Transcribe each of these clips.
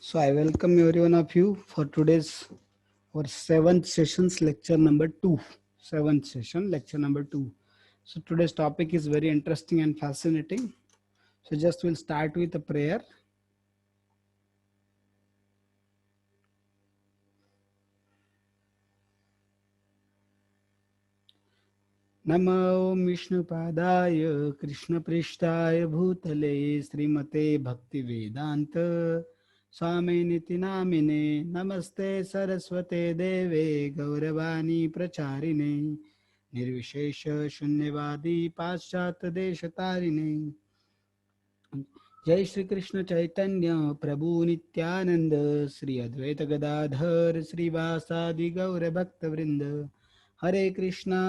So I welcome every one of you for today's our seventh session's lecture number two. Seventh session, lecture number two. So today's topic is very interesting and fascinating. So just we'll start with a prayer. नमो विष्णुपादाय कृष्णपृष्ठाय भूतले श्रीमते भक्तिवेदांत स्वामिनिति नामिने नमस्ते सरस्वते देवे गौरवाणी प्रचारिणे निर्विशेष शून्यवादी पाश्चात्य देशतारिणे जय श्री कृष्ण चैतन्य प्रभु नित्यानंद श्री अद्वैत गदाधर श्रीवासादि गौर भक्त वृंद हरे कृष्णा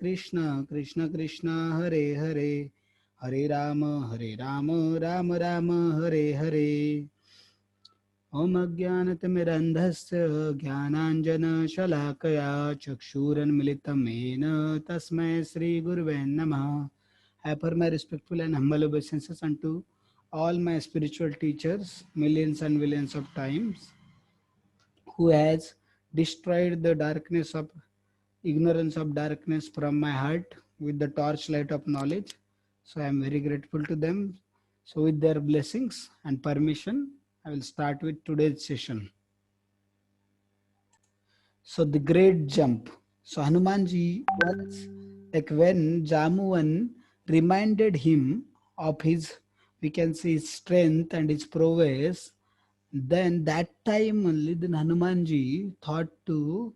कृष्ण कृष्ण हरे हरे हरे राम राम राम हरे हरे ओम अज्ञानतिमिरन्धस्य ज्ञानाञ्जनशलाकया चक्षुरुन्मिलितं येन तस्मै श्रीगुरुवे नमः. I offer my respectful and humble obeisances unto all my spiritual teachers, millions and millions of times, who has destroyed the darkness of ignorance of darkness from my heart with the torchlight of knowledge. So I am very grateful to them. So with their blessings and permission, I will start with today's session. So the great jump. So Hanumanji once, like when Jamuvan reminded him of his, we can say, his strength and his prowess, then that time only then Hanumanji thought to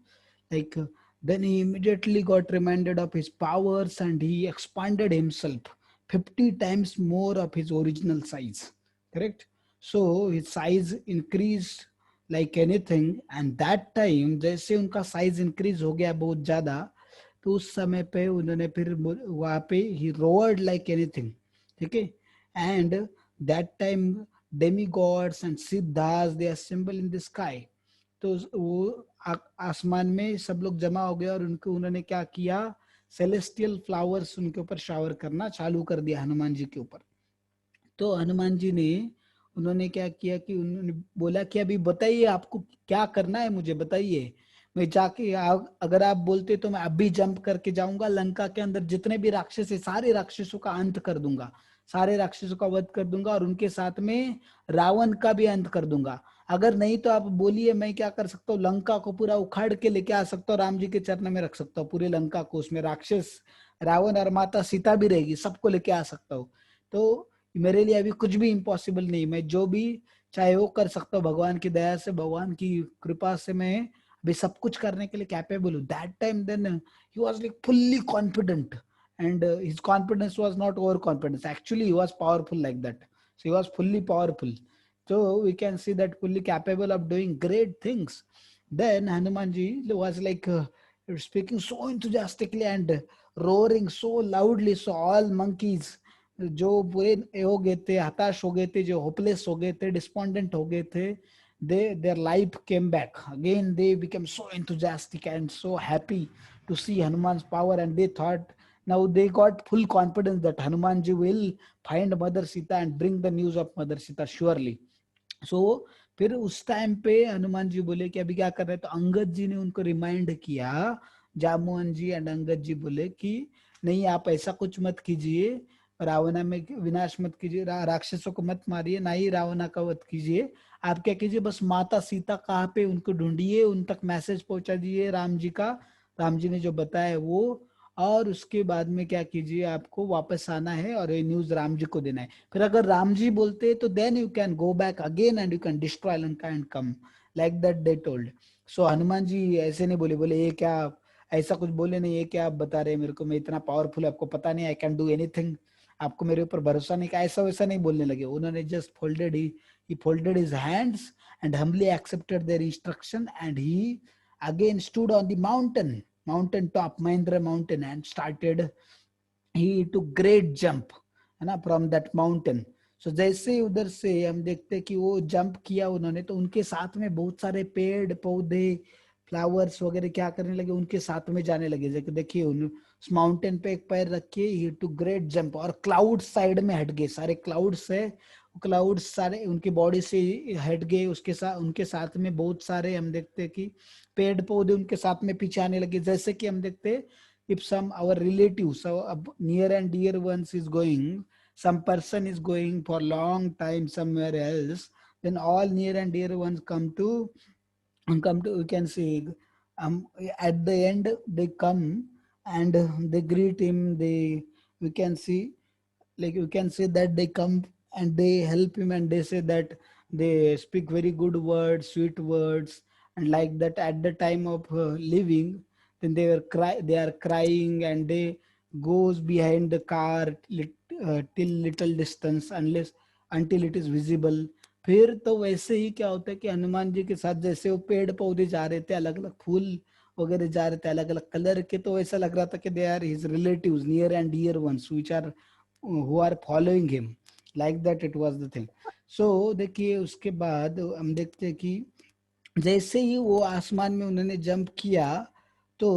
like then he immediately got reminded of his powers and he expanded himself 50 times more of his original size. Correct? So his size increased like anything, and that time जैसे उनका size increase हो गया बहुत ज्यादा, तो उस समय पे उन्होंने फिर वहां पे ही रोअर्ड लाइक एनीथिंग. ठीक है. And that time demigods and siddhas they assemble in the sky. तो वो आसमान में सब लोग जमा हो गए और उनको उन्होंने क्या किया, सेलेस्टियल फ्लावर्स उनके ऊपर शावर करना चालू कर दिया हनुमान जी के ऊपर. तो हनुमान जी ने उन्होंने क्या किया कि उन्होंने बोला कि अभी बताइए आपको क्या करना है, मुझे बताइए. मैं जाके अगर आप बोलते तो मैं अभी जंप करके जाऊंगा लंका के अंदर, जितने भी राक्षस है सारे राक्षसों का अंत कर दूंगा, सारे राक्षसों का वध कर दूंगा और उनके साथ में रावण का भी अंत कर दूंगा. अगर नहीं तो आप बोलिए मैं क्या कर सकता हूँ, लंका को पूरा उखाड़ के लेके आ सकता हूँ, राम जी के चरण में रख सकता हूँ पूरी लंका को, उसमें राक्षस रावण और माता सीता भी रहेगी, सबको लेके आ सकता हूँ. तो मेरे लिए अभी कुछ भी इम्पॉसिबल नहीं, मैं जो भी चाहे वो कर सकता हूँ, भगवान की दया से भगवान की कृपा से मैं अभी सब कुछ करने के लिए कैपेबल हूँ. That time then he was like fully confident and his confidence was not overconfidence, actually he was powerful like that. So he was fully powerful, so we can see that fully capable of doing great things. Then Hanumanji was like speaking so enthusiastically and roaring so loudly, so all monkeys जो पूरे हो गए थे, हताश हो गए थे, जो होपलेस हो गए थे, डिस्पोंडेंट हो गए थे, their life came back again. They became so enthusiastic and so happy to see Hanuman's power, and they thought, now they got full confidence that Hanumanji will find Mother Sita and bring the news of Mother Sita surely. So फिर उस time पे हनुमान जी बोले कि अभी क्या कर रहे हैं, तो अंगद जी ने उनको रिमाइंड किया, जामोहन जी एंड अंगद जी बोले कि नहीं आप ऐसा कुछ मत कीजिए, रावणा में विनाश मत कीजिए, राक्षसों को मत मारिए, ना ही रावणा का वध कीजिए. आप क्या कीजिए, बस माता सीता कहाँ पे उनको ढूंढिए, उन तक मैसेज पहुंचा दीजिए राम जी का, राम जी ने जो बताया वो, और उसके बाद में क्या कीजिए, आपको वापस आना है और ये न्यूज राम जी को देना है. फिर अगर राम जी बोलते तो then you can go back again and you can destroy Lanka and come, like that they told. So Hanuman ji ऐसे नहीं बोले, बोले ये क्या, ऐसा कुछ बोले नहीं, ये क्या आप बता रहे हैं मेरे को, मैं इतना पावरफुल, आपको पता नहीं आई कैन डू एनीथिंग, आपको मेरे ऊपर भरोसा नहीं, का ऐसा वैसा नहीं बोलने लगे. उन्होंने just folded he folded his hands and humbly accepted their instruction, and he again stood on the mountain top, Mahindra mountain, and started, he took great jump है ना from that mountain. So जैसे उधर से हम देखते कि वो jump किया उन्होंने, तो उनके साथ में बहुत सारे पेड़ पौधे फ्लावर्स वगैरह क्या करने लगे, उनके साथ में जाने लगे. देखिए उस माउंटेन पे एक पैर रख के ही टू ग्रेट जंप, और क्लाउड साइड में हट गए, सारे क्लाउड से क्लाउड्स सारे उनकी बॉडी से हट गए, उसके साथ उनके साथ में बहुत सारे हम देखते हैं कि पेड़ पौधे उनके साथ में पीछे आने लगे। जैसे कि हम देखते हैं if some our relatives, so near and dear ones is going, some person is going for long time somewhere else, then all near and dear ones come to you can see at the end they come and they greet him, they we can see like you can say that they come and they help him and they say that they speak very good words, sweet words, and like that at the time of leaving, then they are crying and they goes behind the car till little distance unless until it is visible. फिर तो वैसे ही क्या होता है कि हनुमान जी के साथ जैसे वो पेड़ पौधे जा रहे थे, अलग अलग फूल वगैरह जा रहे थे अलग अलग कलर के, तो ऐसा लग रहा था कि they are his relatives near and dear ones which are who are following him, like that it was the thing. So देखिए उसके बाद हम देखते हैं कि जैसे ही वो आसमान में उन्होंने जंप किया तो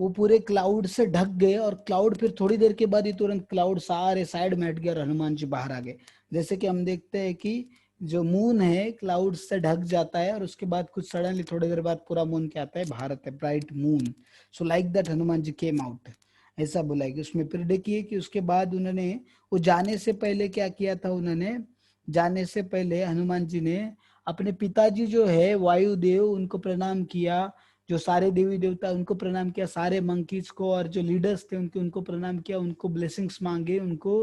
वो पूरे क्लाउड से ढक गए, और क्लाउड फिर थोड़ी देर के बाद ही तुरंत क्लाउड सारे साइड में हट गए और हनुमान जी बाहर आ गए। जैसे कि हम देखते हैं कि जो मून है क्लाउड से ढक जाता है और उसके बाद कुछ सडनली थोड़ी देर बाद पूरा मून क्या आता है, बाहर आता है, bright moon. So like that Hanuman ji came out, ऐसा बोला है कि उसमें। फिर देखिए कि उसके बाद उन्होंने वो जाने से पहले क्या किया था, उन्होंने जाने से पहले हनुमान जी ने अपने पिताजी जो है वायुदेव उनको प्रणाम किया, जो सारे देवी देवता उनको प्रणाम किया, सारे मंकीज को, और जो लीडर्स थे उनको प्रणाम किया, उनको ब्लेसिंग्स मांगे, उनको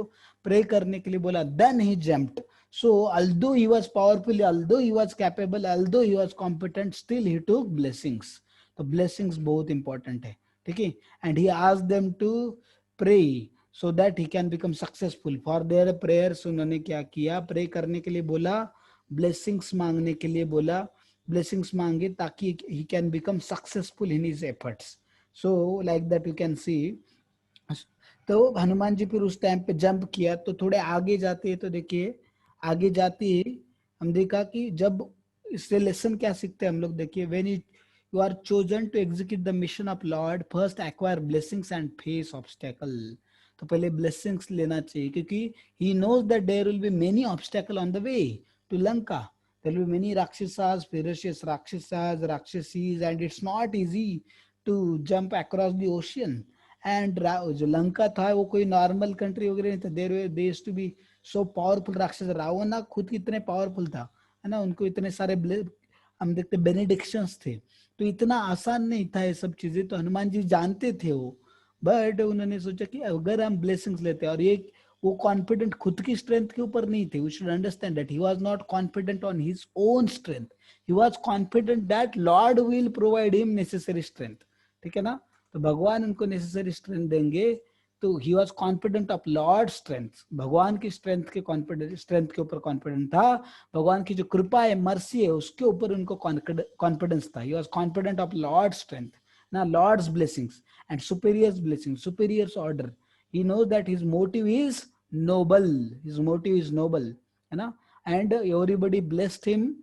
प्रे करने के लिए बोला। Then he jumped. So although he was powerful, although he was capable, although he was competent, still he took blessings। तो ब्लेसिंग्स बहुत इंपॉर्टेंट है, ठीक है। And he asked them to pray so that he can become successful for their prayers. उन्होंने क्या किया, pray करने के लिए बोला, ब्लेसिंग्स मांगने के लिए बोला, ब्लेसिंग्स मांगे ताकि ही can become successful in his efforts. So like that you can see. तो हनुमान जी फिर उस टाइम पे जंप किया। तो थोड़े आगे जाते हैं तो देखिए आगे जाते ही हम देखा कि जब इससे लेसन क्या सीखते हैं हम लोग, देखिए when you are chosen to execute the mission of lord, first acquire blessings and face obstacle. तो पहले ब्लेसिंग्स लेना चाहिए क्योंकि he knows that there will be many obstacle on the way to Lanka. There will be many Rakshasas, ferocious Rakshasas, Rakshasis, and it's not easy to jump across the ocean. And जो लंका था वो कोई normal country वगैरह नहीं था, there used to be so powerful rakshas. Ravan ना खुद कितने पावरफुल था, है ना, उनको इतने सारे हम देखते बेनिडिक्शंस थे, तो इतना आसान नहीं था ये सब चीजें। तो हनुमान जी जानते थे वो, बट उन्होंने सोचा कि अगर हम ब्लेसिंग्स लेते हैं, और ये वो कॉन्फिडेंट खुद की स्ट्रेंथ के ऊपर नहीं थे। We should understand that he was not confident on his own strength, he was confident that lord will provide him necessary strength, ठीक है ना। तो भगवान उनको नेसेसरी स्ट्रेंथ देंगे। तो he was confident of lord strength, भगवान की स्ट्रेंथ के कॉन्फिडेंस, स्ट्रेंथ के ऊपर कॉन्फिडेंट था, भगवान की जो कृपा है, मर्सी है, उसके ऊपर उनको कॉन्फिडेंस था। He was confident of lord strength, ना lord's blessings and superiors blessings, superiors order. He knows that his motive is noble, his motive is noble, है ना। And everybody blessed him.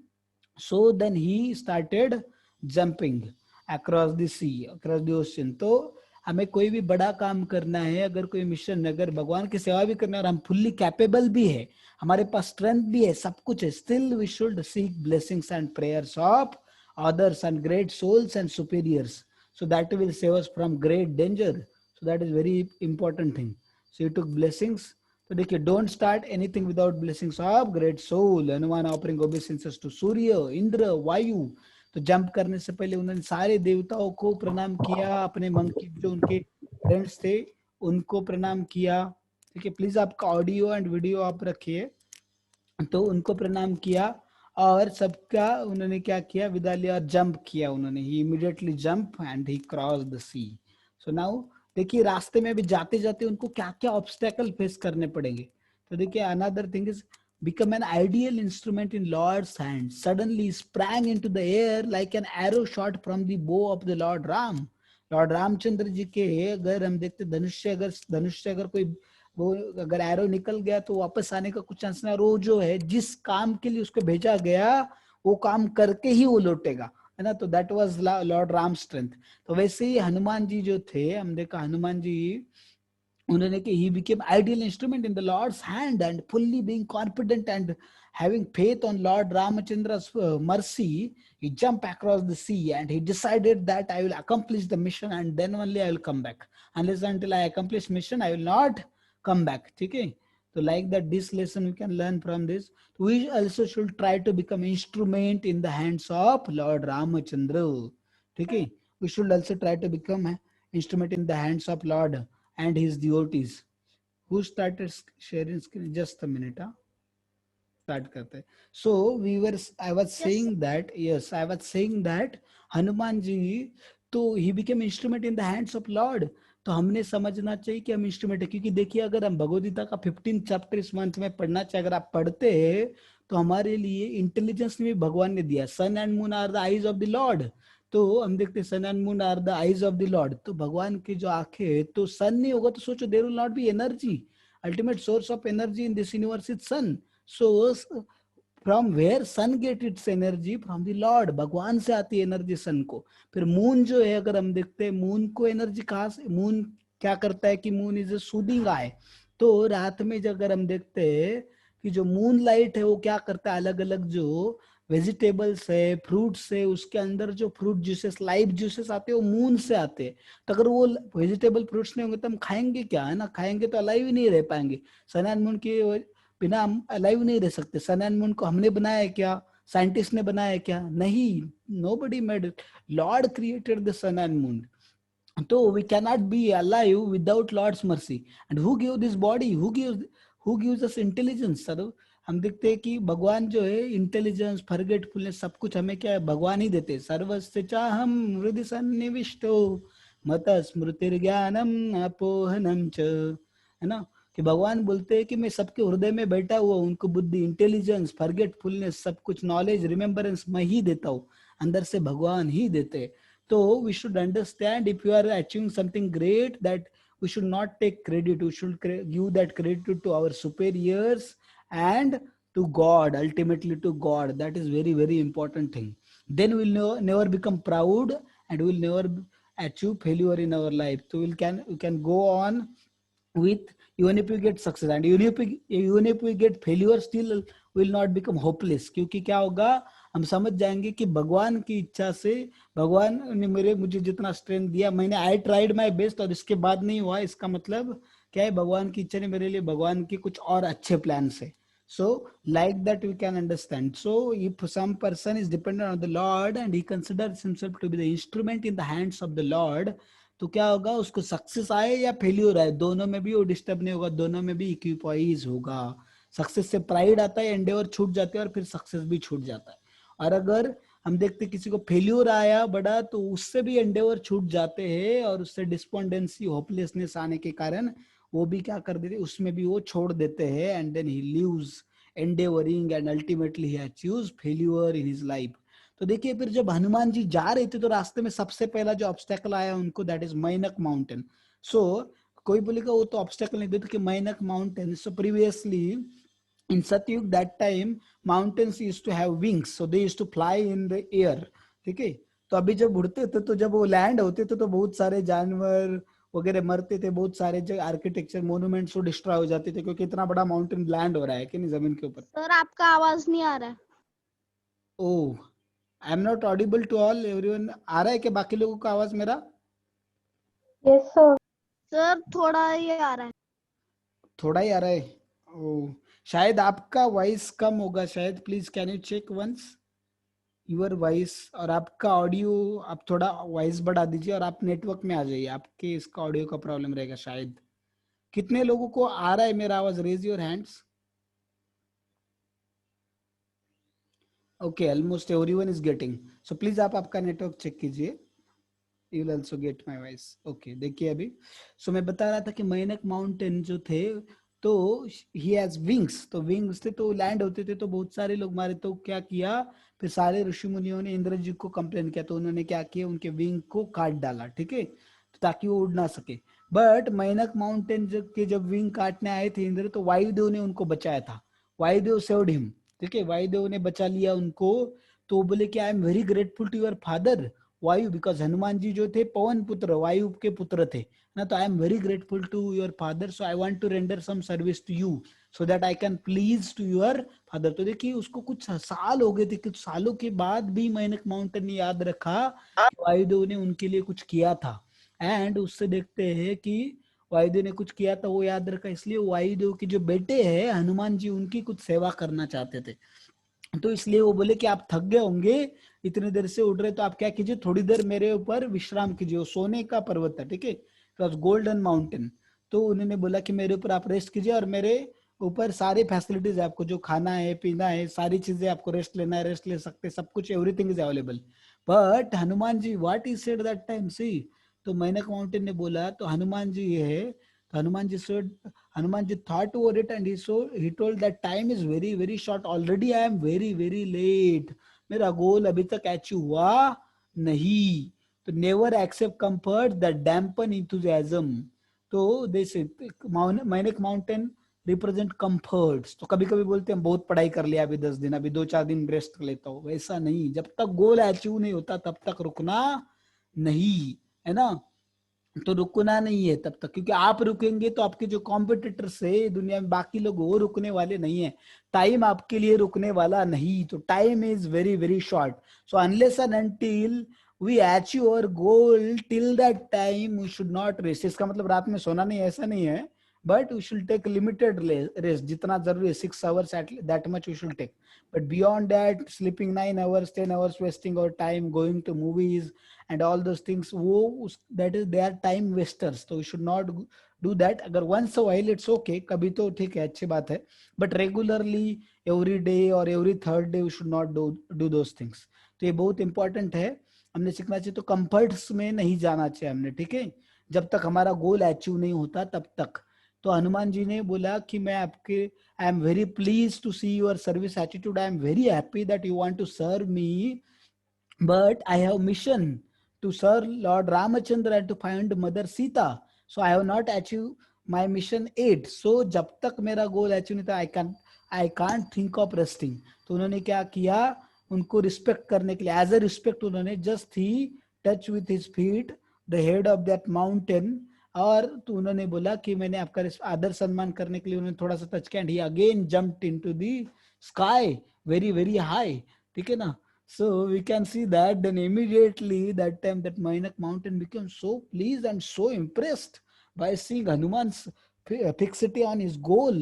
So then he started jumping across the sea, across the ocean. तो हमें कोई भी बड़ा काम करना है, अगर कोई मिशन, अगर भगवान की सेवा भी करना है और हम फुल्ली कैपेबल भी है, हमारे पास स्ट्रेंथ भी है, सब कुछ है, still we should seek blessings and prayers of others and great souls and superiors, so that will save us from great danger. So that is very important thing. So you took blessings. तो देखिए don't start anything without blessings of great soul. Hanuman offering obeisances to Surya, Indra, Vayu. तो jump करने से पहले उन्होंने सारे देवताओं को प्रणाम किया, अपने मंकी जो उनके फ्रेंड्स थे उनको प्रणाम किया, ठीक है। प्लीज आपका ऑडियो एंड वीडियो आप रखिए। तो उनको प्रणाम किया और सबका उन्होंने क्या किया, विदा लिया और जंप किया उन्होंने। He immediately jump and he cross the sea. So now देखिए रास्ते में भी जाते जाते उनको क्या क्या ऑब्स्टेकल फेस करने पड़ेंगे। तो देखिए another thing is become an ideal instrument in Lord's hand, suddenly sprang into the air like an arrow shot from the bow of the Lord Ram। Lord Ramchandra ji के अगर हम देखते धनुष अगर कोई वो अगर एरो निकल गया तो वापस आने का कुछ चांस नहीं। वो जो है जिस काम के लिए उसको भेजा गया वो काम करके ही वो लौटेगा, है ना। तो that was Lord Ram strength. तो वैसे ही हनुमान जी जो थे, हम देखा हनुमान जी उन्होंने कि he became ideal instrument in the Lord's hand and fully being confident and having faith on Lord Ramachandra's mercy, he jumped across the sea and he decided that I will accomplish the mission and then only I will come back. Unless until I accomplish mission, I will not come back. Okay? So like that, this lesson we can learn from this. We also should try to become instrument in the hands of Lord Ramachandra. Okay? We should also try to become instrument in the hands of Lord and his devotees. Who started sharing screen? Just a minute. Start karte. So I was saying that, yes, I was saying that Hanuman ji तो he became instrument in the hands of Lord. तो हमने समझना चाहिए कि हम instrument है, क्योंकि देखिए अगर हम भगवद गीता का 15 चैप्टर इस मंथ में पढ़ना चाहिए, अगर आप पढ़ते हैं तो हमारे लिए इंटेलिजेंस भी भगवान ने दिया. Sun and moon are the eyes of the lord. तो हम देखते sun and moon are the eyes of the lord. तो भगवान की जो आंखें है, तो सन नहीं होगा तो सोचो there will not be energy. Ultimate source of energy in this universe is sun. So from where sun get its energy? From the Lord. भगवान से आती है एनर्जी सन को. फिर मून जो है, अगर हम देखते हैं मून को एनर्जी कहाँ से, मून क्या करता है कि मून इज ए सूदिंग आई. तो रात में जब अगर हम देखते हैं कि जो मून लाइट है वो क्या करता है, अलग अलग जो वेजिटेबल्स है, फ्रूट्स है, उसके अंदर जो फ्रूट जूसेस, लाइव जूसेस आते हैं वो मून से आते हैं. तो अगर वो वेजिटेबल फ्रूट्स नहीं होंगे तो हम खाएंगे क्या, है ना, खाएंगे तो अलाइव ही नहीं रह पाएंगे. सन एंड मून की बिना हम अलाइव नहीं रह सकते. सन एंड मून को हमने बनाया है क्या, साइंटिस्ट ने बनाया है क्या, नहीं. Nobody made it. Lord created the sun and moon. तो we can not be alive without lord's mercy. And who give this body, who gives us intelligence. Sir हम देखते हैं कि भगवान जो है इंटेलिजेंस, फॉरगेटफुलनेस, सब कुछ हमें क्या है, भगवान ही देते. सर्वस्य चाहम हृदि सन्निविष्टो मत स्मृतिर्ज्ञानम अपोहनम च, है ना, कि भगवान बोलते हैं कि मैं सबके हृदय में बैठा हुआ, उनको बुद्धि, इंटेलिजेंस, फॉरगेटफुलनेस, सब कुछ, नॉलेज, रिमेम्बरेंस मैं ही देता हूँ. अंदर से भगवान ही देते हैं. तो we should understand if you are achieving something great, that we should not take credit. We should give that credit to our superiors and to God, ultimately to God. That is very, very important thing. Then we'll never become proud and we'll never achieve failure in our life. So we can go on with, even if we get success and even if we get failure, still will not become hopeless. क्योंकि क्या होगा, हम समझ जाएंगे कि भगवान की इच्छा से, भगवान ने मुझे जितना स्ट्रेंथ दिया, मैंने आई ट्राइड माय बेस्ट और इसके बाद नहीं हुआ, इसका मतलब क्या है, भगवान की इच्छा ने मेरे लिए, भगवान के कुछ और अच्छे प्लान है. So like that we can understand. So if some person is dependent on the Lord and he considers himself to be the instrument in the hands of the Lord, तो क्या होगा, उसको सक्सेस आए या failure आए, दोनों में भी वो डिस्टर्ब नहीं होगा, दोनों में भी इक्विपाइज होगा. सक्सेस से प्राइड आता है, एंडेवर छूट जाते हैं और फिर सक्सेस भी छूट जाता है. और अगर हम देखते किसी को फेल्यूर आया बड़ा, तो उससे भी एंडेवर छूट जाते हैं और उससे डिस्पोंडेंसी, होपलेसनेस आने के कारण वो भी क्या कर देते, उसमें भी वो छोड़ देते हैं. And then he leaves endeavouring and ultimately he achieves failure in his life. तो देखिए फिर जब हनुमान जी जा रहे थे तो रास्ते में सबसे पहला जो ऑब्स्टेकल आया उनको, that is Mainak mountain. So कोई बोलेगा वो तो ऑब्स्टेकल नहीं देते कि Mainak mountain. So previously in Satyug, that time mountains used to have wings, so they used to fly in the air. ठीक है. तो अभी जब उड़ते थे तो जब वो लैंड होते थे तो बहुत सारे जानवर वगैरह मरते थे, बहुत सारे जो आर्किटेक्चर मोन्यूमेंट्स वो डिस्ट्रॉय हो जाते थे, क्योंकि इतना बड़ा माउंटेन लैंड हो रहा है कि नहीं जमीन के ऊपर. सर आपका आवाज नहीं आ रहा है. Oh, I am not audible to all everyone. आ रहा है क्या बाकी लोगों का आवाज मेरा? Yes sir. सर थोड़ा ही आ रहा है. थोड़ा ही आ रहा है. ओह, शायद आपका वॉइस कम होगा शायद. Please can you check once your voice. और आपका ऑडियो आप थोड़ा वॉइस बढ़ा दीजिए और आप नेटवर्क में आ जाइए, आपके इसका ऑडियो का प्रॉब्लम रहेगा शायद. कितने लोगों को आ रहा है मेरा आवाज? Raise your hands. Okay, almost everyone is getting. So please आप आपका नेटवर्क चेक कीजिए. You will also get my voice. Okay, देखिए अभी. So मैं बता रहा था कि मैनक माउंटेन जो थे तो he has wings. तो wings थे तो लैंड होते थे तो बहुत सारे लोग मारे. तो क्या किया, फिर सारे ऋषि मुनियों ने इंद्र जी को कंप्लेन किया, तो उन्होंने क्या किया, उनके विंग को काट डाला. ठीक है, ताकि वो उड़ ना सके. बट मैनक माउंटेन जब विंग काटने आए थे इंद्र, तो वायुदेव ने उनको बचाया था. Vayudev saved him. ठीक है, वायुदेव ने बचा लिया उनको. तो बोले कि I am very grateful to your father. Vayu, because Hanuman ji जो थे पवन पुत्र, वायु के पुत्र थे ना, तो I am very grateful to your father, so I want to render some service to you so that I can please to your father. तो देखिए उसको कुछ साल हो गए थे, कुछ सालों के बाद भी मैनक माउंटेन ने याद रखा कि वायुदेव ने उनके लिए कुछ किया था। एंड उससे देखते हैं कि वायुदेव ने कुछ किया था, वो याद रखा, इसलिए वायुदेव के जो बेटे हैं हनुमान जी, उनकी कुछ सेवा करना चाहते थे। तो इसलिए वो बोले कि आप थक गए होंगे, इतने देर से उड़ रहे, तो आप क्या कीजिए, थोड़ी देर मेरे ऊपर विश्राम कीजिए। वो सोने का पर्वत था, ठीक है, तो गोल्डन माउंटेन। तो उन्होंने बोला कि मेरे ऊपर आप रेस्ट कीजिए, और मेरे ऊपर सारी फैसिलिटीज है, आपको जो खाना है पीना है सारी चीजें, आपको रेस्ट लेना है रेस्ट ले सकते, सब कुछ, everything is available. But Hanuman ji what he said that time, see, तो मैनक माउंटेन ने बोला, तो हनुमान जी है, तो हनुमान जी said, Hanumanji thought over it and he told that time is very very short, already I am very very late, मेरा गोल अभी तक achieve हुआ नहीं। तो never accept comfort that dampen enthusiasm। तो जैसे मैनेक माउंटेन रिप्रेजेंट कंफर्ट्स, तो कभी कभी बोलते हैं बहुत पढ़ाई कर लिया अभी 10 दिन, अभी 2-4 दिन रेस्ट कर लेता हूँ, वैसा नहीं, जब तक गोल अचीव नहीं होता तब तक रुकना नहीं, है ना। तो रुकना नहीं है तब तक, क्योंकि आप रुकेंगे तो आपके जो कॉम्पिटिटर्स है दुनिया में बाकी लोग, वो रुकने वाले नहीं है, टाइम आपके लिए रुकने वाला नहीं, तो time is very very short. So unless and until we achieve our goal, till that time we should not rest. इसका मतलब रात में सोना नहीं, ऐसा नहीं है, but we should take limited rest, जितना जरूरी है, 6 hours at that much we should take, but beyond that sleeping 9 hours 10 hours, wasting our time going to movies and all those things, वो that is they are time wasters, so we should not do that। अगर once a while it's okay, कभी तो ठीक है, अच्छी बात है, but regularly every day और every third day we should not do those things। तो ये बहुत इंपॉर्टेंट है, हमने सीखना चाहिए। तो कंफर्ट्स में नहीं जाना चाहिए हमने, ठीक है, जब तक हमारा गोल अचीव नहीं होता तब तक। तो हनुमान जी ने बोला कि मैं आपके, I am very please to see your service attitude, I am very happy that you want to serve me, but I have mission to serve Lord Ramachandra and to find Mother Sita. So I have not achieved my mission yet. So जब तक मेरा goal achieve नहीं था, I can't think of resting। तो उन्होंने क्या किया, उनको रिस्पेक्ट करने के लिए, एज अ रिस्पेक्ट उन्होंने just he touch with his feet the head of that mountain, और तो उन्होंने बोला कि मैंने आपका आदर सम्मान करने के लिए उन्होंने थोड़ा सा टच किया, and he again jumped into the sky very very high, ठीक है ना। So we can see that then immediately that time that Mainak mountain became so pleased and so impressed by seeing Hanuman's fixity on his goal,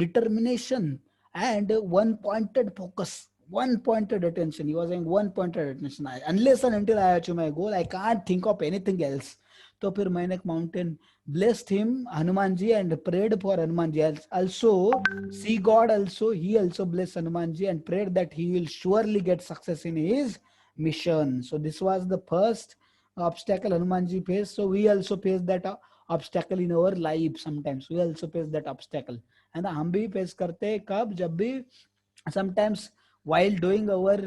determination, and one pointed focus, one pointed attention. He was saying one pointed attention. Unless and until I achieve my goal, I can't think of anything else। तो फिर Mainak mountain blessed him, Hanumanji, and prayed for Hanumanji. Also, see God also, he also blessed Hanumanji and prayed that he will surely get success in his mission। So this was the first obstacle Hanumanji faced। So we also face that obstacle in our life sometimes। We also face that obstacle, है ना। हम भी face करते हैं कब, जब भी sometimes while doing our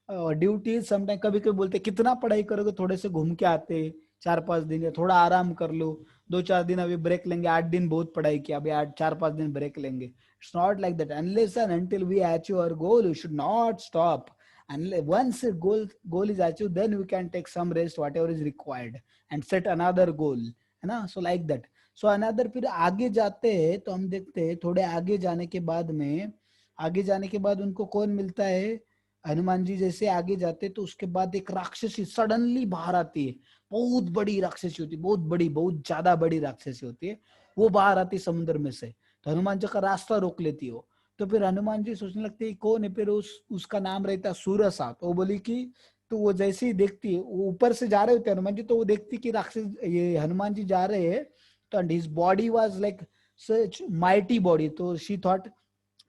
duties, sometime कभी कभी बोलते कितना पढ़ाई करोगे, थोड़े से घूम के आते 4-5 दिन, या थोड़ा आराम कर लो 2-4 दिन, अभी ब्रेक लेंगे, 8 दिन बहुत पढ़ाई किया, अभी 4-5 दिन ब्रेक लेंगे। It's not like that, unless and until we achieve our goal we should not stop, and once a goal is achieved, then we can take some rest whatever is required and set another goal, है ना। so like that। so another, फिर आगे जाते हैं तो हम देखते हैं, थोड़े आगे जाने के बाद में, आगे जाने के बाद उनको कौन मिलता है, हनुमान जी जैसे आगे जाते तो उसके बाद एक राक्षसी सडनली बाहर आती है, बहुत बड़ी राक्षसी होती है, बहुत बड़ी, बहुत ज्यादा बड़ी राक्षसी होती है, वो बाहर आती समुद्र में से, तो हनुमान जी का रास्ता रोक लेती है वो। तो फिर हनुमान जी सोचने लगते हैं कौन है, फिर उसका नाम रहता है सूरसा। तो वो बोली कि, तो वो जैसे ही देखती है, वो ऊपर से जा रहे होते हनुमान जी, तो वो देखती कि राक्षस, ये हनुमान जी जा रहे हैं, तो and his body was like such mighty body, तो शी थॉट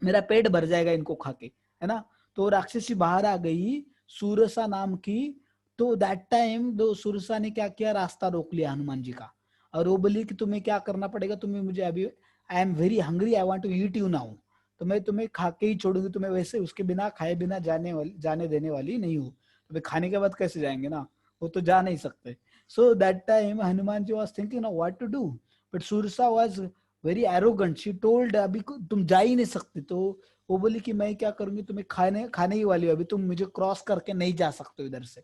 मेरा पेट भर जाएगा इनको खा के, है ना। तो राक्षसी बाहर आ गई सूरसा नाम की। तो दैट टाइम दो सूरसा ने क्या किया, रास्ता रोक लिया हनुमान जी का, और वो बोली कि तुम्हें क्या करना पड़ेगा, तुम्हें मुझे अभी, I am very hungry, I want to eat you now, तो मैं तुम्हें खा के ही छोड़ूंगी, तुम्हें वैसे उसके बिना खाए बिना जाने देने वाली नहीं हूँ। तो खाने के बाद कैसे जाएंगे ना, वो तो जा नहीं सकते। So that time Hanuman ji was thinking ना what to do, but Sursa was very arrogant, she told अभी तुम जा ही नहीं सकते। तो वो बोली कि मैं क्या करूंगी, तुम्हें खाने ही वाली हो, अभी तुम मुझे क्रॉस करके नहीं जा सकते इधर से।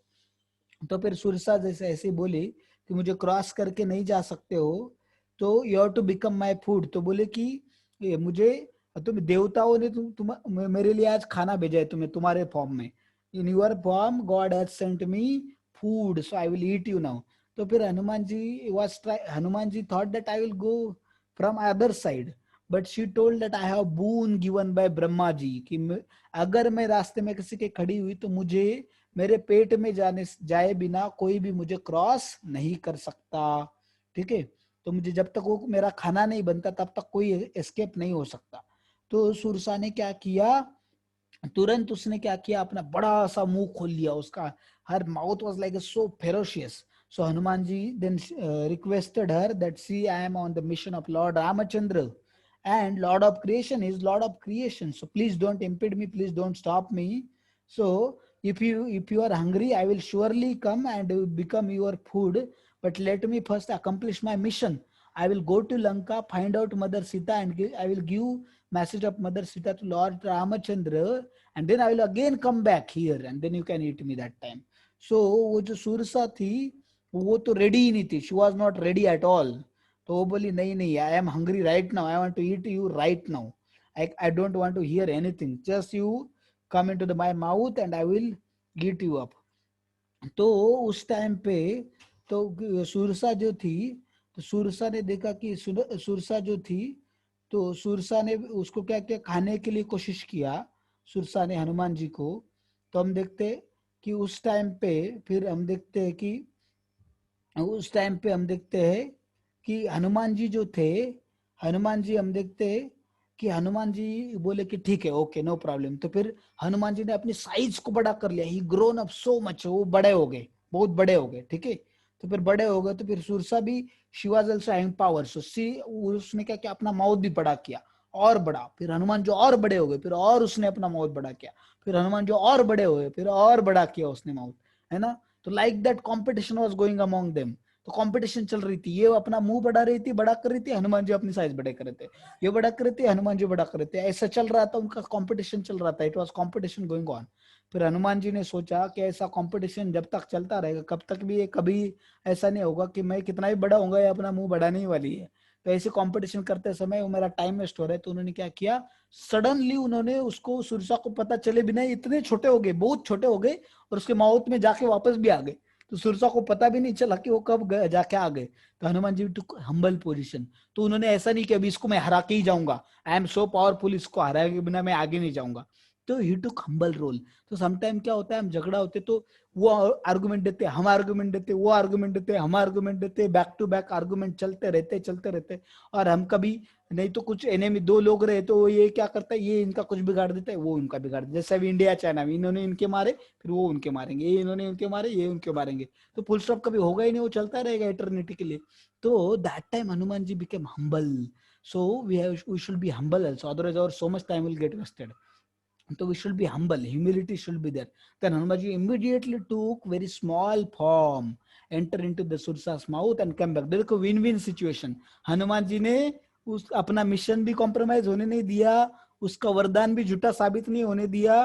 तो फिर सुरसा जैसे ऐसे बोली कि मुझे क्रॉस करके नहीं जा सकते हो, तो you have to become my food. तो बोले कि ये मुझे, तुम देवताओं ने तुम मेरे लिए आज खाना भेजा है, तुम्हें तुम्हारे फॉर्म में, in your form god has sent me food, so I will eat you now. तो फिर Hanuman ji thought that I will go from other side, but she told that I have boon given by Brahma ji, कि अगर मैं रास्ते में किसी के खड़ी हुई तो मुझे मेरे पेट में जाए बिना कोई भी मुझे क्रॉस नहीं कर सकता, ठीक है। तो मुझे जब तक वो मेरा खाना नहीं बनता तब तक कोई एस्केप नहीं हो सकता। तो सुरसा ने क्या किया, तुरंत उसने क्या किया, अपना बड़ा सा मुंह खोल लिया, उसका her mouth was like so ferocious. So Hanuman ji then requested her that see I am on the mission of lord Ramchandra and lord of creation is lord of creation, so please don't impede me, please don't stop me. So if you are hungry, I will surely come and become your food, but let me first accomplish my mission. I will go to Lanka, find out Mother Sita, and I will give message of Mother Sita to Lord Ramachandra, and then I will again come back here, and then you can eat me that time. So वो जो सुरसा थी वो तो ready ही नहीं थी, she was not ready at all. तो वो बोली नहीं नहीं, I am hungry right now, I want to eat you right now, I don't want to hear anything, just you come into the my mouth and I will eat you up. तो उस time पे तो सुरसा जो थी, तो सुरसा ने देखा कि सुरसा जो थी, तो सुरसा ने उसको क्या क्या खाने के लिए कोशिश किया, सुरसा ने हनुमान जी को। तो हम देखते कि उस टाइम पे फिर हम देखते हैं कि उस टाइम पे हम देखते हैं कि हनुमान जी जो थे, हनुमान जी हम देखते हैं कि हनुमान जी बोले कि ठीक है, ओके नो प्रॉब्लम। तो फिर हनुमान जी ने अपनी साइज को बड़ा कर लिया, ही ग्रोन अप सो मच, वो बड़े हो गए, बहुत बड़े हो गए, ठीक है। तो फिर बड़े हो गए तो फिर सुरसा भी she was also having power, so see उसने क्या किया, अपना माउथ भी बड़ा किया और बड़ा। फिर हनुमान जो और बड़े हो गए, फिर और उसने अपना माउथ बड़ा किया, फिर हनुमान जो और बड़े हुए, फिर और बड़ा किया उसने माउथ, है ना। तो like that competition was going among them. तो कंपटीशन चल रही थी, ये अपना मुंह बढ़ा रही थी, बड़ा कर रही थी, हनुमान जी अपनी साइज बड़े कर रहे थे, ये बड़ा कर रहे थे, हनुमान जी बड़ा कर रहे थे, ऐसा चल रहा था, उनका कंपटीशन चल रहा था, it was competition going on. फिर हनुमान जी ने सोचा कि ऐसा कंपटीशन जब तक चलता रहेगा कब तक भी ये कभी ऐसा नहीं होगा कि मैं कितना भी बड़ा होऊंगा ये अपना मुंह बढ़ाने ही वाली है। तो ऐसे कंपटीशन करते समय वो मेरा टाइम वेस्ट हो रहा है। तो उन्होंने क्या किया, सडनली उन्होंने उसको, सुरसा को पता चले बिना इतने छोटे हो गए, बहुत छोटे हो गए, और उसके माउथ में जाके वापस भी आ गए। तो सुरसा को पता भी नहीं चला कि वो कब जाके आ गए। तो हनुमान जी टुक हम्बल पोजीशन। तो उन्होंने ऐसा नहीं कि अभी इसको मैं हरा के ही जाऊंगा, आई एम सो पावरफुल, इसको हराए के बिना मैं आगे नहीं जाऊंगा। तो ही टुक हम्बल रोल। तो समटाइम क्या होता है, हम झगड़ा होते तो वो आर्गुमेंट देते, हम आर्गुमेंट देते, वो आर्गुमेंट देते, हम आर्गुमेंट देते, बैक टू बैक आर्गुमेंट चलते रहते। और हम कभी नहीं तो कुछ एनेमी दो लोग रहे तो ये क्या करता है, ये इनका कुछ बिगाड़ देता है, वो उनका बिगाड़ देता है। जैसे अभी इंडिया चाइना में इन्होंने इनके मारे, फिर वो उनके मारेंगे, ये इन्होंने इनके मारे, ये उनके मारेंगे। तो फुल स्टॉप कभी होगा ही नहीं, वो चलता रहेगा इटर्निटी के लिए। तो that time Hanuman ji became humble. So we should be humble also, otherwise और so much time will get wasted. So we should be humble, humility should be there. Then Hanumanji immediately took very small form, enter into the Sursa's mouth and come back. देखो win win situation, Hanuman ji ने उस अपना mission भी compromise होने नहीं दिया, उसका वरदान भी झूठा साबित नहीं होने दिया,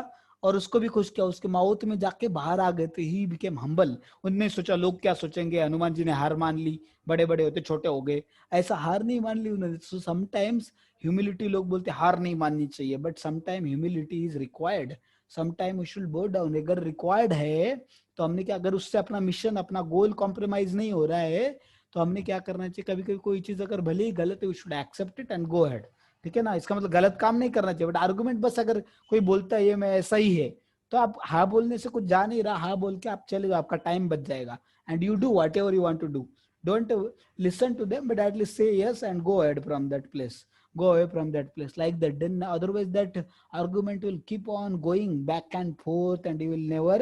और उसको भी खुश किया, उसके माउथ में जाके बाहर आ गए थे। He became humble. उनने सोचा लोग क्या सोचेंगे, हनुमान जी ने हार मान ली, बड़े बड़े होते छोटे हो गए, ऐसा हार नहीं मान ली उन्होंने। सो समटाइम्स ह्यूमिलिटी, लोग बोलते हार नहीं माननी चाहिए, but sometime humility is required, sometime we should bow down. अगर रिक्वायर्ड है तो हमने क्या, अगर उससे अपना मिशन अपना गोल कॉम्प्रोमाइज नहीं हो रहा है तो हमने क्या करना चाहिए, कभी कभी कोई चीज अगर भले ही गलत है we should accept it and go ahead, ठीक है ना। इसका मतलब गलत काम नहीं करना चाहिए, बट आर्गुमेंट बस अगर कोई बोलता है ये मैं ऐसा ही है, तो आप हाँ बोलने से कुछ जा नहीं रहा, हाँ बोल के आप चले जाओ, आपका टाइम बच जाएगा, and you do whatever you want to do. Don't listen to them, but at least say yes and go ahead from that place, go away from that place, like that. Then otherwise that argument will keep on going back and forth and you will never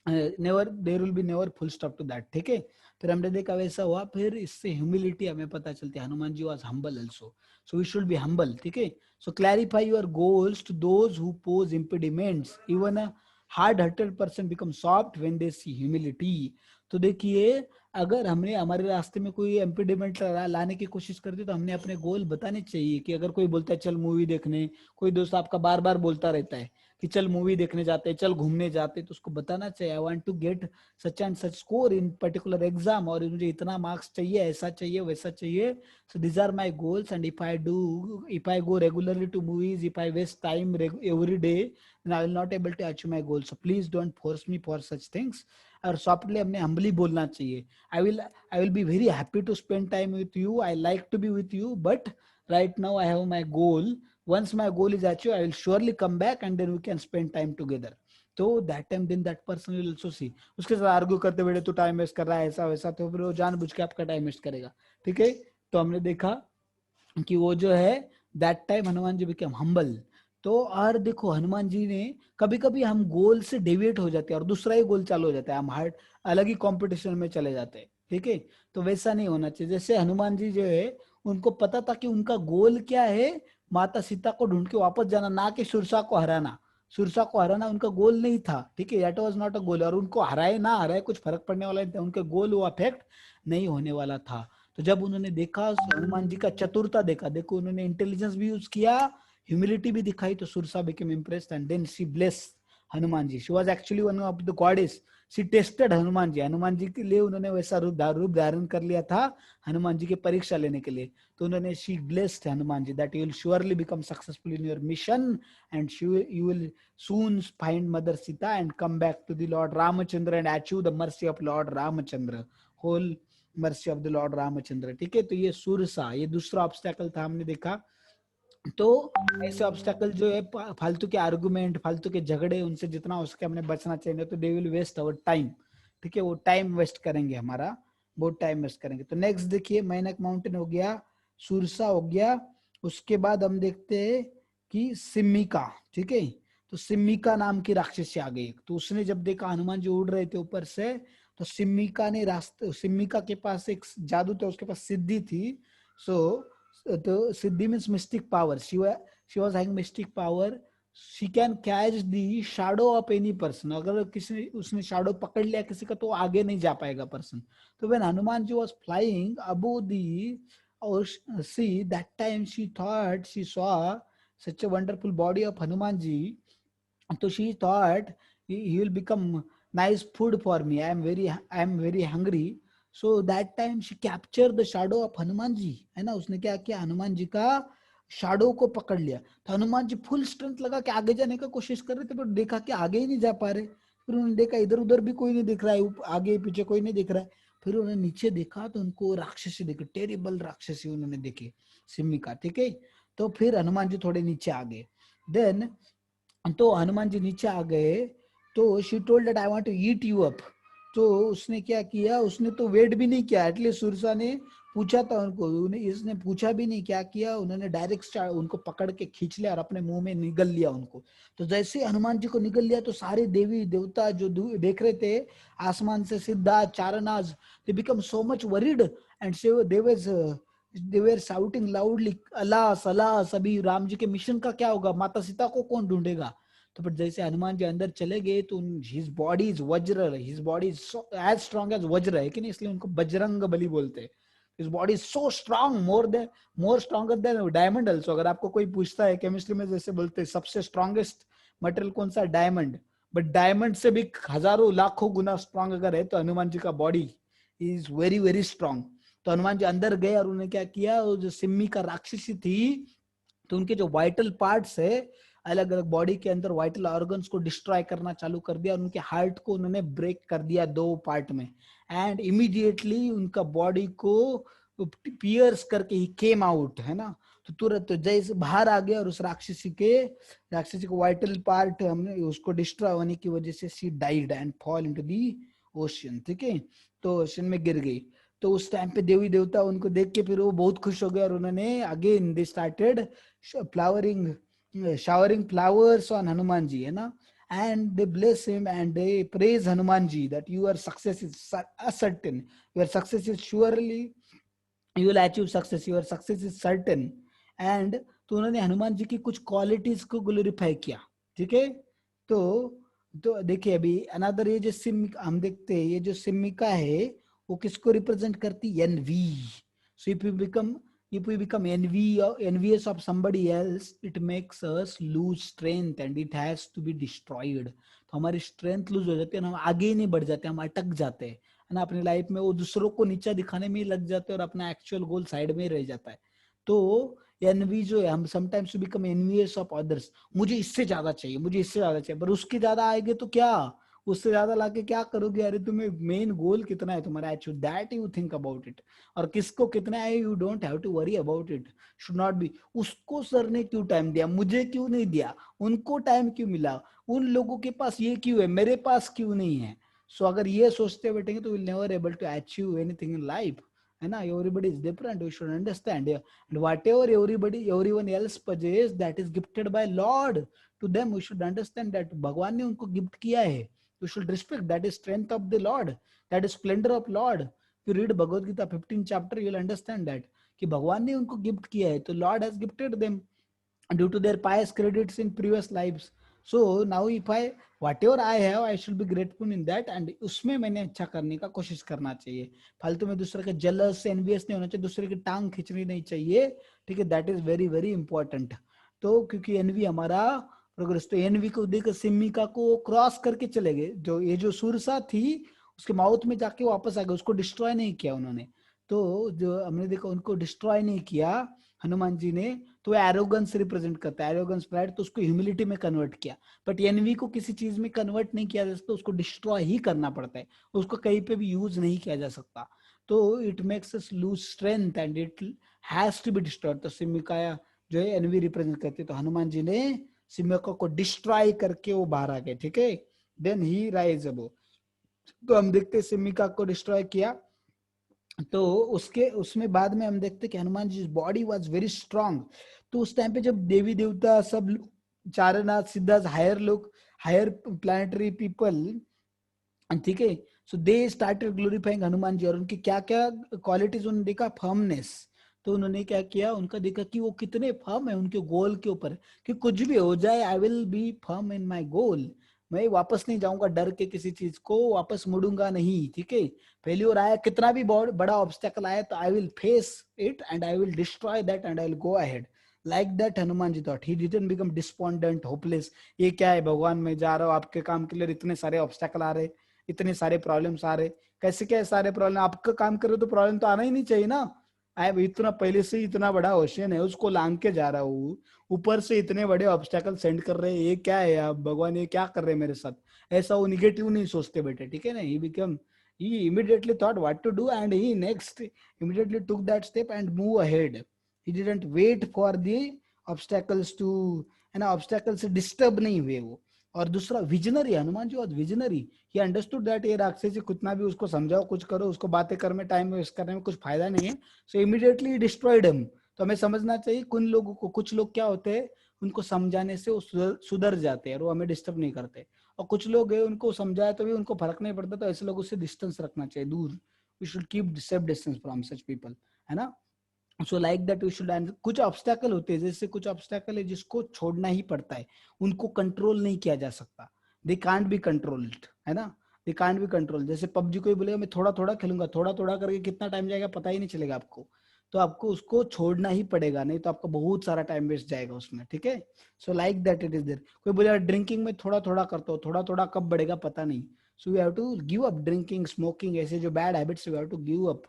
there will be never full stop to that, ठीक है। फिर हमने देखा वैसा हुआ, फिर इससे humility हमें पता चलती है, Hanuman ji was humble also, so we should be humble, ठीक है। So clarify your goals to those who pose impediments, even a hard hearted person become soft when they see humility. तो देखिए अगर हमने हमारे रास्ते में कोई इम्पीडिमेंट लाने की कोशिश करती तो हमने अपने गोल बताने चाहिए कि अगर कोई बोलता है चल मूवी देखने, कोई दोस्त आपका बार बार बोलता रहता है कि चल मूवी देखने जाते हैं, चल घूमने जाते हैं, तो उसको बताना चाहिए I want to get such and such score in particular exam, और मुझे इतना मार्क्स चाहिए, ऐसा चाहिए, वैसा चाहिए. So these are my goals, and if I go regularly to movies, if I waste time every day, then I will not able to achieve my goals. So please don't force me for such things. और softly हमने humbly बोलना चाहिए. I will be very happy to spend time with you. I like to be with you, but right now I have my goal. Once my goal is achieved, I will surely come back and then we can spend time together. तो that time then that person will also see. उसके साथ argue करते हुए तो time waste कर रहा है ऐसा वैसा, तो फिर वो जानबूझ के आपका टाइम वेस्ट करेगा. ठीक है, तो हमने देखा कि वो जो है that time Hanuman ji became humble. तो और देखो हनुमान जी ने कभी कभी हम गोल से डेविएट हो जाते हैं और दूसरा ही गोल चालू हो जाता है, हम हार्ड अलग ही कंपटीशन में चले जाते हैं. ठीक है, तो वैसा नहीं होना चाहिए. जैसे हनुमान जी जो है उनको पता था कि उनका गोल क्या है, माता सीता को ढूंढ के वापस जाना, ना कि सुरसा को हराना. सुरसा को हराना उनका गोल नहीं था. ठीक है, दैट वाज नॉट अ गोल. और उनको हराए ना हराए कुछ फर्क पड़ने वाला नहीं था, उनके गोल वो अफेक्ट नहीं होने वाला था. तो जब उन्होंने देखा हनुमान जी का चतुरता देखा, देखो उन्होंने इंटेलिजेंस भी यूज किया, ह्यूमिलिटी भी दिखाई, तो Sursa became impressed and then she bless Hanuman ji. She was actually one of the goddess. She tested Hanuman ji. Hanuman ji के लिए उन्होंने वैसा रूप धारण कर लिया था हनुमान जी की परीक्षा लेने के लिए. तो उन्होंने she blessed Hanuman ji that you will surely become successful in your mission and you will soon find mother Sita and come back to the Lord Ramachandra and achieve the mercy of Lord Ramachandra, whole mercy of the Lord Ramachandra. ठीक है, तो ये सुरसा, ये दूसरा obstacle था हमने देखा. तो ऐसे ऑब्स्टेकल जो है फालतू के आर्गुमेंट, फालतू के झगड़े, उनसे जितना हो सके हमने बचना चाहिए, तो they will waste our time. ठीक है, वो टाइम वेस्ट करेंगे, हमारा बहुत टाइम वेस्ट करेंगे. तो नेक्स्ट देखिए, मैनक माउंटेन हो गया, सुरसा हो गया. उसके बाद हम देखते हैं कि सिमिका. ठीक है, तो सिमिका नाम की राक्षसी आ गई. तो उसने जब देखा हनुमान जी उड़ रहे थे ऊपर से, तो सिमिका ने रास्ते, सिमिका के पास एक जादू था, उसके पास सिद्धि थी. सो तो siddhi means mystic power. She was having mystic power. She can catch the shadow of any person. अगर किसी उसने शैडो पकड़ लिया किसी का, तो आगे नहीं जा पाएगा पर्सन. तो when Hanuman ji was flying above the sea, that time she thought she saw such a wonderful body of Hanuman ji. So she thought he will become nice food for me. I am very hungry. So that time she captured the shadow of Hanuman ji, है ना. उसने क्या किया, हनुमान जी का shadow को पकड़ लिया. तो हनुमान जी फुल स्ट्रेंथ लगा के आगे जाने का कोशिश कर रहे थे, पर देखा कि आगे ही नहीं जा पा रहे. फिर उन्होंने देखा इधर उधर भी कोई नहीं दिख रहा है, आगे पीछे कोई नहीं दिख रहा है. फिर उन्होंने नीचे देखा तो उनको राक्षसी देखी, टेरिबल राक्षसी उन्होंने देखी, सिमिका. ठीक है, तो फिर हनुमान जी थोड़े नीचे आ गए. देन तो हनुमान जी नीचे आ गए, तो she told that I want to eat you up. तो उसने क्या किया, उसने तो वेट भी नहीं किया. एटलीस्ट सुरसा ने पूछा था उनको, इसने पूछा भी नहीं. क्या किया, उन्होंने डायरेक्ट उनको पकड़ के खींच लिया और अपने मुंह में निगल लिया उनको. तो जैसे हनुमान जी को निगल लिया, तो सारे देवी देवता जो देख रहे थे आसमान से, Siddharth, Charanas, they become so much worried and they were shouting loudly, alas alas, अभी राम जी के मिशन का क्या होगा, माता सीता को कौन ढूंढेगा. तो फिर जैसे हनुमान जी अंदर चले गए, तो his body is वज्र, his body is so as strong as वज्र है कि नहीं, इसलिए उनको बजरंग बली बोलते हैं. his body is so strong, more stronger than diamond also. अगर आपको कोई पूछता है केमिस्ट्री में, जैसे बोलते हैं सबसे स्ट्रॉन्गेस्ट मटेरियल कौन सा, डायमंड. बट डायमंड से भी हजारों लाखों गुना स्ट्रॉन्ग अगर है, तो हनुमान जी का body is very very strong. तो हनुमान जी अंदर गए और उन्होंने क्या किया, वो जो सिम्मी का राक्षसी थी, तो उनके जो वाइटल पार्ट्स है, अलग अलग बॉडी के अंदर वाइटल ऑर्गन्स को डिस्ट्रॉय करना चालू कर दिया, और उनके हार्ट को उन्होंने ब्रेक कर दिया 2 पार्ट में. एंड इमीडिएटली उनका बॉडी को पियर्स करके ही केम आउट, है ना. तो तुरंत तो जैसे बाहर आ गया, और उस राक्षसी को वाइटल पार्ट हमने उसको डिस्ट्रॉय होने की वजह से she died and fall into the ocean. ठीक है, तो ओशियन में गिर गई. तो उस टाइम पे देवी देवता उनको देख के फिर वो बहुत खुश हो गए, और उन्होंने again they started showering flowers on Hanuman ji, है ना. And they bless him and they praise Hanuman ji that your success is certain, your success is surely, you will achieve success, your success is certain. And तो उन्होंने हनुमान जी की कुछ qualities को glorify किया. ठीक है, तो देखिए अभी अनदर, ये जो हम देखते हैं, ये जो सिमिका है, वो किसको रिप्रेजेंट करती? Envy. So if we become envious of somebody else, it makes us lose strength and it has to be destroyed. तो हमारी स्ट्रेंथ लूज हो जाती है, हम आगे ही नहीं बढ़ जाते, हम अटक जाते हैं, है ना, अपनी लाइफ में वो दूसरों को नीचा दिखाने में ही लग जाते हैं और अपना एक्चुअल गोल साइड में ही रह जाता है. तो एनवी जो है, हम sometimes become envious of others. मुझे इससे ज्यादा चाहिए, मुझे इससे ज्यादा चाहिए, पर उसके ज्यादा आएंगे तो क्या, उससे ज्यादा लाके क्या करोगे? अरे तुम्हें मेन गोल कितना है तुम्हारा, achieve that you think about it. और किसको कितना है, you don't have to worry about it. Should not be उसको सर ने क्यों टाइम दिया, मुझे क्यों नहीं दिया, उनको टाइम क्यों मिला, उन लोगों के पास ये क्यों है, मेरे पास क्यों नहीं है. सो अगर ये सोचते बैठेंगे तो will never able to achieve anything in life, है ना. Everybody is different, we should understand. And whatever everyone else possess, that is gifted by lord to them. We should understand that भगवान ने उनको गिफ्ट किया है. You should respect that is strength of the Lord, that is splendor of Lord. If you read Bhagavad Gita 15th chapter, you will understand that कि भगवान ने उनको gift किया है, तो Lord has gifted them due to their pious credits in previous lives. So now if I whatever I have, I should be grateful in that, and उसमें मैंने अच्छा करने का कोशिश करना चाहिए. फालतू में दूसरे का jealous envious नहीं होना चाहिए, दूसरे की टांग खींचनी नहीं चाहिए, ठीक है. That is very very important. तो क्योंकि envy हमारा प्रोग्रेस, तो एनवी को देखकर सिमिका को क्रॉस करके चले गए. जो ये जो सुरसा थी उसके माउथ में जाके वापस आ गए, उसको डिस्ट्रॉय नहीं किया उन्होंने. तो जो हमने देखा, उनको डिस्ट्रॉय नहीं किया हनुमान जी ने, तो एरोगेंस रिप्रेजेंट करता है, एरोगेंस प्राइड, तो उसको ह्यूमिलिटी में कन्वर्ट किया. बट एनवी को किसी चीज में कन्वर्ट नहीं किया जा सकता, उसको डिस्ट्रॉय ही करना पड़ता है, उसको कहीं पे भी यूज नहीं किया जा सकता. तो it makes us lose strength and it has to be destroyed. तो सिमिका जो है एनवी रिप्रेजेंट करती है, तो हनुमान जी ने सिमिका को डिस्ट्रॉय करके वो बाहर आ गए, ठीक है. देन ही राइज अबो. तो हम देखते हैं सिमिका को डिस्ट्रॉय किया, तो उसके उसमें बाद में हम देखते कि हनुमान जी बॉडी वाज वेरी स्ट्रांग. तो उस टाइम पे जब देवी देवता सब चारनाथ सिद्धार्थ हायर लोग, हायर प्लानिटरी पीपल, ठीक है, सो they started glorifying Hanuman ji. और उनकी क्या क्या क्वालिटीज उन्होंने देखा, फर्मनेस. तो उन्होंने क्या किया, उनका देखा कि वो कितने फर्म है उनके गोल के ऊपर, कि कुछ भी हो जाए I will be firm in my goal. मैं वापस नहीं जाऊंगा डर के, किसी चीज को वापस मुड़ूंगा नहीं, ठीक है. फेल्योर आया, कितना भी बड़ा ऑब्स्टेकल आया, तो I will face it and I will destroy that and I will go ahead. Like that Hanuman ji thought. He didn't become despondent, hopeless. ये क्या है भगवान, मैं जा रहा हूँ आपके काम के लिए, इतने सारे ऑब्स्टेकल आ रहे, इतने सारे प्रॉब्लम्स आ रहे. कैसे क्या सारे प्रॉब्लम, आपका काम कर रहे हो तो प्रॉब्लम तो आना ही नहीं चाहिए ना. इतना पहले से इतना बड़ा ओशन है, उसको लांग के जा रहा हूँ, ऊपर से इतने बड़े ऑब्स्टेकल सेंड कर रहे हैं, ये क्या है आप भगवान, ये क्या कर रहे हैं मेरे साथ. ऐसा वो निगेटिव नहीं सोचते बेटे, ठीक है ना. ही immediately thought what to do and he next immediately took that step and move ahead. He didn't wait for the obstacles to, है ना, obstacles से डिस्टर्ब नहीं हुए वो. और दूसरा visionary, Hanuman ji was visionary. He understood that ये राक्षस कितना भी उसको समझाओ, कुछ करो, उसको बातें करने में, टाइम वेस्ट करने में कुछ फायदा नहीं है. सो इमीडिएटली डिस्ट्रॉयड हिम. तो हमें समझना चाहिए कुछ लोगों को, कुछ लोग क्या होते हैं, उनको समझाने से वो सुधर जाते हैं और वो हमें डिस्टर्ब नहीं करते. और कुछ लोग है उनको समझाए तो भी उनको फर्क नहीं पड़ता, तो ऐसे लोगों से डिस्टेंस रखना चाहिए, दूर. We should keep safe distance from such people, है ना. So like that we should. कुछ ऑब्स्टेकल होते हैं, जैसे कुछ ऑब्स्टेकल है जिसको छोड़ना ही पड़ता है, उनको कंट्रोल नहीं किया जा सकता. दे कांट बी कंट्रोल्ड, है ना. They can't be control. जैसे पबजी कोई बोलेगा मैं थोड़ा थोड़ा खेलूंगा, थोड़ा थोड़ा करके कितना टाइम जाएगा पता ही नहीं चलेगा आपको. तो आपको उसको छोड़ना ही पड़ेगा, नहीं तो आपका बहुत सारा टाइम वेस्ट जाएगा उसमें, ठीक है. So like that it is there. कोई बोलेगा ड्रिंकिंग में थोड़ा थोड़ा करता हूँ, थोड़ा थोड़ा कब बढ़ेगा पता नहीं. So we have to give up drinking, smoking, ऐसे जो bad habits we have to give up,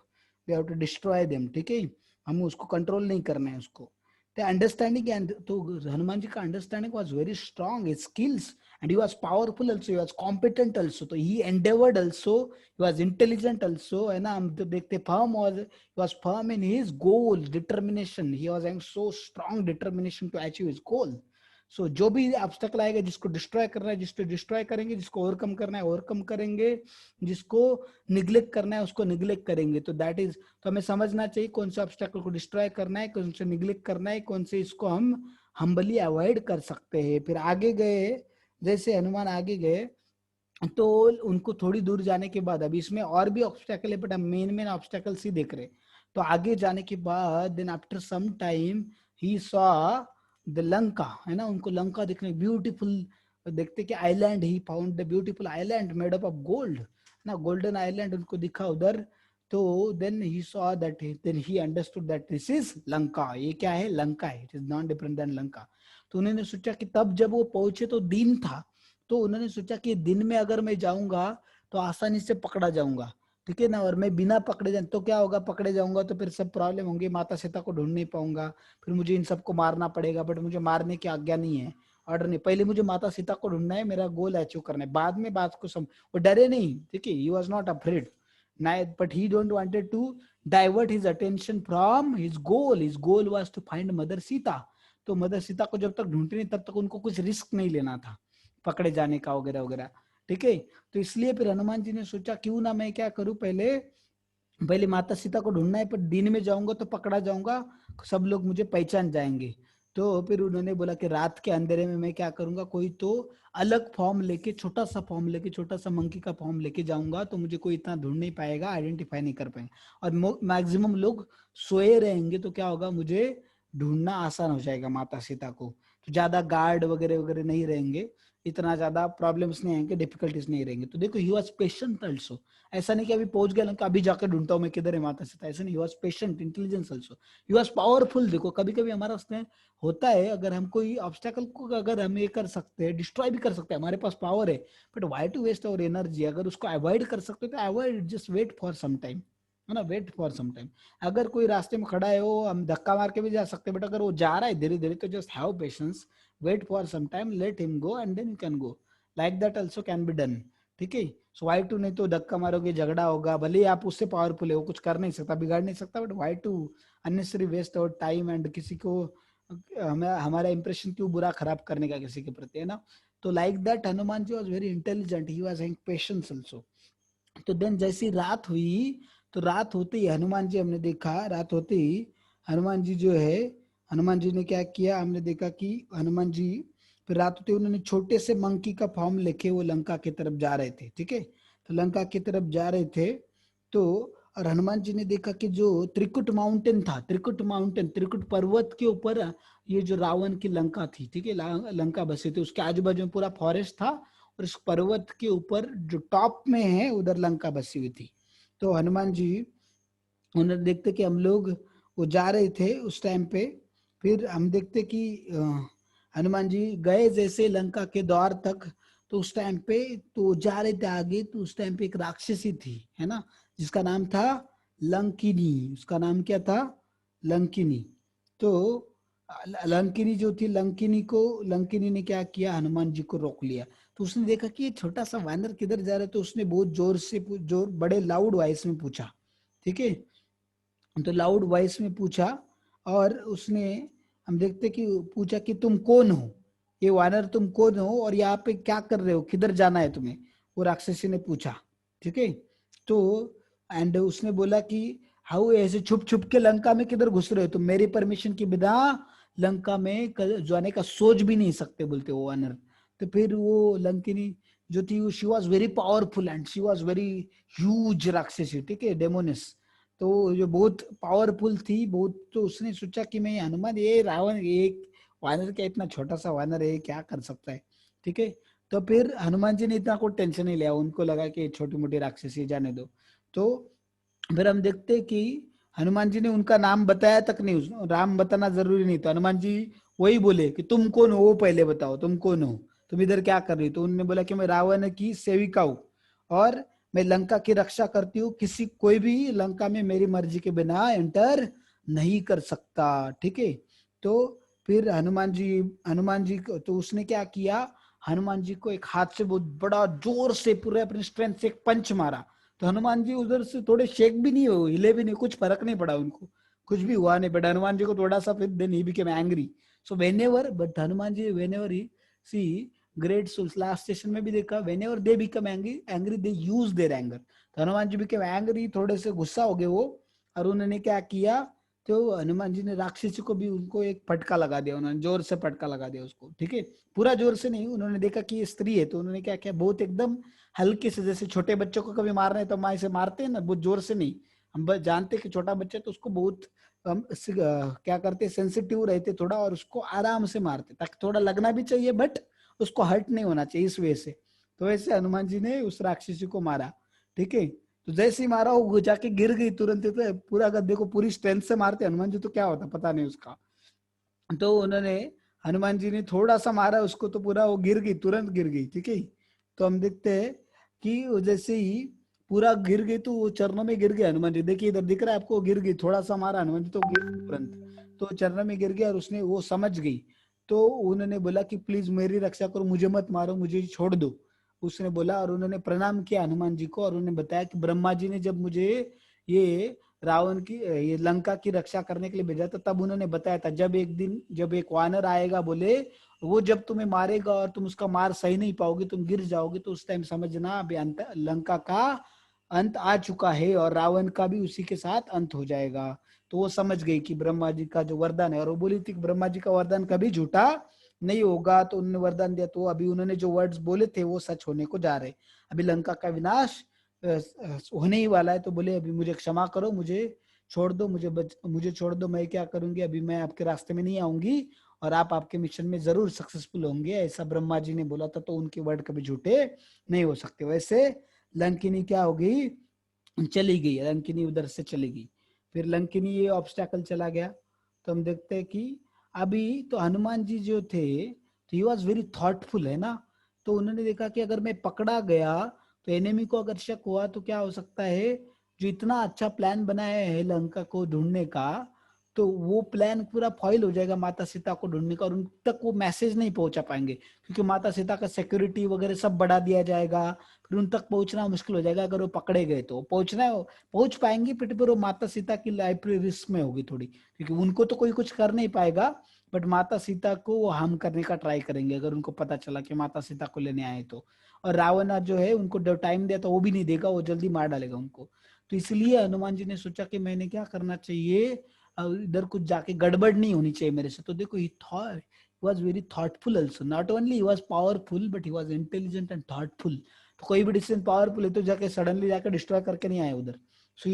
we have to destroy them, ठीक है. हम उसको कंट्रोल नहीं करना है उसको. The understanding, and तो हनुमान जी का understanding was very strong, his skills, and he was powerful also, he was competent also, तो he endeavored also, he was intelligent also, है ना. हम तो देखते firm was, he was firm in his goal, determination, he was having so strong determination to achieve his goal. सो जो भी obstacle आएगा, जिसको डिस्ट्रॉय करना है, जिसको डिस्ट्रॉय करेंगे, जिसको ओवरकम करना है ओवरकम करेंगे, जिसको निग्लेक्ट करना है उसको निग्लेक्ट करेंगे. तो दैट इज, तो हमें समझना चाहिए कौन से ऑब्स्टेकल को डिस्ट्रॉय करना है, कौन से निग्लेक्ट करना है, कौन से इसको हम हम्बली अवॉइड कर सकते हैं. फिर आगे गए, जैसे हनुमान आगे गए, तो उनको थोड़ी दूर जाने के बाद, अभी इसमें और भी ऑब्स्टेकल है बट हम मेन ऑब्स्टेकल्स ही देख रहे. तो आगे जाने के बाद then after some time he saw the Lanka, है ना. उनको लंका देखने, ब्यूटीफुल देखते कि island, he found the beautiful island made up of gold, ना, गोल्डन आइलैंड उनको दिखा उधर. तो then he saw that, then he understood that this is Lanka, ये क्या है, लंका है, it is not different than Lanka. तो उन्होंने सोचा कि तब जब वो पहुंचे तो दिन था, तो उन्होंने सोचा कि दिन में अगर मैं जाऊंगा तो आसानी से पकड़ा जाऊंगा, ठीक है ना, और मैं बिना पकड़े जाऊं तो क्या होगा, पकड़े जाऊंगा तो फिर सब प्रॉब्लम होंगी, माता सीता को ढूंढ नहीं पाऊंगा, फिर मुझे इन सबको मारना पड़ेगा, बट मुझे मारने की आज्ञा नहीं है, ऑर्डर नहीं, पहले मुझे माता सीता को ढूंढना है, मेरा गोल अचीव करना है, बाद में बात को वो डरे नहीं, ठीक है, he was not afraid, but he don't wanted to divert his attention from his goal. His goal was to find mother Sita. तो मदर सीता को जब तक ढूंढते नहीं तब तक उनको कुछ रिस्क नहीं लेना था पकड़े जाने का वगैरह वगैरह, ठीक है। तो इसलिए फिर हनुमान जी ने सोचा क्यों ना मैं क्या करूं, पहले पहले माता सीता को ढूंढना है, पर दिन में जाऊंगा तो पकड़ा जाऊंगा, सब लोग मुझे पहचान जाएंगे। तो फिर उन्होंने बोला कि रात के अंधेरे में मैं क्या करूंगा, कोई तो अलग फॉर्म लेके, छोटा सा फॉर्म लेके, छोटा सा मंकी का फॉर्म लेके जाऊंगा, तो मुझे कोई इतना ढूंढ नहीं पाएगा, आइडेंटिफाई नहीं कर पाएंगे, और मैक्सिमम लोग सोए रहेंगे, तो क्या होगा, मुझे ढूंढना आसान हो जाएगा माता सीता को, तो ज्यादा गार्ड वगैरह वगैरह नहीं रहेंगे, इतना ज्यादा प्रॉब्लम्स नहीं आएंगे, डिफिकल्टीज नहीं रहेंगे। तो देखो ही वॉज पेशेंट ऑल्सो, ऐसा नहीं कि अभी पहुंच गया लंका अभी जाकर ढूंढता हूँ मैं किधर है माता सीता, ऐसा नहीं, he was patient, intelligence also, he was powerful. देखो कभी कभी हमारा उसमें होता है, अगर हम कोई ऑब्स्टेकल को अगर हम ये कर सकते हैं, डिस्ट्रॉय भी कर सकते हैं, हमारे पास पावर है, but why to waste our energy, अगर उसको अवॉइड कर सकते हो तो avoid, just wait for some time, है ना, वेट फॉर सम टाइम। अगर कोई रास्ते में खड़ा है, वो हम धक्का मार के भी जा सकते हैं, बट अगर वो जा रहा है धीरे धीरे, तो just have patience, wait for some time, let him go and then you can go, like that also can be done, ठीक है। सो वाई टू, नहीं तो धक्का मारोगे झगड़ा होगा, भले ही आप उससे पावरफुल है, वो कुछ कर नहीं सकता, बिगाड़ नहीं सकता, but why to unnecessary waste our time and किसी को हमें हमारा इंप्रेशन क्यों बुरा खराब करने का किसी के प्रति, है ना। तो like that Hanuman ji was very intelligent, he was having patience also. तो देन जैसी रात हुई, तो रात होते ही हनुमान जी, हमने देखा रात होते ही हनुमान जी जो है, हनुमान जी ने क्या किया, हमने देखा कि हनुमान जी फिर रात होते ही उन्होंने छोटे से मंकी का फॉर्म लेके वो लंका की तरफ जा रहे थे, ठीक है, तो लंका की तरफ जा रहे थे। तो और हनुमान जी ने देखा कि जो त्रिकुट माउंटेन था, त्रिकुट माउंटेन, त्रिकुट पर्वत के ऊपर ये जो रावण की लंका थी, ठीक है, लंका बसे थे, उसके आजू बाजू में पूरा फॉरेस्ट था, और इस पर्वत के ऊपर जो टॉप में है उधर लंका बसी हुई थी। तो हनुमान जी उन्हें देखते कि हम लोग वो जा रहे थे उस टाइम पे, फिर हम देखते कि हनुमान जी गए जैसे लंका के द्वार तक, तो उस टाइम पे तो जा रहे थे आगे, तो उस टाइम पे एक राक्षसी थी, है ना, जिसका नाम था लंकिनी, उसका नाम क्या था, लंकिनी। तो लंकिनी जो थी, लंकिनी ने क्या किया, हनुमान जी को रोक लिया। तो उसने देखा कि ये छोटा सा वानर किधर जा रहा है, तो उसने बहुत जोर से जोर बड़े लाउड वॉइस में पूछा, ठीक है, तो लाउड वॉइस में पूछा, और उसने, हम देखते कि पूछा कि तुम कौन हो, ये वानर तुम कौन हो, और यहाँ पे क्या कर रहे हो, किधर जाना है तुम्हें, वो राक्षसी ने पूछा, ठीक है। तो एंड उसने बोला कि हाउ, ऐसे छुप छुप के लंका में किधर घुस रहे हो तुम, मेरी परमिशन के बिना लंका में जाने का सोच भी नहीं सकते, बोलते वो वानर। तो फिर वो लंकिनी जो थी, she was very powerful and she was very huge राक्षसी, ठीक है, डेमोनिस, तो जो बहुत पावरफुल थी बहुत, तो उसने सोचा कि मैं हनुमान, ये रावण, एक वानर क्या, इतना छोटा सा वानर है, क्या कर सकता है, ठीक है। तो फिर हनुमान जी ने इतना कोई टेंशन नहीं लिया, उनको लगा कि छोटी मोटी राक्षसी जाने दो। तो फिर हम देखते कि हनुमान जी ने उनका नाम बताया तक नहीं, राम बताना जरूरी नहीं, तो हनुमान जी वही बोले कि तुम कौन हो, वो पहले बताओ तुम कौन हो, तुम इधर क्या कर रही हो। तो उन्होंने बोला कि मैं रावण की सेविका हूँ, और मैं लंका की रक्षा करती हूँ, किसी कोई भी लंका में मेरी मर्जी के बिना एंटर नहीं कर सकता, ठीक है। तो फिर हनुमान जी को, तो उसने क्या किया, हनुमान जी को एक हाथ से बहुत बड़ा जोर से पूरे अपने स्ट्रेंथ से एक पंच मारा, तो हनुमान जी उधर से थोड़े शेक भी नहीं हुए, हिले भी नहीं, कुछ फर्क नहीं पड़ा उनको, कुछ भी हुआ नहीं, बट हनुमान जी को थोड़ा सा, फिर then he became angry. So whenever, but Hanuman ji whenever he see great souls, last session में भी देखा, whenever they become angry they use their anger, तो हनुमान जी बिकेम एंग्री, थोड़े से गुस्सा हो गए वो, और उन्होंने क्या किया, तो हनुमान जी ने राक्षसी को भी, उनको एक फटका लगा दिया, उन्होंने जोर से फटका लगा दिया उसको, ठीक है, पूरा जोर से नहीं, उन्होंने देखा कि ये स्त्री है, तो उन्होंने क्या किया, बहुत एकदम हल्के से, जैसे छोटे बच्चों को कभी मारना है तो माँ इसे मारते हैं ना, बहुत जोर से नहीं, हम बस जानते हैं कि छोटा बच्चा तो उसको बहुत हम क्या करते हैं, सेंसिटिव रहते थोड़ा, और उसको आराम से मारते ताकि थोड़ा लगना भी चाहिए, बट उसको हर्ट नहीं होना चाहिए, इस वजह से। तो वैसे हनुमान जी ने उस राक्षसी को मारा, ठीक है। तो जैसे ही मारा वो जाके गिर गई तुरंत ही। तो पूरा अगर देखो पूरी स्ट्रेंथ से मारते हनुमान जी तो क्या होता पता नहीं उसका। तो उन्होंने हनुमान जी ने थोड़ा सा मारा उसको तो पूरा वो गिर गई, तुरंत गिर गई। ठीक है। तो हम देखते हैं कि वो जैसे ही पूरा गिर गई तो वो चरणों में गिर गया हनुमान जी। देखिए इधर दिख रहा है आपको, गिर गई, थोड़ा सा मारा हनुमान जी तो गिर गई तुरंत। तो चरणों में गिर गया और उसने वो समझ गई। तो उन्होंने बोला कि प्लीज मेरी रक्षा करो, मुझे मत मारो, मुझे छोड़ दो। उसने बोला और उन्होंने प्रणाम किया हनुमान जी को और उन्होंने बताया कि ब्रह्मा जी ने जब मुझे ये रावण की ये लंका की रक्षा करने के लिए भेजा था तब उन्होंने बताया था जब एक दिन जब एक वानर आएगा बोले वो जब तुम्हें मारेगा और तुम उसका मार सही नहीं पाओगे, तुम गिर जाओगे, तो उस टाइम समझना अभी अंत लंका का अंत आ चुका है और रावण का भी उसी के साथ अंत हो जाएगा। तो वो समझ गई कि ब्रह्मा जी का जो वरदान है, और वो बोली थी कि ब्रह्मा जी का वरदान कभी झूठा नहीं होगा। तो उन्होंने वरदान दिया, तो अभी उन्होंने जो वर्ड्स बोले थे वो सच होने को जा रहे। अभी लंका का विनाश होने ही वाला है। तो बोले अभी मुझे क्षमा करो, मुझे छोड़ दो, मुझे छोड़ दो, मैं क्या करूंगी, अभी मैं आपके रास्ते में नहीं आऊंगी और आप आपके मिशन में जरूर सक्सेसफुल होंगे, ऐसा ब्रह्मा जी ने बोला था। तो उनके वर्ड कभी झूठे नहीं हो सकते। वैसे लंकिनी क्या हो गई, चली गई, लंकिनी उधर से चली गई। फिर लंकिनी ये ऑब्स्टैकल चला गया। तो हम देखते हैं कि अभी तो हनुमान जी जो थे तो ही वॉज वेरी थॉटफुल, है ना। तो उन्होंने देखा कि अगर मैं पकड़ा गया तो एनिमी को अगर शक हुआ तो क्या हो सकता है, जो इतना अच्छा प्लान बनाया है लंका को ढूंढने का, तो वो प्लान पूरा फॉइल हो जाएगा माता सीता को ढूंढने का, और उन तक वो मैसेज नहीं पहुंचा पाएंगे क्योंकि माता सीता का सिक्योरिटी वगैरह सब बढ़ा दिया जाएगा। फिर उन तक पहुंचना मुश्किल हो जाएगा। अगर वो पकड़े गए तो पहुंच पाएंगे फिर वो माता सीता की लाइफ रिस्क में होगी थोड़ी, क्योंकि उनको तो कोई कुछ कर नहीं पाएगा, बट माता सीता को वो हार्म करने का ट्राई करेंगे अगर उनको पता चला कि माता सीता को लेने आए तो। और रावण जो है उनको जो टाइम दिया तो वो भी नहीं देगा, वो जल्दी मार डालेगा उनको। तो इसलिए हनुमान जी ने सोचा कि मैंने क्या करना चाहिए, इधर कुछ जाके गड़बड़ नहीं होनी चाहिए मेरे से। तो देखो ही thought was very thoughtful also. Not only he was powerful, but he was intelligent and thoughtful. तो कोई भी डिसीजन पावरफुल है तो जाके सडनली जाके डिस्ट्रॉय करके नहीं आए उधर। So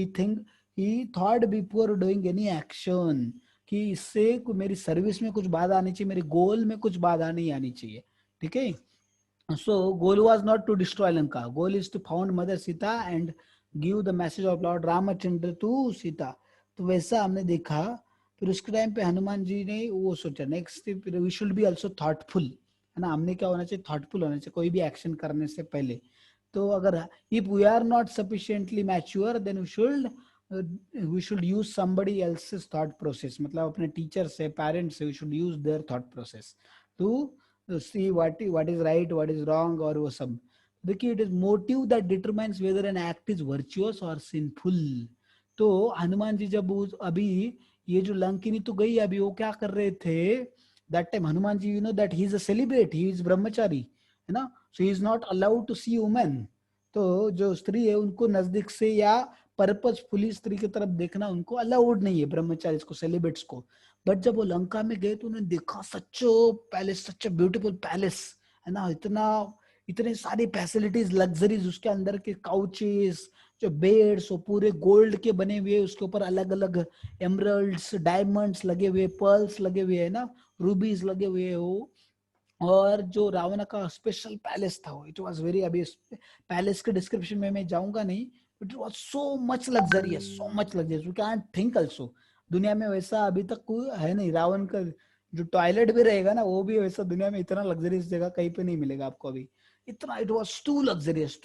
he thought before doing any action कि इससे मेरी सर्विस में कुछ बाधा आनी चाहिए, मेरे गोल में कुछ बाधा नहीं आनी चाहिए। ठीक है। So goal was not to destroy Lanka. Goal is to found Mother Sita and give the message of Lord Ramachandra to Sita. तो वैसा हमने देखा। फिर उसके टाइम पे हनुमान जी ने वो सोचा next we should be also thoughtful, है ना। हमने क्या होना चाहिए, थॉटफुल होना चाहिए कोई भी एक्शन करने से पहले। तो अगर if we are not sufficiently mature then we should use somebody else's thought process, मतलब अपने टीचर से पेरेंट्स से we should use their thought process to see what is right, what is wrong, और वो सब। देखिए it is motive that determines weather an act is virtuous और sinful. तो हनुमान जी जब अभी ये जो लंकिनी तो गई, अभी वो क्या कर रहे थे that time, Hanuman ji you know that he is a celibate, he is brahmachari, है ना। So he is not allowed to see women. तो जो स्त्री है उनको नजदीक से या पर्पजफुली स्त्री की तरफ देखना उनको अलाउड नहीं है, ब्रह्मचारी को, सेलिब्रेट्स को। बट जब वो लंका में गए तो उन्होंने देखा सच पैलेस, सच ब्यूटीफुल पैलेस, है ना। इतने सारी फैसिलिटीज, लग्जरीज, उसके अंदर के काउचेस, जो बेड्स वो पूरे गोल्ड के बने हुए, उसके ऊपर अलग अलग एमरल्ड्स, डायमंड्स लगे हुए, पर्ल्स लगे हुए, है ना, रूबीज लगे हुए हो। और जो रावण का स्पेशल पैलेस था, इट वाज वेरी, अभी पैलेस के डिस्क्रिप्शन में मैं जाऊंगा नहीं, but it was so much luxurious, so much luxurious, you can think also. दुनिया में वैसा अभी तक कोई है नहीं। रावण का जो टॉयलेट भी रहेगा ना वो भी वैसा दुनिया में इतना लग्जरियस जगह कहीं पे नहीं मिलेगा आपको अभी। इतना it was too luxurious,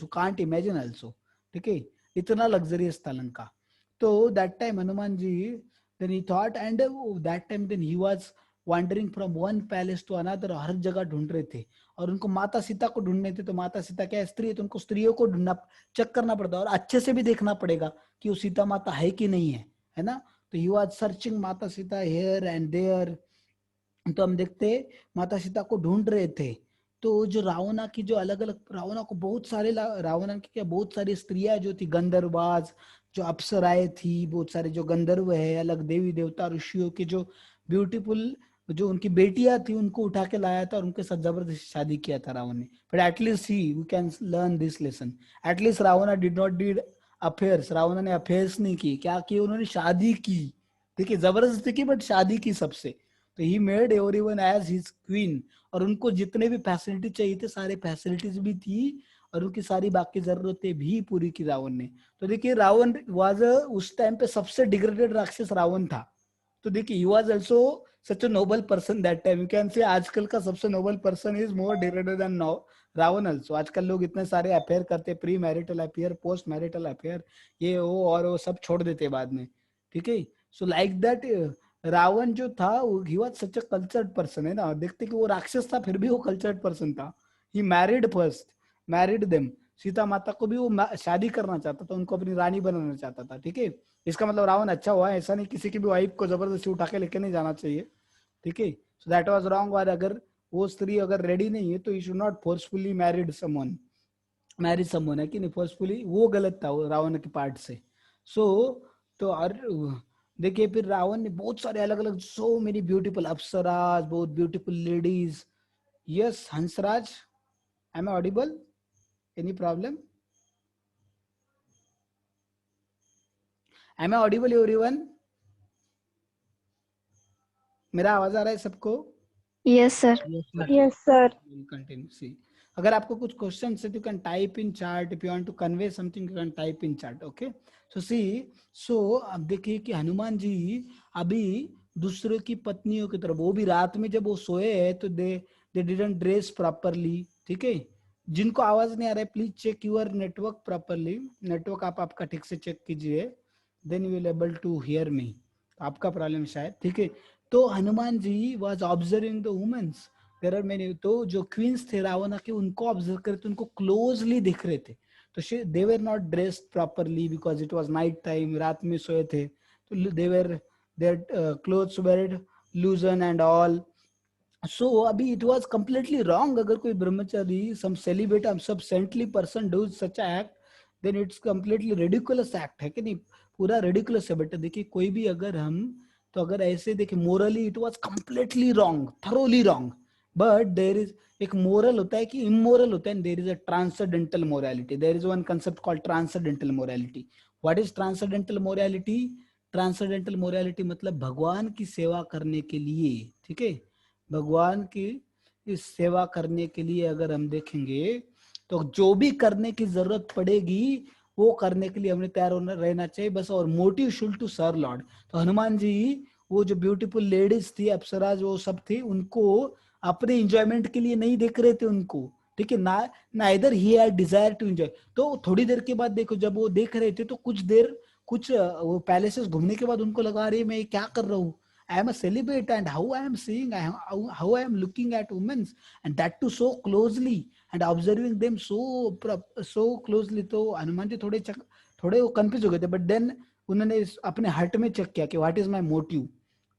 you can't imagine also. ठीक है। इतना लग्जरियस था लंका। तो that time Hanuman ji then he thought and that time then he was wondering from one palace to another, हर जगह ढूंढ रहे थे। और उनको माता सीता को ढूंढने थे, तो माता सीता क्या स्त्री है तो उनको स्त्रियों को ढूंढना, चेक करना पड़ता है और अच्छे से भी देखना पड़ेगा कि वो सीता माता है कि नहीं है ना। तो ही वाज सर्चिंग माता सीता हेयर एंड देयर। तो हम देखते माता सीता को ढूंढ रहे थे। तो जो रावणा की जो अलग अलग, रावणा को बहुत सारे रावणा की क्या बहुत सारी स्त्रियां जो थी, गंधर्वाज, जो अप्सराएं थी, बहुत सारे जो गंधर्व है, अलग देवी देवता ऋषियों के जो ब्यूटीफुल जो उनकी बेटियां थी उनको उठा के लाया था और उनके साथ जबरदस्ती शादी किया था रावण ने। But at least he we can learn this lesson, at least Ravana did not did affairs, Ravan ने अफेयर्स नहीं की, क्या की, उन्होंने शादी की। देखिए जबरदस्ती की बट शादी की सबसे। तो he made everyone as his queen, और उनको जितने भी फैसिलिटी चाहिए थे सारे फैसिलिटीज भी थी, और उनकी सारी बाकी जरूरतें भी पूरी की रावण ने। तो देखिए रावण वाज उस टाइम पे सबसे डिग्रेडेड राक्षस रावण था। तो देखिए he was also such a noble person that time, you can say आजकल का सबसे noble person is more degraded than Ravana also. आजकल लोग इतने सारे अफेयर करते, pre marital affair, post marital affair, ये वो और वो सब छोड़ देते बाद में, ठीक है। सो लाइक दैट रावण जो था he was such a cultured person, है ना, देखते कि वो राक्षस था फिर भी वो कल्चर्ड पर्सन था। He married first, married them, Sita Mata को भी वो शादी करना चाहता था, उनको अपनी रानी बनाना चाहता था, ठीक है। इसका मतलब रावण अच्छा हुआ है, ऐसा नहीं किसी की भी वाइफ को जबरदस्ती उठा के लेके नहीं जाना चाहिए, ठीक है। So that was wrong. और अगर वो स्त्री अगर रेडी नहीं है तो you should not forcefully married someone, marriage someone, है कि नहीं, फोर्सफुली, वो गलत था वो रावण के पार्ट से। सो तो और देखिए फिर रावण ने बहुत सारे अलग अलग, सो मेनी ब्यूटीफुल अप्सराज, बहुत beautiful ladies. Yes Hansraj, am I audible, any problem, am I audible everyone, मेरा आवाज आ रहा है सबको? Yes sir. Yes, sir. Continue see. अगर आपको कुछ क्वेश्चन है, you can type in chat, if you want to convey something you can type in chat, okay. So see, so अब देखिए कि हनुमान जी अभी दूसरे की पत्नियों की तरफ, वो भी रात में जब वो सोए हैं तो दे डिडंट ड्रेस प्रॉपरली, ठीक है। जिनको आवाज नहीं आ रहा है please check your network properly, network आप आपका ठीक से चेक कीजिए, then you will able to hear me, आपका प्रॉब्लम शायद, ठीक है। तो Hanuman ji was observing the womens, there are many, तो जो क्वींस थे रावण के उनको ऑब्जर्व करते, उनको क्लोजली दिख रहे थे। तो they were not dressed properly because it was night time, रात में सोए थे, तो they were their clothes were loosen and all. So अभी इट वाज कंप्लीटली रॉन्ग, अगर कोई ब्रह्मचारी सम सेलिब्रेट सब saintly person do such act, then it's completely ridiculous act, है कि नहीं, पूरा रेडिकुलस है। बट देखिए कोई भी अगर हम, तो अगर ऐसे देखिए morally it was completely wrong, thoroughly wrong, but there is एक मोरल होता है कि इमोरल होता है, there is a transcendental morality, there is one concept called transcendental morality. What is transcendental morality? Transcendental morality मतलब भगवान की सेवा करने के लिए, ठीक है, भगवान की इस सेवा करने के लिए अगर हम देखेंगे तो जो भी करने की जरूरत पड़ेगी वो करने के लिए हमने तैयार होना रहना चाहिए बस, और motive should to serve lord. तो हनुमान जी वो जो ब्यूटीफुल लेडीज थी, अप्सरा जो सब थी, उनको अपने इंजॉयमेंट के लिए नहीं देख रहे थे उनको, ठीक है ना, ना इधर he had desire to enjoy. तो थोड़ी देर के बाद देखो जब वो देख रहे थे तो कुछ देर कुछ वो पैलेसेस घूमने के बाद उनको लगा रही मैं क्या कर रहा हूँ, I am a celibate and how I am seeing, how I am looking at women, and that too so closely and observing them so closely। तो हनुमान जी थोड़े वो कंफ्यूज हो गए थे, बट देन उन्होंने अपने हार्ट में चेक किया कि what is my motive,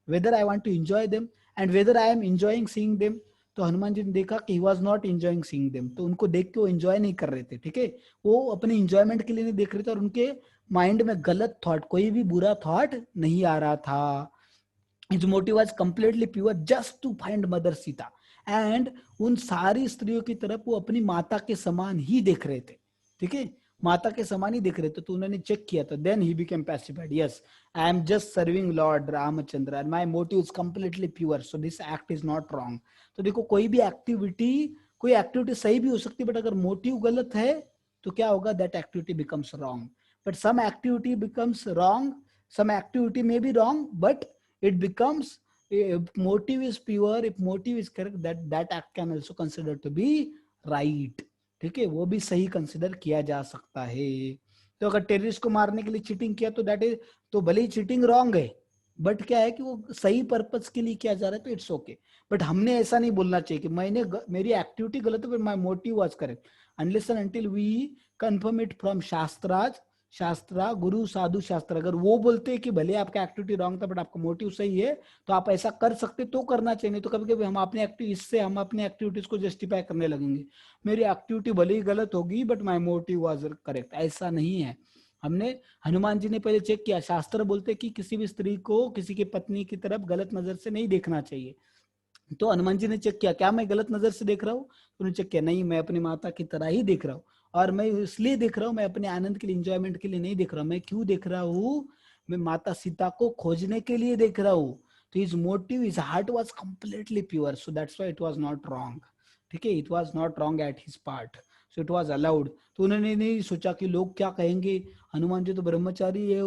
whether I want to enjoy them and whether I am enjoying seeing them. तो हनुमान जी ने देखा कि he was not enjoying seeing them, तो उनको देख के वो एंजॉय नहीं कर रहे थे, ठीक है, वो अपने एंजॉयमेंट के लिए नहीं देख रहे थे, और उनके माइंड में गलत थॉट, कोई भी बुरा थॉट नहीं आ रहा था। His motive was completely pure, just to find mother Sita, and उन सारी स्त्रियों की तरफ वो अपनी माता के समान ही देख रहे थे, ठीक है, माता के समान ही देख रहे थे। तो उन्होंने चेक किया था, then he became pacified, yes I am just serving lord Ramchandra and my motive is completely pure, so this act is not wrong. तो देखो कोई एक्टिविटी सही भी हो सकती है, बट अगर मोटिव गलत है तो क्या होगा, that activity becomes wrong. But some activity becomes wrong, some activity may be wrong, but it becomes, if motive is pure, if motive is correct, that act can also consider to be right, ठीक है, वो भी सही consider किया जा सकता है। तो अगर टेररिस्ट को मारने के लिए चीटिंग किया तो दैट इज, तो भले ही चीटिंग रॉन्ग है, बट क्या है कि वो सही पर्पस के लिए किया जा रहा है तो इट्स ओके। बट हमने ऐसा नहीं बोलना चाहिए कि मेरी एक्टिविटी गलत है but my motive was correct, unless and until we confirm it from shastra guru साधु शास्त्र। अगर वो बोलते हैं कि भले आपका एक्टिविटी रॉन्ग था बट आपका मोटिव सही है तो आप ऐसा कर सकते तो करना चाहिए, नहीं तो कभी कभी हम अपने एक्टिविटीज को जस्टिफाई करने लगेंगे, मेरी एक्टिविटी भले ही गलत होगी but my motive was correct, ऐसा नहीं है। हमने, हनुमान जी ने पहले चेक किया, शास्त्र बोलते कि किसी भी स्त्री को किसी की पत्नी की तरफ गलत नजर से नहीं देखना चाहिए। तो हनुमान जी ने चेक किया क्या मैं गलत नजर से देख रहा हूँ, तो उन्होंने चेक किया नहीं, मैं अपनी माता की तरह ही देख रहा हूँ, और मैं इसलिए देख रहा हूँ, मैं अपने आनंद के लिए, इंजॉयमेंट के लिए नहीं देख रहा हूँ, मैं क्यों देख रहा हूँ, मैं माता सीता को खोजने के लिए देख रहा हूँ। तो his motive, his heart was completely pure, so that's why it was not wrong. ठीक है, it was not wrong at his part, so it was allowed. तो उन्होंने नहीं सोचा कि लोग क्या कहेंगे, हनुमान जी तो ब्रह्मचारी है,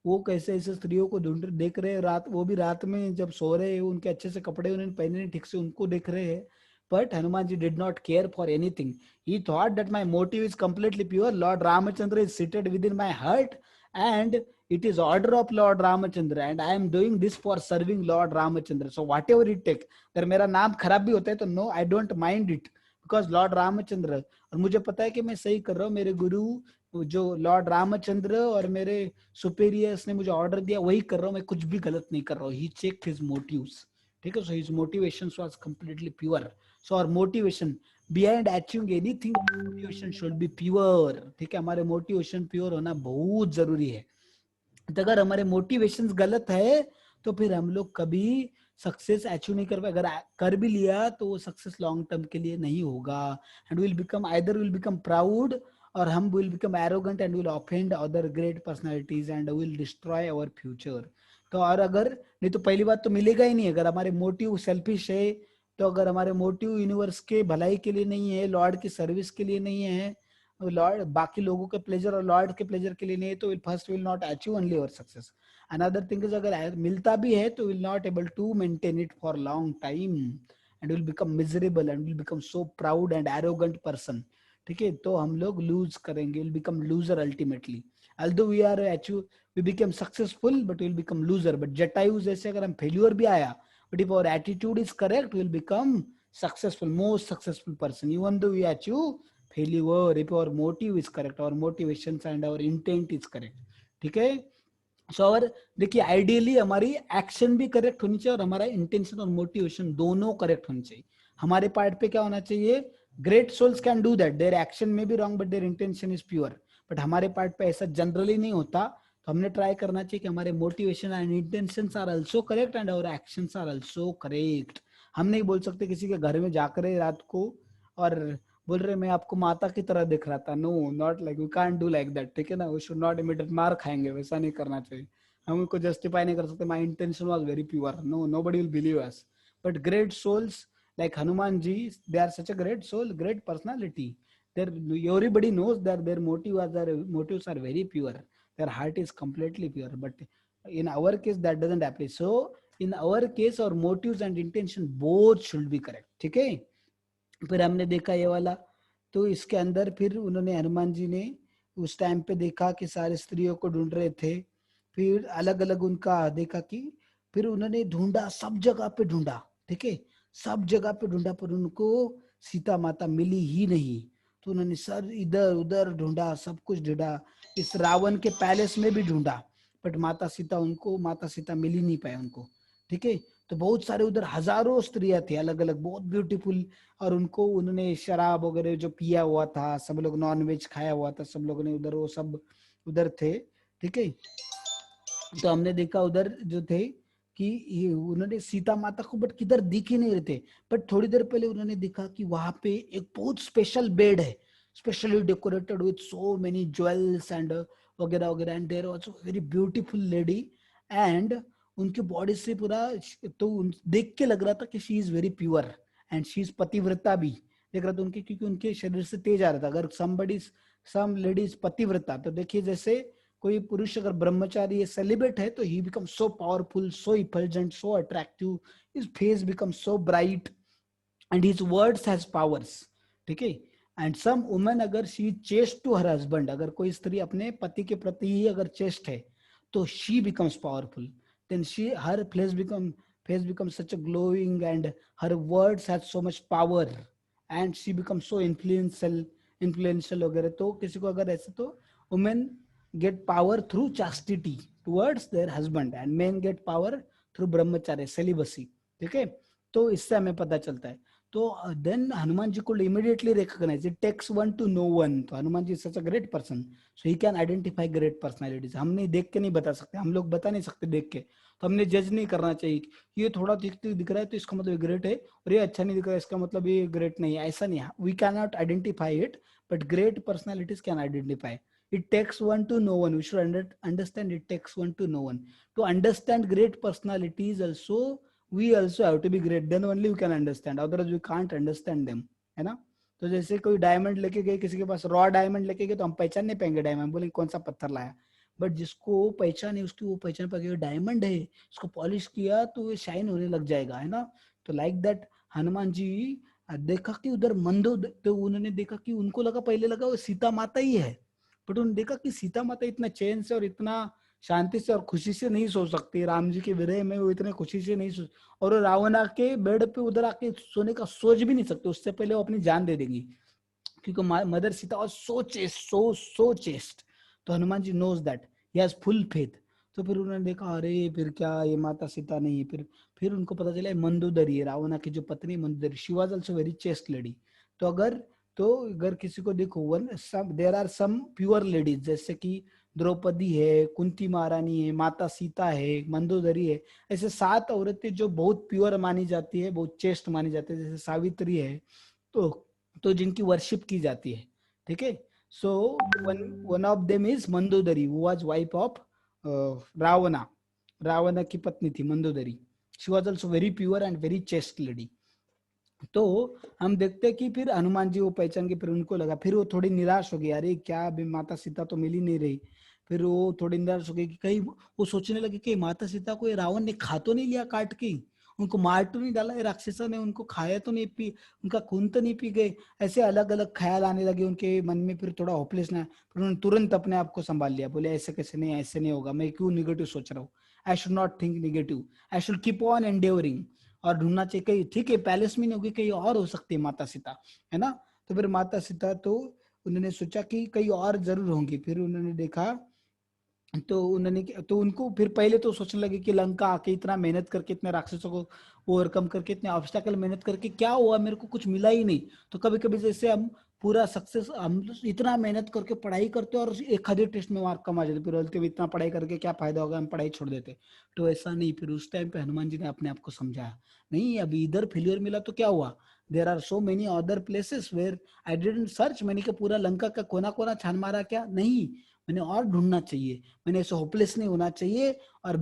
वो कैसे ऐसे स्त्रियों को ढूंढ देख रहे हैं रात, वो भी रात में जब सो रहे हैं, उनके अच्छे से कपड़े उन्होंने पहने नहीं ठीक से, उनको देख रहे हैं. But Hanumanji did not care for anything. He thought that my motive is completely pure. Lord Ramachandra is seated within my heart, and it is order of Lord Ramachandra, and I am doing this for serving Lord Ramachandra. So whatever it take, अगर मेरा नाम खराब भी होता है तो no, I don't mind it, because Lord Ramachandra, और मुझे पता है कि मैं सही कर रहा हूँ, मेरे गुरु जो लॉर्ड रामचंद्र और मेरे सुपीरियर्स ने मुझे ऑर्डर दिया वही कर रहा हूँ, मैं कुछ भी गलत नहीं कर रहा हूँ. ही चेक हिज मोटिव्स. ठीक है, so his motivations was completely pure. So our motivation behind achieving anything, motivation should be pure. ठीक है, हमारे मोटिवेशन प्योर होना बहुत जरूरी है. तो अगर हमारे मोटिवेशन गलत है तो फिर हम लोग कभी सक्सेस अचीव नहीं कर पाए. अगर कर भी लिया तो वो सक्सेस लॉन्ग टर्म के लिए नहीं होगा. And will become either will become proud, और हम will become arrogant and will offend other great personalities and will destroy our future. तो और अगर नहीं तो पहली बात तो मिलेगा ही नहीं. अगर हमारे मोटिव सेल्फिश है, तो अगर हमारे मोटिव यूनिवर्स के भलाई के लिए नहीं है, लॉर्ड की सर्विस के लिए नहीं है, लॉर्ड बाकी लोगों के प्लेजर और लॉर्ड के प्लेजर के लिए नहीं है, तो first will not achieve only our success. Another thing is अगर मिलता भी है तो will not able to maintain it for long time and will become miserable and will become so proud and arrogant person. ठीक है, तो हम लोग लूज करेंगे, will become loser ultimately. although we are achieve, we become successful, but we will become loser. but Jatayu जैसे अगर हम failure भी आया, but if our attitude is correct, we will become successful, most successful person, even though we achieve failure, if our motive is correct, our motivations and our intent is correct. ठीक है, सो और देखिए ideally हमारी action भी correct होनी चाहिए और हमारा इंटेंशन और मोटिवेशन दोनों करेक्ट होनी चाहिए. हमारे पार्ट पे क्या होना चाहिए, great souls can do that, their action में भी wrong but their intention is pure. But हमारे पार्ट पे ऐसा जनरली नहीं होता, तो हमने ट्राई करना चाहिए कि हमारे motivation and intentions are also correct and our actions are also correct. हम नहीं बोल सकते किसी के घर में जाकर रात को और बोल रहे मैं आपको माता की तरह दिख रहा था. No, not like, we can't do like that. ठीक है ना, वी शुड नॉट इमीडिएट मार खाएंगे, वैसा नहीं करना चाहिए. हम उनको जस्टिफाई नहीं कर सकते, my intention was very pure. No, nobody will believe us. But great souls like Hanuman ji, they are such a great soul, great personality. Everybody knows that their motives are very pure. Their heart is completely pure. But in our case, that doesn't apply. So in our case, our motives and intention both should be correct. ठीक है, फिर हमने देखा ये वाला. तो इसके अंदर फिर उन्होंने हनुमान जी ने उस टाइम पे देखा कि सारे स्त्रियों को ढूंढ रहे थे. फिर अलग अलग उनका देखा कि फिर उन्होंने ढूंढा, सब जगह पे ढूंढा. ठीक है, सब जगह पे ढूंढा पर उनको सीता माता मिली ही नहीं. तो उन्होंने सर इधर उधर ढूंढा, सब कुछ ढूंढा, इस रावण के पैलेस में भी ढूंढा, बट माता सीता मिल ही नहीं पाए उनको. ठीक है, तो बहुत सारे उधर हजारों स्त्रियां थी अलग अलग, बहुत ब्यूटीफुल, और उनको उन्होंने शराब वगैरह जो पिया हुआ था, सब लोग नॉन वेज खाया हुआ था, सब लोगों ने उधर, वो सब उधर थे. ठीक है, तो हमने देखा उधर जो थे कि उन्होंने सीता माता को बट किधर दिख ही नहीं रहे थे. बट थोड़ी देर पहले उन्होंने देखा कि वहां पे एक बहुत स्पेशल बेड है, specially decorated with so many jewels and वगैरह वगैरह, and there also very beautiful lady, and उनकी बॉडी से पूरा, तो देख के लग रहा था कि she is very pure and she is पतिव्रता भी देख रहा था उनके, क्योंकि उनके शरीर से तेज आ रहा था. अगर सम लेडी इज पतिव्रता, तो देखिए जैसे कोई पुरुष अगर ब्रह्मचारी है, सेलिब्रेट है, तो he become so powerful, so effulgent, so attractive, his face become so bright and his words has powers. ठीक है, एंड सम वुमन अगर she chaste to her husband, अगर कोई स्त्री अपने पति के प्रति ही अगर चेस्ट है, तो she becomes powerful. Then her face becomes such a glowing and her words has so much power and she becomes so influential वगैरह. तो किसी को अगर ऐसे, तो women get power through chastity towards their husband and men get power through brahmacharya, celibacy. ठीक है, तो इससे हमें पता चलता है. तो देन हनुमान जी को immediately recognise, it takes one two no one. तो Hanuman ji such a great person, so he can identify great personalities. हम नहीं देख के नहीं बता सकते, हम लोग बता नहीं सकते देख के, तो हमने जज नहीं करना चाहिए. ये थोड़ा दिख रहा है तो इसका मतलब ग्रेट है, और ये अच्छा नहीं दिख रहा है इसका मतलब ये ग्रेट नहीं है, ऐसा नहीं है. We can not identify it, but great personalities can identify. It takes one to know one. We should understand it takes one to know one. To understand great personalities also, we also have to be great. Then only we can understand. Otherwise we can't understand them. है ना? तो जैसे कोई diamond लेके गए किसी के पास, raw diamond लेके गए तो हम पहचान नहीं पाएंगे डायमंड, बोले कौन सा पत्थर लाया. बट जिसको पहचान है उसकी वो पहचान पाएगा डायमंड है, उसको पॉलिश किया तो ये शाइन होने लग जाएगा. है ना? तो लाइक दैट हनुमान जी देखा कि उधर मंदो, तो उन्होंने देखा कि उनको लगा, पहले लगा वो सीता माता ही है, बट उन्होंने देखा कि सीता माता इतना चैन से और इतना शांति से और खुशी से नहीं सो सकती. राम जी के विरह में वो इतने खुशी से नहीं सो, और रावण आके बेड पे उधर आके सोने का सोच भी नहीं सकते, उससे पहले वो अपनी जान दे देंगी, क्योंकि मदर सीता और सो चेस्ट. तो Hanuman ji knows that, he has full faith. तो फिर उन्होंने देखा अरे फिर क्या ये माता सीता नहीं है. फिर उनको पता चला मंदोदरी है, रावणा की जो पत्नी Mandodari, she was also very chaste lady. तो अगर किसी को देखो, there are some pure ladies, जैसे कि द्रौपदी है, कुंती महारानी है, माता सीता है, मंदोदरी है, ऐसे 7 औरतें जो बहुत प्योर मानी जाती है, बहुत चेस्ट मानी जाती है. जैसे सावित्री है, तो जिनकी वर्शिप की जाती है. ठीक है. So one of them is Mandodari, who was wife of Ravana की पत्नी थी Mandodari. She was also very pure and very chaste lady. तो हम देखते हैं कि फिर हनुमान जी वो पहचान के, फिर उनको लगा, फिर वो थोड़ी निराश हो गई, अरे क्या अभी माता सीता तो मिल ही नहीं रही. फिर वो थोड़ी निराश हो गई कि कहीं वो सोचने लगे कि माता सीता को ये रावण ने खा तो नहीं लिया, काट के उनको मार तो नहीं डाला, राक्षसों ने उनको खाया तो नहीं, पी उनका खून तो नहीं पी गए. ऐसे अलग अलग ख्याल आने लगे उनके मन में. फिर थोड़ा होपलेस ना, फिर उन्होंने तुरंत अपने आप को संभाल लिया, बोले ऐसे कैसे नहीं, ऐसे नहीं होगा, मैं क्यों निगेटिव सोच रहा हूँ. I should not think negative, I should keep on endeavouring. और ढूंढना चाहिए कहीं, ठीक है पैलेस में नहीं होगी, कहीं और हो सकती है माता सीता. है ना? तो फिर माता सीता, तो उन्होंने सोचा कि कहीं और जरूर होंगी. फिर उन्होंने देखा, तो उनको फिर पहले तो सोचने लगे कि लंका आके इतना मेहनत करके, इतने राक्षसों को ओवरकम करके, इतने ऑब्स्टेकल मेहनत करके क्या हुआ, मेरे को कुछ मिला ही नहीं. तो कभी कभी जैसे हम पूरा सक्सेस, हम इतना मेहनत करके पढ़ाई करते और एक आधे टेस्ट में मार्क कम आ जाते, फिर बोलते इतना पढ़ाई करके क्या फायदा होगा, हम पढ़ाई छोड़ देते. तो ऐसा नहीं. फिर उस टाइम पे हनुमान जी ने अपने आप को समझाया, नहीं अभी इधर फेलियर मिला तो क्या हुआ, there are so many other places where I didn't search. मैंने क्या पूरा लंका का कोना कोना छान मारा क्या, नहीं, मैंने और ढूंढना चाहिए. मैंने ऐसे होपलेस नहीं होना चाहिए. और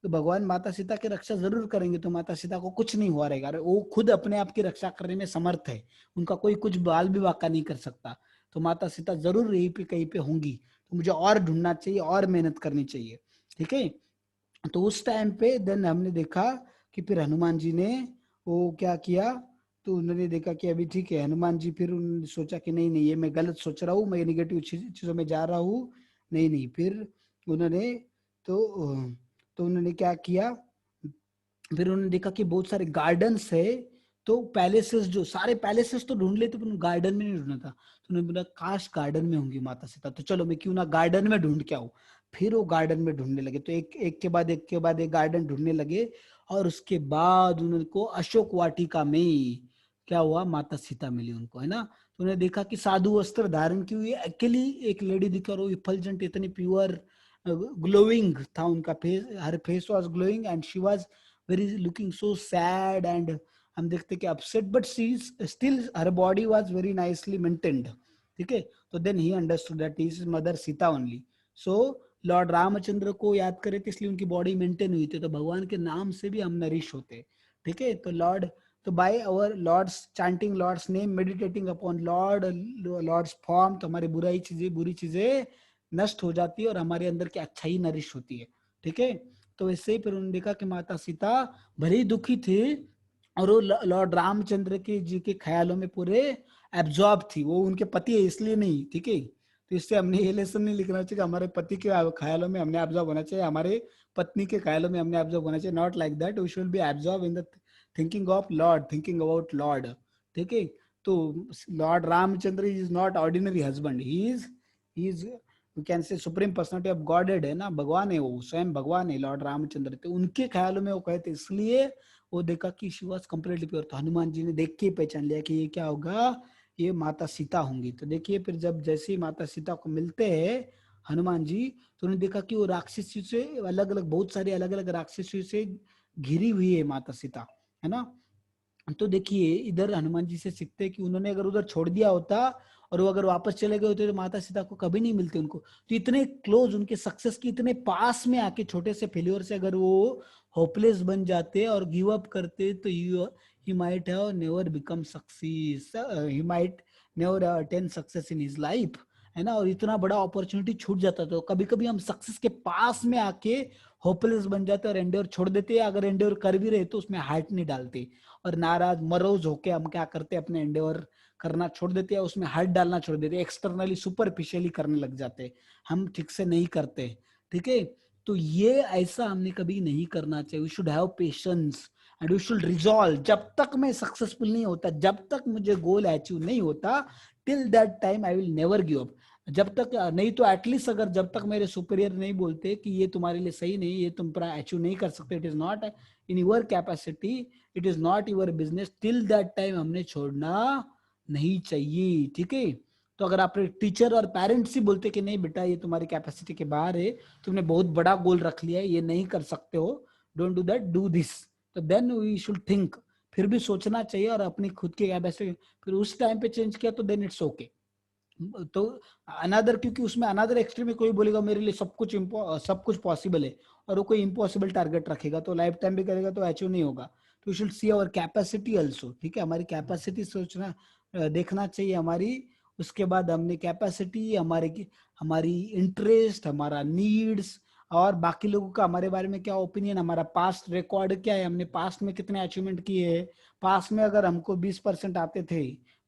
भगवान माता सीता की रक्षा जरूर करेंगे, तो माता सीता को कुछ नहीं हुआ रहेगा. वो खुद अपने आप की रक्षा करने में समर्थ है, उनका कोई कुछ बाल भी वाका नहीं कर सकता. तो माता सीता जरूर यहीं पे कहीं पे होंगी, तो मुझे और ढूंढना चाहिए और मेहनत करनी चाहिए. ठीक है. तो उस टाइम पे देन हमने देखा कि फिर हनुमान जी ने वो क्या किया. तो उन्होंने देखा कि अभी ठीक है, हनुमान जी फिर उन्होंने सोचा कि नहीं ये मैं गलत सोच रहा हूँ, मैं निगेटिव चीजों में जा रहा हूँ. नहीं फिर उन्होंने तो उन्होंने क्या किया, फिर उन्होंने देखा कि बहुत सारे गार्डन्स है. तो पैलेसेस, जो सारे पैलेसेस तो ढूंढ लेते, पर गार्डन में नहीं ढूंढना था. तो उन्होंने बोला काश गार्डन में होंगी माता सीता, तो चलो मैं क्यों ना गार्डन में ढूंढ के आऊं. फिर वो गार्डन में ढूंढने लगे. तो एक के बाद एक गार्डन ढूंढने लगे. और उसके बाद उनको अशोक वाटिका में क्या हुआ, माता सीता मिली उनको. है ना? तो उन्होंने देखा कि साधु वस्त्र धारण की हुई अकेली एक लेडी दिखी, और वो इफल्जेंट, इतनी प्योर ग्लोइंग था उनका face, her face was glowing and she was very looking so sad and हम देखते कि upset, but she still her body was very nicely maintained. ठीक है. तो then he understood that is mother Sita only. So lord Ramchandra को याद करे थे, इसलिए उनकी बॉडी मेंटेन हुई थी. तो भगवान के नाम से भी हम नरिश होते. ठीक है. तो by our lord's chanting lord's name, meditating upon lord's form, तो हमारी बुरी चीजें नष्ट हो जाती है और हमारे अंदर की अच्छाई नरिश होती है. ठीक है. तो वैसे ही फिर उन्होंने देखा कि माता सीता भले ही दुखी थी, और वो लॉर्ड रामचंद्र के जी के ख्यालों में पूरे एब्जॉर्ब थी. वो उनके पति है इसलिए नहीं. ठीक है. तो इससे हमने ये लेसन नहीं लिखना चाहिए कि हमारे पति के ख्यालों में हमने एब्जॉर्ब होना चाहिए, हमारे पत्नी के ख्यालों में हमने एब्जॉर्ब होना चाहिए. Not like that, we should be absorb in the thinking of lord, thinking about lord. ठीक है. तो lord Ramchandra is not ordinary husband, he is you can say supreme personality of godhead. है ना? भगवान है, वो स्वयं भगवान है लॉर्ड रामचंद्र. तो उनके ख्यालों में वो कहते, इसलिए वो देखा कि शी वॉज कम्प्लीटली प्योर. तो हनुमान जी ने देख के पहचान लिया कि ये क्या होगा, ये माता सीता होंगी. तो देखिए फिर जब जैसे ही माता सीता को मिलते हैं हनुमान जी, तो उन्होंने देखा कि वो राक्षसी से अलग अलग, बहुत सारे अलग अलग राक्षसी से घिरी हुई है माता सीता. है ना? तो देखिए इधर हनुमान जी से सीखते हैं कि उन्होंने अगर उधर छोड़ दिया होता और वो अगर वापस चले गए होते तो माता सीता को कभी नहीं मिलते उनको। तो इतने क्लोज, उनके सक्सेस के इतने पास में आके छोटे से फेल्योर से अगर वो होपलेस बन जाते और गिव अप करते तो he might have never become success, he might never attain success in his life, है ना। और इतना बड़ा अपॉर्चुनिटी छूट जाता। तो कभी कभी हम सक्सेस के पास में आके होपलेस बन जाते और एंड्योर छोड़ देते। अगर एंड्योर कर भी रहे तो उसमें हार्ट नहीं डालते और नाराज मरोज होके हम क्या करते, अपने एंड्योर करना छोड़ देते हैं, उसमें हार्ट डालना छोड़ देते, एक्सटर्नली सुपरफिशियली करने लग जाते, हम ठीक से नहीं करते। ठीक है, तो ये ऐसा हमने कभी नहीं करना चाहिए। We should have patience and we should resolve. जब तक मैं सक्सेसफुल नहीं होता, जब तक मुझे गोल अचीव नहीं होता, till that time I will never give up. जब तक नहीं तो एटलीस्ट अगर जब तक मेरे सुपीरियर नहीं बोलते कि ये तुम्हारे लिए सही नहीं, ये तुम अचीव नहीं कर सकते, it is not in your capacity, it is not your business, till that time हमने छोड़ना नहीं चाहिए। ठीक है, तो अगर आप टीचर और पेरेंट्स ही बोलते कि नहीं बेटा ये तुम्हारी कैपेसिटी के बाहर है, तुमने बहुत बड़ा गोल रख लिया है, ये नहीं कर सकते हो, don't do that, do this, तो देन वी शुड थिंक, फिर भी सोचना चाहिए और अपनी खुद की कैपेसिटी फिर उस टाइम पे चेंज किया तो देन इट्स ओके। तो अनदर, क्योंकि उसमें अनदर एक्सट्रीम में कोई बोलेगा मेरे लिए सब कुछ पॉसिबल है और वो कोई इम्पॉसिबल टारगेट रखेगा तो लाइफ टाइम भी करेगा तो अचीव नहीं होगा। तो we should see our capacity also. ठीक है, हमारी कैपेसिटी सोचना देखना चाहिए हमारी। उसके बाद हमने कैपेसिटी, हमारी इंटरेस्ट, हमारा नीड्स और बाकी लोगों का हमारे बारे में क्या ओपिनियन, हमारा पास्ट रिकॉर्ड क्या है, हमने पास्ट में कितने अचीवमेंट किए हैं। पास्ट में अगर हमको 20% आते थे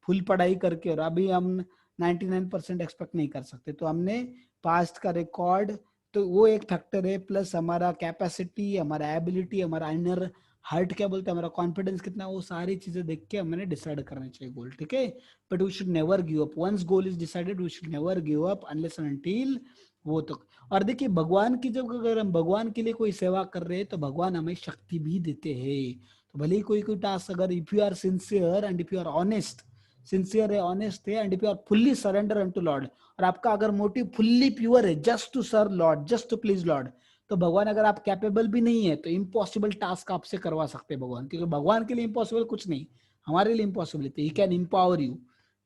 फुल पढ़ाई करके और अभी हम 99% एक्सपेक्ट नहीं कर सकते, तो हमने पास्ट का रिकॉर्ड, तो वो एक फैक्टर है, प्लस हमारा कैपेसिटी, हमारा एबिलिटी, हमारा इनर हार्ट क्या बोलते हैं, हमारा कॉन्फिडेंस कितना, वो सारी चीजें देख के हमने डिसाइड करना चाहिए गोल। ठीक है, but we should never give up. Once goal is decided we should never give up unless and until वो तो। और देखिए भगवान की, जब अगर हम भगवान के लिए कोई सेवा कर रहे हैं तो भगवान हमें शक्ति भी देते हैं। तो भले ही कोई टास्क, अगर if you are sincere and if you are honest, sincere है, ऑनेस्ट है, and if you are fully surrender unto lord, और आपका अगर मोटिव फुल्ली प्योर है, just to serve lord, just to please lord, तो भगवान, अगर आप कैपेबल भी नहीं है तो इम्पॉसिबल टास्क आपसे करवा सकते हैं भगवान, क्योंकि भगवान के लिए इम्पॉसिबल कुछ नहीं, हमारे लिए इम्पॉसिबल है, ही कैन एम्पावर यू।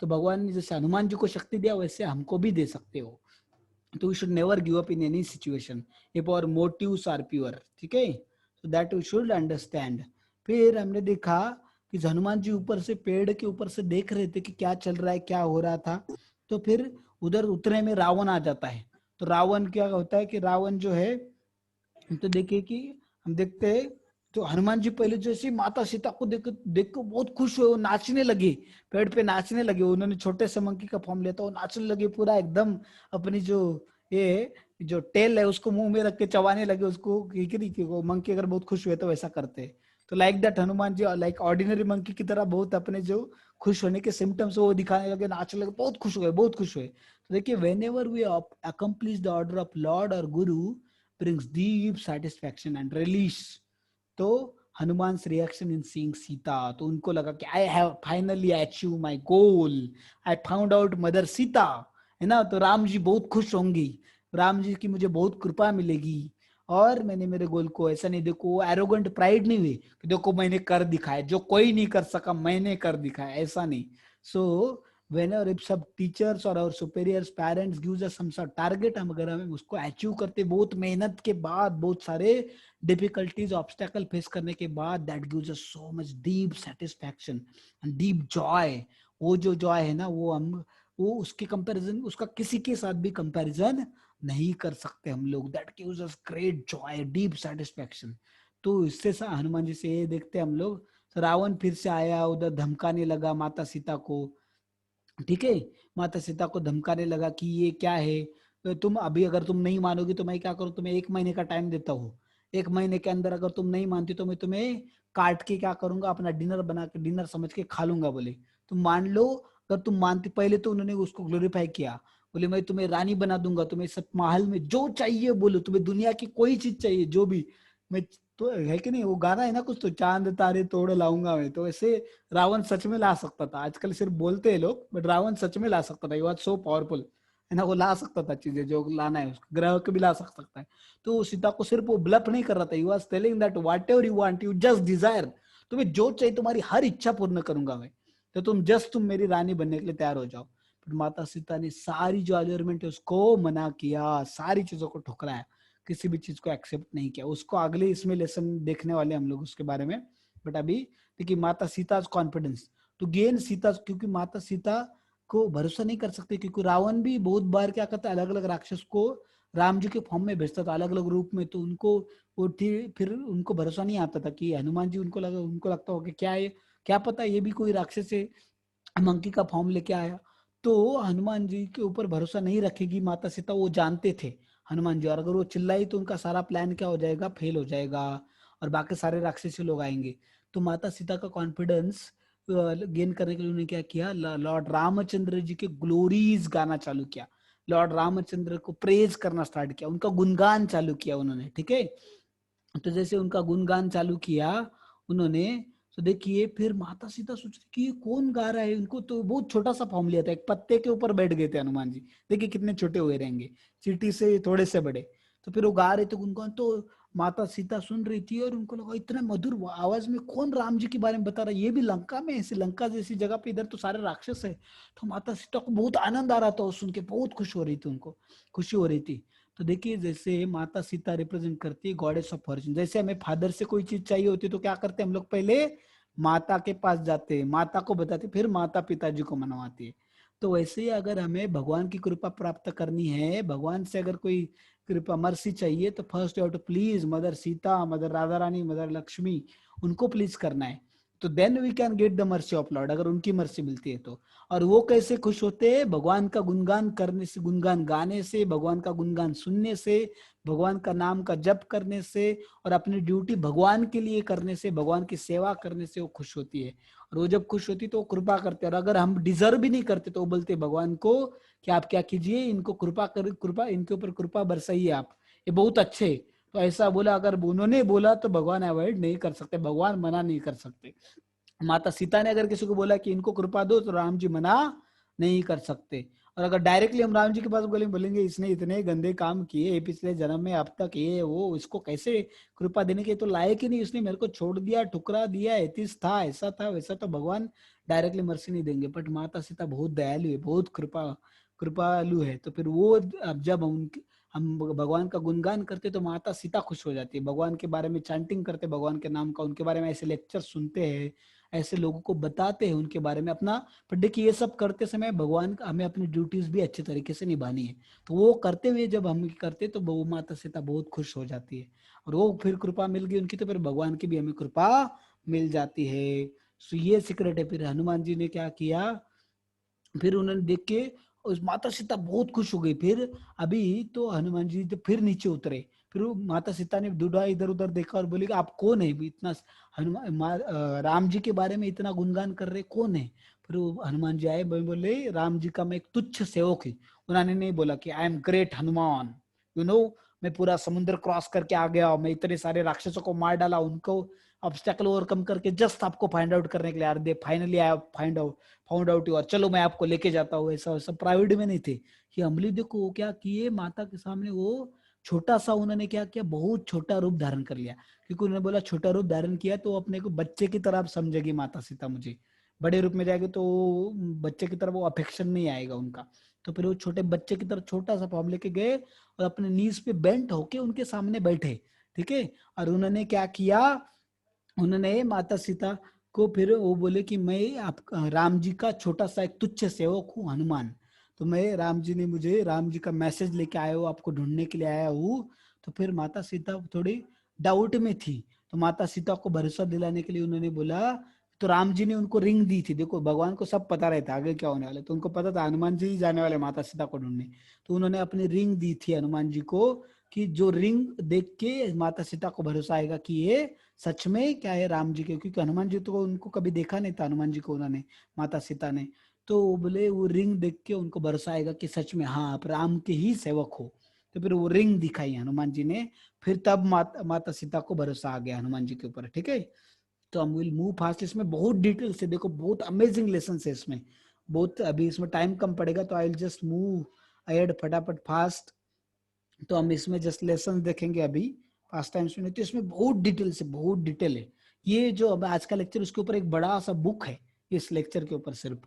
तो भगवान ने जैसे हनुमान जी को शक्ति दिया वैसे हमको भी दे सकते हो। तो we should never give up in any situation if our motives are pure. ठीक है, so that we should understand. फिर हमने देखा कि हनुमान जी ऊपर से, पेड़ के ऊपर से देख रहे थे कि क्या चल रहा है, क्या हो रहा था। तो फिर उधर उतरे में रावण आ जाता है। तो रावण क्या होता है कि रावण जो है, तो देखिए कि हम देखते हैं तो हनुमान जी पहले जैसे माता सीता को देख को बहुत खुश हुए, वो नाचने लगे, पेड़ पे नाचने लगे, उन्होंने छोटे से मंकी का फॉर्म लिया था, वो नाचने लगे पूरा एकदम, अपनी जो टेल है उसको मुंह में रख के चबाने लगे उसको, मंकी अगर बहुत खुश हुए तो वैसा करते हैं। तो like that Hanuman ji like ordinary monkey की तरह बहुत अपने जो खुश होने के सिम्टम्स वो दिखाने लगे, नाचने लगे, बहुत खुश हुए, बहुत खुश हुए। तो देखिए whenever we accomplish the order of lord और guru brings deep satisfaction and release. तो Hanuman's reaction in seeing Sita, तो उनको लगा कि I have finally achieve my goal, I found out mother Sita, है ना। तो राम जी बहुत खुश होंगे, राम जी की मुझे बहुत कृपा मिलेगी और मैंने मेरे गोल को, ऐसा नहीं देखो एरोगेंट प्राइड नहीं हुई कि देखो मैंने कर दिखाया, जो कोई नहीं कर सका मैंने कर दिखाया, ऐसा नहीं। सो whenever if some teachers or our superiors parents gives us some sort target, हम अगर हमें उसको अचीव करते बहुत मेहनत के बाद, बहुत सारे डिफिकल्टीज ऑब्स्टेकल फेस करने के बाद, that gives us so much deep satisfaction and deep joy। वो जो जॉय है ना वो उसके कंपैरिजन, उसका किसी के साथ भी कंपैरिजन नहीं कर सकते हम लोग। that gives us great joy, deep satisfaction। तो इससे हनुमान जी से ये देखते हम लोग। तो रावण फिर से आया, उधर धमकाने लगा माता सीता को। ठीक है, माता सीता को धमकाने लगा कि ये क्या है, तो तुम अभी अगर तुम नहीं मानोगी तो मैं क्या करूं, तुम्हें 1 महीने का टाइम देता हूँ, 1 महीने के अंदर अगर तुम नहीं मानती तो मैं तुम्हें काट के क्या करूंगा, अपना डिनर बना के, डिनर समझ के खा लूंगा। बोले तुम मान लो, अगर तुम मानती, पहले तो उन्होंने उसको ग्लोरीफाई किया, बोले मैं तुम्हें रानी बना दूंगा, तुम्हें सब महल में जो चाहिए बोलो, तुम्हें दुनिया की कोई चीज चाहिए जो भी, मैं तो है कि नहीं, वो गाना है ना कुछ, तो चांद तारे तोड़ लाऊंगा मैं, तो ऐसे रावण सच में ला सकता था। आजकल सिर्फ बोलते हैं लोग, बट रावण सच में ला सकता था, ये बात सो पावरफुल है ना, वो ला सकता था चीजें जो लाना है उसको, ग्रह को भी ला सकता है। तो सीता को सिर्फ वो ब्लफ नहीं कर रहा था, he was telling that whatever you want you just desire, तुम्हें जो चाहिए तुम्हारी हर इच्छा पूर्ण करूंगा मैं, तो तुम मेरी रानी बनने के लिए तैयार हो जाओ। बट माता सीता ने सारी जो एलियरमेंट है उसको मना किया, सारी चीजों को ठुकराया, किसी भी चीज को एक्सेप्ट नहीं किया। उसको अगले इसमें लेसन देखने वाले हम लोग उसके बारे में। बट अभी देखिए माता Sita confidence to gain Sita, क्योंकि माता सीता को भरोसा नहीं कर सकते, क्योंकि रावण भी बहुत बार क्या करता है, अलग अलग राक्षस को राम जी के फॉर्म में भेजता था, अलग अलग रूप में। तो उनको वो फिर उनको भरोसा नहीं आता था कि हनुमान जी, उनको लगता हो कि क्या है, क्या पता ये भी कोई राक्षस है, मंकी का फॉर्म लेके आया। तो हनुमान जी के ऊपर भरोसा नहीं रखेगी माता सीता, वो जानते थे हनुमान जी, और अगर वो चिल्लाई तो उनका सारा प्लान क्या हो जाएगा, फेल हो जाएगा, और बाकी सारे राक्षसी लोग आएंगे। तो माता सीता का कॉन्फिडेंस गेन करने के लिए उन्होंने क्या किया, लॉर्ड रामचंद्र जी के ग्लोरीज गाना चालू किया, लॉर्ड रामचंद्र को प्रेज करना स्टार्ट किया, उनका गुणगान चालू किया उन्होंने, ठीक है। तो जैसे उनका गुणगान चालू किया उन्होंने, तो देखिए फिर माता सीता सोच रही कि ये कौन गा रहा है, उनको तो बहुत छोटा सा फॉर्म लिया था, एक पत्ते के ऊपर बैठ गए थे हनुमान जी, देखिए कितने छोटे हुए रहेंगे, चींटी से थोड़े से बड़े। तो फिर वो गा रहे थे गुणगान, तो माता सीता सुन रही थी और उनको लगा इतना मधुर आवाज में कौन राम जी के बारे में बता रहा है, ये भी लंका में, ऐसी लंका जैसी जगह पे, इधर तो सारे राक्षस है। तो माता सीता को बहुत आनंद आ रहा था, सुन के बहुत खुश हो रही थी, उनको खुशी हो रही थी। तो देखिए जैसे माता सीता रिप्रेजेंट करती है गॉडेस ऑफ फॉर्च्यून। जैसे हमें फादर से कोई चीज चाहिए होती है तो क्या करते हैं हम लोग, पहले माता के पास जाते हैं, माता को बताते, फिर माता पिताजी को मनवाती है। तो वैसे ही अगर हमें भगवान की कृपा प्राप्त करनी है, भगवान से अगर कोई कृपा मर्सी चाहिए, तो first you have to please mother Sita, mother Radha Rani, mother Lakshmi, उनको प्लीज करना है। तो then we can get the mercy of lord, अगर उनकी मर्सी मिलती है तो। और वो कैसे खुश होते हैं, भगवान का गुणगान करने से, गुणगान गाने से, भगवान का गुणगान सुनने से, भगवान का नाम का जप करने से, और अपनी ड्यूटी भगवान के लिए करने से, भगवान की सेवा करने से वो खुश होती है। और वो जब खुश होती है तो वो कृपा करते हैं, और अगर हम डिजर्व भी नहीं करते तो वो बोलते हैं भगवान को कि आप क्या कीजिए, इनको कृपा कर, कृपा इनके ऊपर कृपा बरसाइए आप, ये बहुत अच्छे। तो ऐसा बोला, अगर उन्होंने बोला तो भगवान अवॉइड नहीं कर सकते, भगवान मना नहीं कर सकते। माता सीता ने अगर किसी को बोला कि इनको कृपा दो, तो राम जी मना नहीं कर सकते। और अगर डायरेक्टली हम राम जी के पास बोलेंगे इसने इतने गंदे काम किए पिछले जन्म में, अब तक ये वो, इसको कैसे कृपा देने के, तो लायक ही नहीं, उसने मेरे को छोड़ दिया, ठुकरा दिया, एतिस था, ऐसा था वैसा, तो भगवान डायरेक्टली मर्सी नहीं देंगे। बट माता सीता बहुत दयालु है, बहुत कृपालु है। तो फिर वो, अब जब हम भगवान का गुणगान करते तो माता सीता खुश हो जाती है, भगवान के बारे में चैंटिंग करते, भगवान के नाम का, उनके बारे में ऐसे लेक्चर सुनते हैं, ऐसे लोगों को बताते हैं उनके बारे में अपना। पर देखिए ये सब करते समय भगवान हमें अपनी ड्यूटीज भी अच्छे तरीके से निभानी है, तो वो करते हुए जब हम करते तो वो माता सीता बहुत खुश हो जाती है, और वो फिर कृपा मिल गई उनकी, तो फिर भगवान की भी हमें कृपा मिल जाती है। सो ये सीक्रेट है। फिर हनुमान जी ने क्या किया, फिर उन्होंने देख के उस माता सीता बहुत खुश हो गई। फिर अभी तो हनुमान जी तो फिर नीचे उतरे, फिर वो माता सीता ने दूल्हा इधर उधर देखा और बोली कि आप कौन है, इतना राम जी के बारे में इतना गुणगान कर रहे, कौन है। फिर वो हनुमान जी आए, बोले राम जी का मैं एक तुच्छ सेवक हूँ। उन्होंने नहीं बोला कि आई एम ग्रेट हनुमान, मैं पूरा समुद्र क्रॉस करके आ गया, मैं इतने सारे राक्षसों को मार डाला, उनको ऑब्स्टेकल ओवरकम करके जस्ट आपको फाइंड आउट करने के लिए, यार they finally I found out you, और चलो मैं आपको लेके जाता हूँ, ऐसा सब प्राइवेट में नहीं थे। कि अमली देखो वो क्या किए, माता के सामने वो छोटा सा, उन्होंने क्या किया, बहुत छोटा रूप धारण कर लिया, क्योंकि उन्होंने बोला छोटा रूप धारण किया तो अपने को बच्चे की तरह समझेगी माता सीता मुझे, बड़े रूप में जाएगी तो बच्चे की तरफ वो अफेक्शन नहीं आएगा उनका। तो फिर वो छोटे बच्चे की तरह छोटा सा फॉर्म लेके गए और अपने नीज पे बेंट होके उनके सामने बैठे, ठीक है। और उन्होंने क्या किया, उन्होंने माता सीता को फिर वो बोले कि मैं आप राम जी का छोटा सा एक तुच्छ सेवक हूँ हनुमान, तो मैं राम जी ने मुझे राम जी का मैसेज लेके आया हूँ, आपको ढूंढने के लिए आया हूँ। तो फिर माता सीता थोड़ी डाउट में थी, तो माता सीता को भरोसा दिलाने के लिए उन्होंने बोला, तो राम जी ने उनको रिंग दी थी। देखो भगवान को सब पता रहता आगे क्या होने वाला, तो उनको पता था हनुमान जी ही जाने वाले माता सीता को ढूंढने। तो उन्होंने अपनी रिंग दी थी हनुमान जी को, कि जो रिंग देख के माता सीता को भरोसा आएगा कि ये सच में क्या है राम जी के, क्योंकि हनुमान जी तो उनको कभी देखा नहीं था, हनुमान जी को उन्होंने, माता सीता ने। तो वो बोले वो रिंग देख के उनको भरोसा आएगा कि सच में हाँ आप राम के ही सेवक हो। तो फिर वो रिंग दिखाई हनुमान जी ने, फिर तब माता सीता को भरोसा आ गया हनुमान जी के ऊपर, ठीक है। तो हम विल मूव फास्ट, इसमें बहुत डिटेल से देखो, बहुत अमेजिंग लेसन है इसमें, बहुत, अभी इसमें टाइम कम पड़ेगा तो I will just move ahead फटाफट फास्ट। तो हम इसमें जस्ट लेसन देखेंगे अभी, पास्ट टाइम्स में, तो इसमें बहुत डिटेल से, बहुत डिटेल है। ये जो अब आज का लेक्चर उसके ऊपर एक बड़ा सा बुक है इस लेक्चर के ऊपर सिर्फ,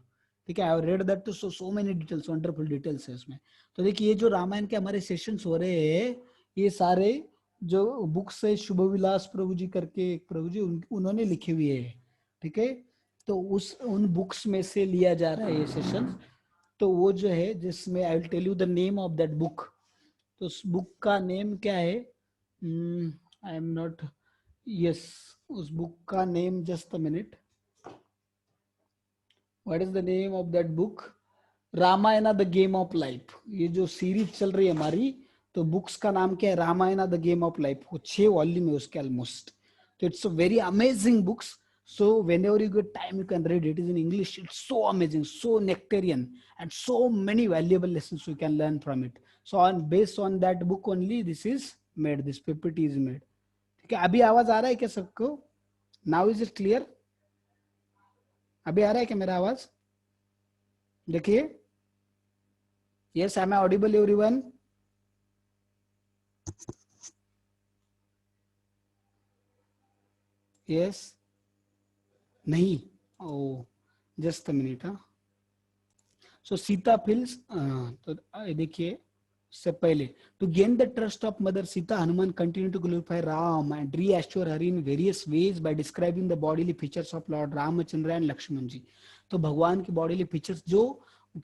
ठीक है, I have read that too, so many details, wonderful details है उसमें। तो देखिए ये जो रामायण के हमारे सेशंस हो रहे हैं, ये सारे जो बुक्स है शुभ विलास प्रभु जी करके एक प्रभु जी उन्होंने लिखे हुए है, ठीक है। तो उन बुक्स में से लिया जा रहा है ये सेशन। तो वो जो है जिसमें I will tell you the name of that book. तो उस बुक का नेम क्या है, आई एम नॉट, यस, उस बुक का name, just a minute, what is the name of that book, Ramayana the game of life. ये जो series चल रही है हमारी, तो बुक्स का नाम क्या है, Ramayana the game of life. वो 6 वॉल्यूम है उसके ऑलमोस्ट। तो it's a very amazing books. So whenever you get time, you can read it. It is in English. It's so amazing, so nectarian, and so many valuable lessons you can learn from it. So based on that book only, this is made. This PPT is made. ठीक है, अभी आवाज आ रहा है क्या सबको? Now is it clear? अभी आ रहा है क्या मेरा आवाज? देखिए, yes, am I audible, everyone? Yes. नहीं, ओ, जस्ट अ मिनट। हाँ, सो सीता फिल्स, तो देखिए से पहले, to gain the trust of mother Sita, Hanuman continue to glorify Ram and reassure her in various ways by describing the bodily features of lord Ramchandra and Lakshman ji. तो भगवान की bodily features जो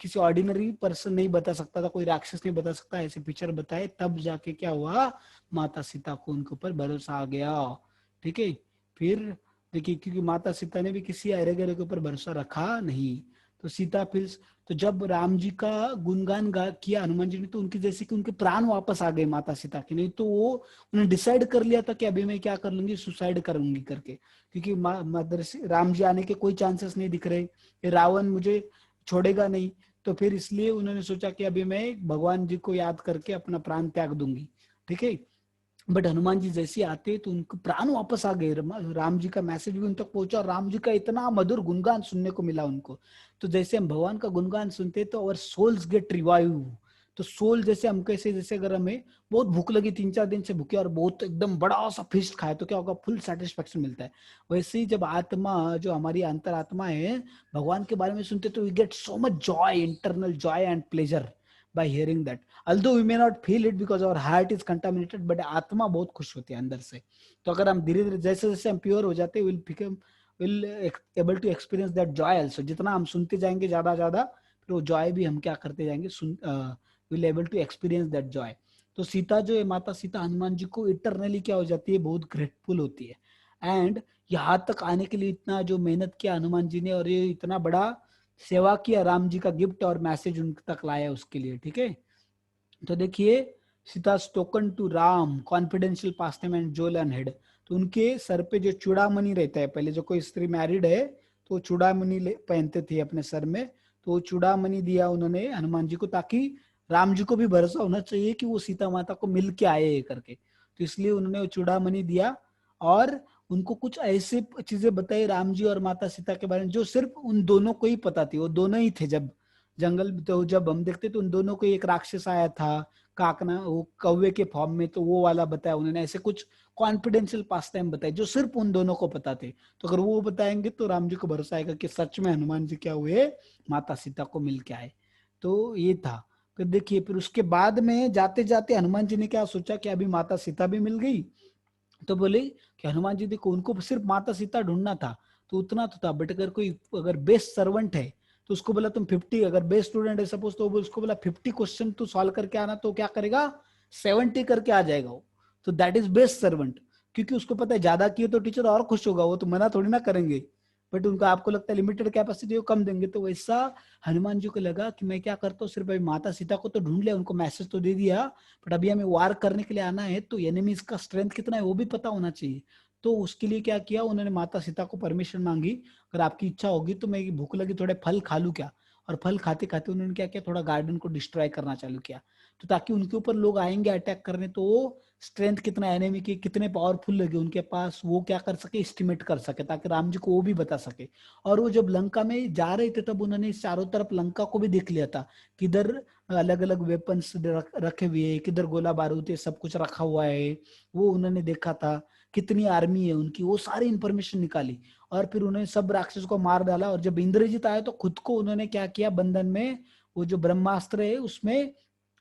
किसी ऑर्डिनरी पर्सन नहीं बता सकता था, कोई राक्षस नहीं बता सकता, ऐसे फीचर बताए, तब जाके क्या हुआ, माता सीता को उनके ऊपर भरोसा आ गया। ठीक है, फिर देखिए, क्योंकि माता सीता ने भी किसी अरे गरे के ऊपर भरोसा रखा नहीं। तो सीता फिर, तो जब राम जी का गुणगान किया हनुमान जी ने, तो उनकी जैसे कि उनके प्राण वापस आ गए माता सीता के। नहीं तो वो उन्होंने डिसाइड कर लिया था कि अभी मैं क्या कर लूंगी, सुसाइड करूंगी करके, क्योंकि मदर राम जी आने के कोई चांसेस नहीं दिख रहे, रावण मुझे छोड़ेगा नहीं। तो फिर इसलिए उन्होंने सोचा कि अभी मैं भगवान जी को याद करके अपना प्राण त्याग दूंगी। ठीक है, बट हनुमान जी जैसे आते तो उनको प्राण वापस आ गए, राम जी का मैसेज भी उन तक पहुंचा, और राम जी का इतना मधुर गुणगान सुनने को मिला उनको। तो जैसे हम भगवान का गुणगान सुनते तो अवर सोल्स गेट रिवाइव। तो सोल जैसे हम कैसे, जैसे अगर हमें बहुत भूख लगी, 3-4 दिन से भूखे और बहुत एकदम बड़ा सा फिस्ट खाए, तो क्या होगा, फुल सेटिस्फेक्शन मिलता है। वैसे ही जब आत्मा, जो हमारी अंतरात्मा है, भगवान के बारे में सुनते तो we get so much joy, internal joy and pleasure by hearing that. Although we may not feel it because our heart is contaminated, but आत्मा बहुत खुश होती है अंदर से। तो अगर हम धीरे धीरे जैसे जैसे हम प्योर हो जाते हैं, will able to experience that joy also. जितना हम सुनते जाएंगे ज्यादा ज्यादा, फिर वो जॉय भी हम क्या करते जाएंगे, will able to experience that joy. तो सीता जो है, माता सीता हनुमान जी को इटरनली क्या हो जाती है, बहुत ग्रेटफुल होती है। एंड यहाँ तक आने के लिए इतना जो मेहनत किया हनुमान जी ने, और ये इतना बड़ा सेवा किया, राम जी का गिफ्ट और मैसेज उन तक लाया उसके लिए। ठीक है, तो देखिए, Sita spoken to Ram confidential past time and jewel on head. तो उनके सर पे जो चूड़ामणि रहता है, पहले जो कोई स्त्री मैरिड है तो चूड़ामणि पहनते थे अपने सर में, तो वो चूड़ामणि दिया उन्होंने हनुमान जी को, ताकि राम जी को भी भरोसा होना चाहिए कि वो सीता माता को मिल के आए करके। तो इसलिए उन्होंने वो चूड़ामणि दिया, और उनको कुछ ऐसे चीजें बताई राम जी और माता सीता के बारे में जो सिर्फ उन दोनों को ही पता थी। वो दोनों ही थे जब जंगल, तो जब हम देखते तो उन दोनों को एक राक्षस आया था काकना, वो कौवे के फॉर्म में, तो वो वाला बताया उन्होंने। ऐसे कुछ कॉन्फिडेंशियल पास टाइम बताए जो सिर्फ उन दोनों को पता थे। तो अगर वो बताएंगे तो राम जी को भरोसा आएगा कि सच में हनुमान जी क्या हुए, माता सीता को मिल के आए। तो ये था। फिर देखिए, फिर उसके बाद में जाते जाते हनुमान जी ने क्या सोचा कि अभी माता सीता भी मिल गई, तो बोले कि हनुमान जी देखो, उनको सिर्फ माता सीता ढूंढना था, तो उतना तो था, बट अगर कोई अगर बेस्ट सर्वेंट है तो उसको बोला तुम 50, अगर बेस्ट स्टूडेंट है सपोज, तो उसको बोला 50 क्वेश्चन तू सॉल्व करके आना, तो क्या करेगा, 70 करके आ जाएगा वो। तो दैट इज बेस्ट सर्वेंट, क्योंकि उसको पता है ज्यादा किए तो टीचर और खुश होगा, वो तो मना थोड़ी ना करेंगे। बट उनका आपको लगता है लिमिटेड कैपेसिटी, वो कम देंगे। तो वैसा हनुमान जी को लगा कि मैं क्या करता हूँ, सिर्फ अभी माता सीता को तो ढूंढ लिया, उनको मैसेज तो दे दिया, बट अभी हमें वार करने के लिए आना है, तो एनिमीज का स्ट्रेंथ कितना है वो भी पता होना चाहिए। तो उसके लिए क्या किया उन्होंने, माता सीता को परमिशन मांगी, अगर आपकी इच्छा होगी तो मैं भूख लगी थोड़े फल खा लूं क्या। और फल खाते खाते उन्होंने क्या किया, थोड़ा गार्डन को डिस्ट्रॉय करना चालू किया, तो ताकि उनके ऊपर लोग आएंगे अटैक करने, तो वो स्ट्रेंथ कितना एनिमी की कितने पावरफुल लगे उनके पास, वो क्या कर सके, एस्टिमेट कर सके, ताकि राम जी को वो भी बता सके। और वो जब लंका में जा रहे थे तब उन्होंने चारों तरफ लंका को भी देख लिया था, किधर अलग अलग वेपन्स रखे हुए हैं, किधर गोला बारूद है, सब कुछ रखा हुआ है, वो उन्होंने देखा था, कितनी आर्मी है उनकी, वो सारी इंफॉर्मेशन निकाली। और फिर उन्होंने सब राक्षस को मार डाला। और जब इंद्रजीत आया तो खुद को उन्होंने क्या किया, बंधन में वो जो ब्रह्मास्त्र है उसमें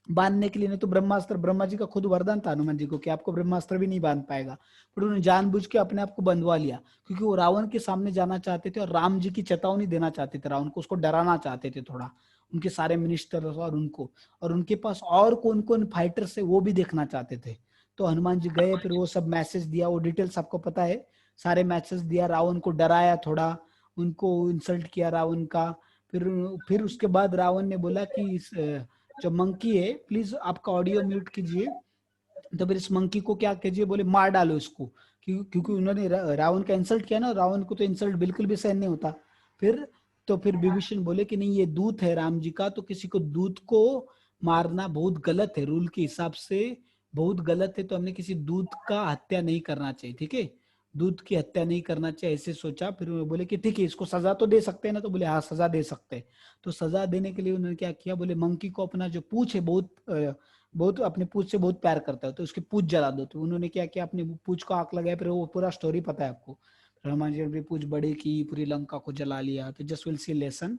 बांधने के लिए, नहीं तो ब्रह्मास्त्र, ब्रह्मा जी का खुद वरदान था हनुमान जी को कि आपको ब्रह्मास्त्र भी नहीं बांध पाएगा, पर उन्होंने जानबूझ के अपने आप को बंधवा लिया, क्योंकि वो रावण के सामने जाना चाहते थे और राम जी की चेतावनी देना चाहते थे रावण को, उसको डराना चाहते थे थोड़ा, उनके सारे मिनिस्टर और उनको, और उनके पास और कौन कौन फाइटर्स है वो भी देखना चाहते थे। तो हनुमान जी गए, फिर वो सब मैसेज दिया, वो डिटेल्स आपको पता है, सारे मैसेज दिया, रावण को डराया थोड़ा, उनको इंसल्ट किया रावण का। फिर उसके बाद रावण ने बोला कि इस जो मंकी है, प्लीज आपका ऑडियो म्यूट कीजिए, तो फिर इस मंकी को क्या कीजिए, बोले मार डालो इसको, क्योंकि उन्होंने रावण का इंसल्ट किया ना, रावण को तो इंसल्ट बिल्कुल भी सहन नहीं होता। फिर फिर विभीषण बोले कि नहीं, ये दूत है राम जी का, तो किसी को दूत को मारना बहुत गलत है, रूल के हिसाब से बहुत गलत है, तो हमने किसी दूत का हत्या नहीं करना चाहिए, ठीक है, दूत की हत्या नहीं करना चाहिए, ऐसे सोचा। फिर उन्होंने बोले कि ठीक है, इसको सजा तो दे सकते हैं ना, तो बोले हाँ सजा दे सकते हैं। तो सजा देने के लिए उन्होंने क्या किया, बोले मंकी को अपना जो पूंछ है, बहुत अपने पूंछ से बहुत प्यार करता है, तो उसकी पूंछ जला दो। तो उन्होंने क्या किया, अपनी पूंछ को आग लगाया, फिर वो पूरा स्टोरी पता है आपको, हनुमान जी ने अपनी पूंछ बड़ी की, पूरी लंका को जला लिया। तो जस्ट विल सी लेसन।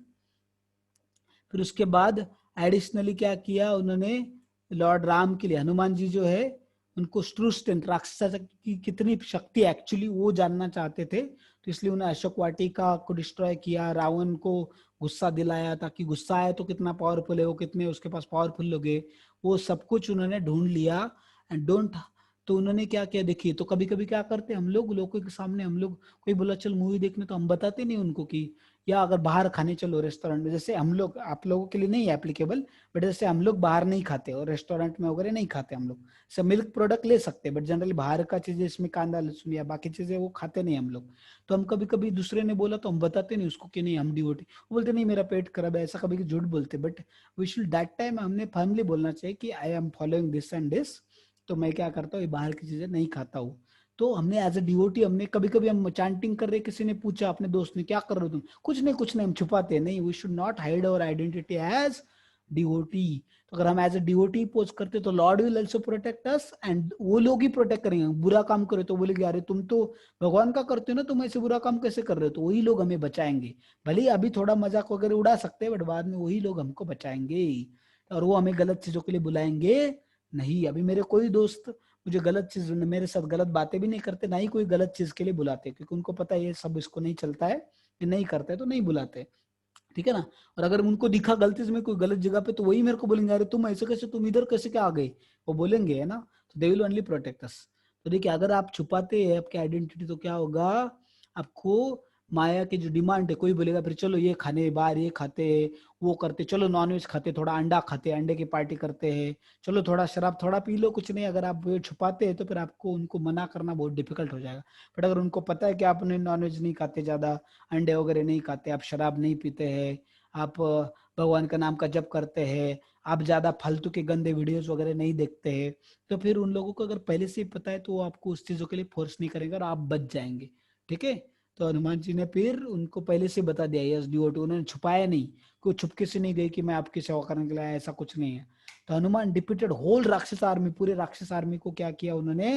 फिर उसके बाद एडिशनली क्या किया उन्होंने, लॉर्ड राम के लिए, हनुमान जी जो है उनको ट्रू स्ट्रेंथ, राक्षस की कितनी शक्ति एक्चुअली वो जानना चाहते थे, तो इसलिए उन्हें अशोक वाटिका को डिस्ट्रॉय किया, रावण को गुस्सा दिलाया, ताकि गुस्सा आए तो कितना पावरफुल है वो, कितने उसके पास पावरफुल लोग हैं, वो सब कुछ उन्होंने ढूंढ लिया। एंड डोंट, तो उन्होंने क्या किया, देखिए, तो कभी कभी क्या करते हम लोग, लोगों के सामने हम लोग, कोई बोला चल मूवी देखने, तो हम बताते नहीं उनको कि, या अगर बाहर खाने चलो रेस्टोरेंट में, जैसे हम लोग, आप लोगों के लिए नहीं है एप्लीकेबल, बट जैसे हम लोग बाहर नहीं खाते और रेस्टोरेंट में वगैरह नहीं खाते हम लोग, जैसे मिल्क प्रोडक्ट ले सकते हैं, बट जनरली बाहर का चीजें, इसमें कांदा लहसुन या बाकी चीजें वो खाते नहीं हम लोग। तो हम कभी कभी दूसरे ने बोला तो हम बताते नहीं उसको कि नहीं हम डिवोटी, वो बोलते नहीं मेरा पेट खराब है, ऐसा कभी झूठ बोलते, but we should that time हमने फर्मली बोलना चाहिए कि I am following this and this, तो मैं क्या करता हूँ, ये बाहर की चीजें नहीं खाता हूँ। तो हमने एज ए डिवोटी, हमने कभी कभी हम चैंटिंग कर रहे, किसी ने पूछा अपने दोस्त ने क्या कर रहे हो तुम, कुछ नहीं कुछ नहीं, हम छुपाते नहीं, we should not hide our identity as devotee. तो अगर हम एज ए डिवोटी पोज करते तो lord will also protect us, and वो लोग ही प्रोटेक्ट करेंगे। बुरा काम करे तो बोलेगे अरे तुम तो भगवान का करते हो ना, तुम ऐसे बुरा काम कैसे कर रहे हो, तो वही लोग हमें बचाएंगे। भले ही अभी थोड़ा मजाक वगैरह उड़ा सकते हैं, बट बाद में वही लोग हमको बचाएंगे, और वो हमें गलत चीजों के लिए बुलाएंगे नहीं। अभी मेरे कोई दोस्त मुझे गलत चीज, मेरे साथ गलत बातें भी नहीं करते, ना ही कोई गलत चीज के लिए बुलाते, क्योंकि उनको पता है ये सब इसको नहीं चलता है, ये नहीं करते तो नहीं बुलाते, ठीक है ना। और अगर उनको दिखा गलती से मैं कोई गलत जगह पे, तो वही मेरे को बोलेंगे अरे तुम ऐसे कैसे, तुम इधर कैसे क्या आ गए, वो बोलेंगे, है ना। तो they will only protect us. तो देखिए, अगर आप छुपाते हैं आपकी आइडेंटिटी, तो क्या होगा, आपको माया की जो डिमांड है, कोई बोलेगा फिर चलो ये खाने, बाहर ये खाते, वो करते, चलो नॉनवेज खाते, थोड़ा अंडा खाते, अंडे की पार्टी करते हैं, चलो थोड़ा शराब थोड़ा पी लो, कुछ नहीं। अगर आप ये छुपाते हैं तो फिर आपको उनको मना करना बहुत डिफिकल्ट हो जाएगा। बट अगर उनको पता है कि आपने नॉनवेज नहीं खाते, ज्यादा अंडे वगैरह नहीं खाते, आप शराब नहीं पीते हैं, आप भगवान का नाम का जप करते हैं, आप ज्यादा फालतू के गंदे वीडियोस वगैरह नहीं देखते हैं, तो फिर उन लोगों को अगर पहले से ही पता है तो वो आपको उस चीजों के लिए फोर्स नहीं करेंगे और आप बच जाएंगे, ठीक है। तो हनुमान जी ने फिर उनको पहले से बता दिया, यस डिवोटी, उन्होंने छुपाया नहीं, कोई छुपके से नहीं गए कि मैं आपकी सेवा करने के लिए आया, ऐसा कुछ नहीं है। तो हनुमान डिपिटेड होल राक्षस आर्मी, पूरे राक्षस आर्मी को क्या किया उन्होंने,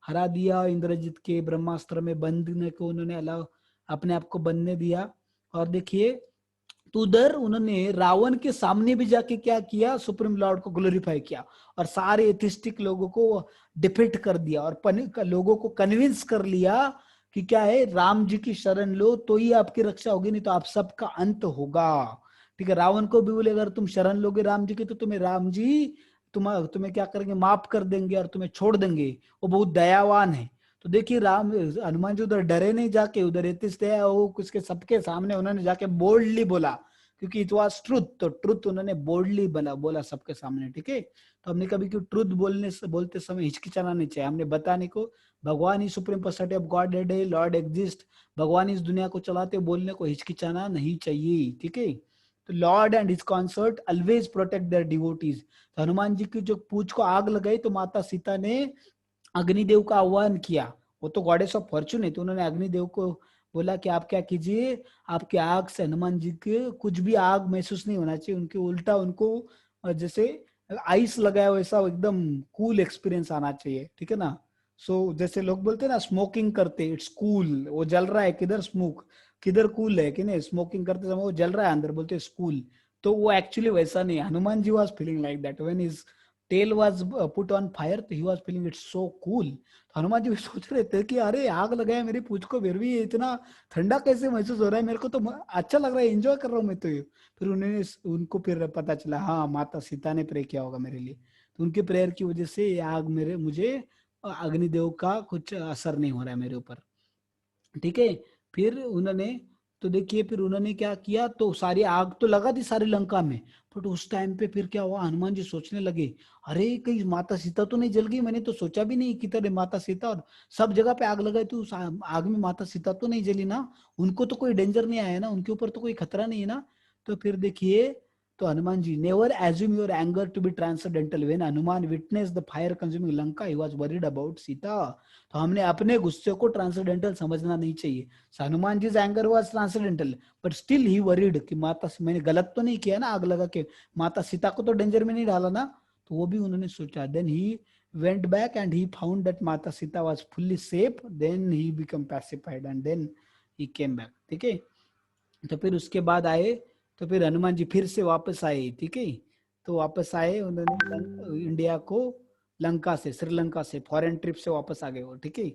हरा दिया। इंद्रजीत के ब्रह्मास्त्र में बंधने को उन्होंने अलाउ, अपने आप को बनने दिया। और देखिए, तो उधर उन्होंने रावण के सामने भी जाके क्या किया, सुप्रीम लॉर्ड को ग्लोरीफाई किया, और सारे एथिस्टिक लोगों को डिफीट कर दिया, और लोगों को कन्विंस कर लिया कि क्या है, राम जी की शरण लो तो ही आपकी रक्षा होगी, नहीं तो आप सबका अंत होगा, ठीक है। रावण को भी बोले अगर तुम शरण लोगे राम जी की, तो तुम्हें राम जी तुम्हें क्या करेंगे, माफ कर देंगे और तुम्हें छोड़ देंगे, वो बहुत दयावान है। तो देखिए, राम हनुमान जी उधर डरे नहीं, जाके उधर एथिस्ट है वो उसके सबके सामने उन्होंने जाके बोल्डली बोला, क्योंकि इट वाज ट्रुथ, तो ट्रुथ उन्होंने बोल्डली बोला सबके सामने, ठीक है। तो हमने कभी क्यों ट्रुथ बोलते समय हिचकिचाना नहीं चाहिए, हमने बताने को भगवान ही सुप्रीम पर्सनालिटी ऑफ गॉड है, लॉर्ड एग्जिस्ट, भगवान इस दुनिया को चलाते, बोलने को हिचकिचाना नहीं चाहिए, ठीक है। तो Lord and his concert always protect their devotees. तो हनुमान जी की जो पूंछ को आग लगाई, तो माता सीता ने अग्निदेव का आह्वान किया, वो तो गॉडेस ऑफ फॉर्चून है, तो उन्होंने अग्निदेव को बोला कि आप क्या कीजिए, आपके आग से हनुमान जी के कुछ भी आग महसूस नहीं होना चाहिए, उनके उल्टा उनको जैसे आइस लगाया वैसा एकदम कूल एक्सपीरियंस आना चाहिए, ठीक है ना। सो जैसे लोग बोलते हैं ना स्मोकिंग करते, इट्स कूल, वो जल रहा है, किधर स्मोक, किधर कूल है कि नहीं, स्मोकिंग करते समय वो जल रहा है अंदर, बोलते स्कूल। तो वो एक्चुअली वैसा नहीं, Hanuman ji was feeling like that when his tail was put on fire, तो he was feeling it's so cool. तो हनुमान जी भी सोच रहे थे कि अरे आग लगाया मेरी पूंछ को, फिर भी ये इतना ठंडा कैसे महसूस हो रहा है मेरे को, तो अच्छा लग रहा है, एंजॉय कर रहा हूँ मैं तो ये। फिर उन्होंने उनको फिर पता चला हाँ माता सीता ने प्रे किया होगा मेरे लिए, तो उनके प्रेयर की वजह से ये आग मेरे मुझे अग्निदेव का कुछ असर नहीं हो रहा है मेरे ऊपर, ठीक है। फिर उन्होंने, तो देखिए फिर उन्होंने क्या किया, तो सारी आग तो लगा दी सारी लंका में, बट उस टाइम पे फिर क्या हुआ, हनुमान जी सोचने लगे अरे कहीं माता सीता तो नहीं जल गई, मैंने तो सोचा भी नहीं कि तेरे माता सीता, और सब जगह पे आग लगाई तो उस आग में माता सीता तो नहीं जली ना, उनको तो कोई डेंजर नहीं आया ना, उनके ऊपर तो कोई खतरा नहीं है ना। तो फिर देखिए, तो Hanuman ji, never assume your anger to be transcendental, when Hanuman witness the fire consuming Lanka he was worried about Sita. तो हमने अपने गुस्से को ट्रांसेंडेंटल समझना नहीं चाहिए। Hanuman ji anger was transcendental, but still he worried कि माता, मैंने गलत तो नहीं किया ना आग लगा के, माता सीता को तो डेंजर में नहीं डाला ना, तो वो भी उन्होंने सोचा। Then he went back and he found that माता Sita was fully safe, then he become pacified and then he came back, ठीक है। तो फिर उसके बाद आए, तो फिर हनुमान जी फिर से वापस आए, ठीक है। तो वापस आए उन्होंने इंडिया को, लंका से, श्रीलंका से फॉरेन ट्रिप से वापस आ गए वो, ठीक है।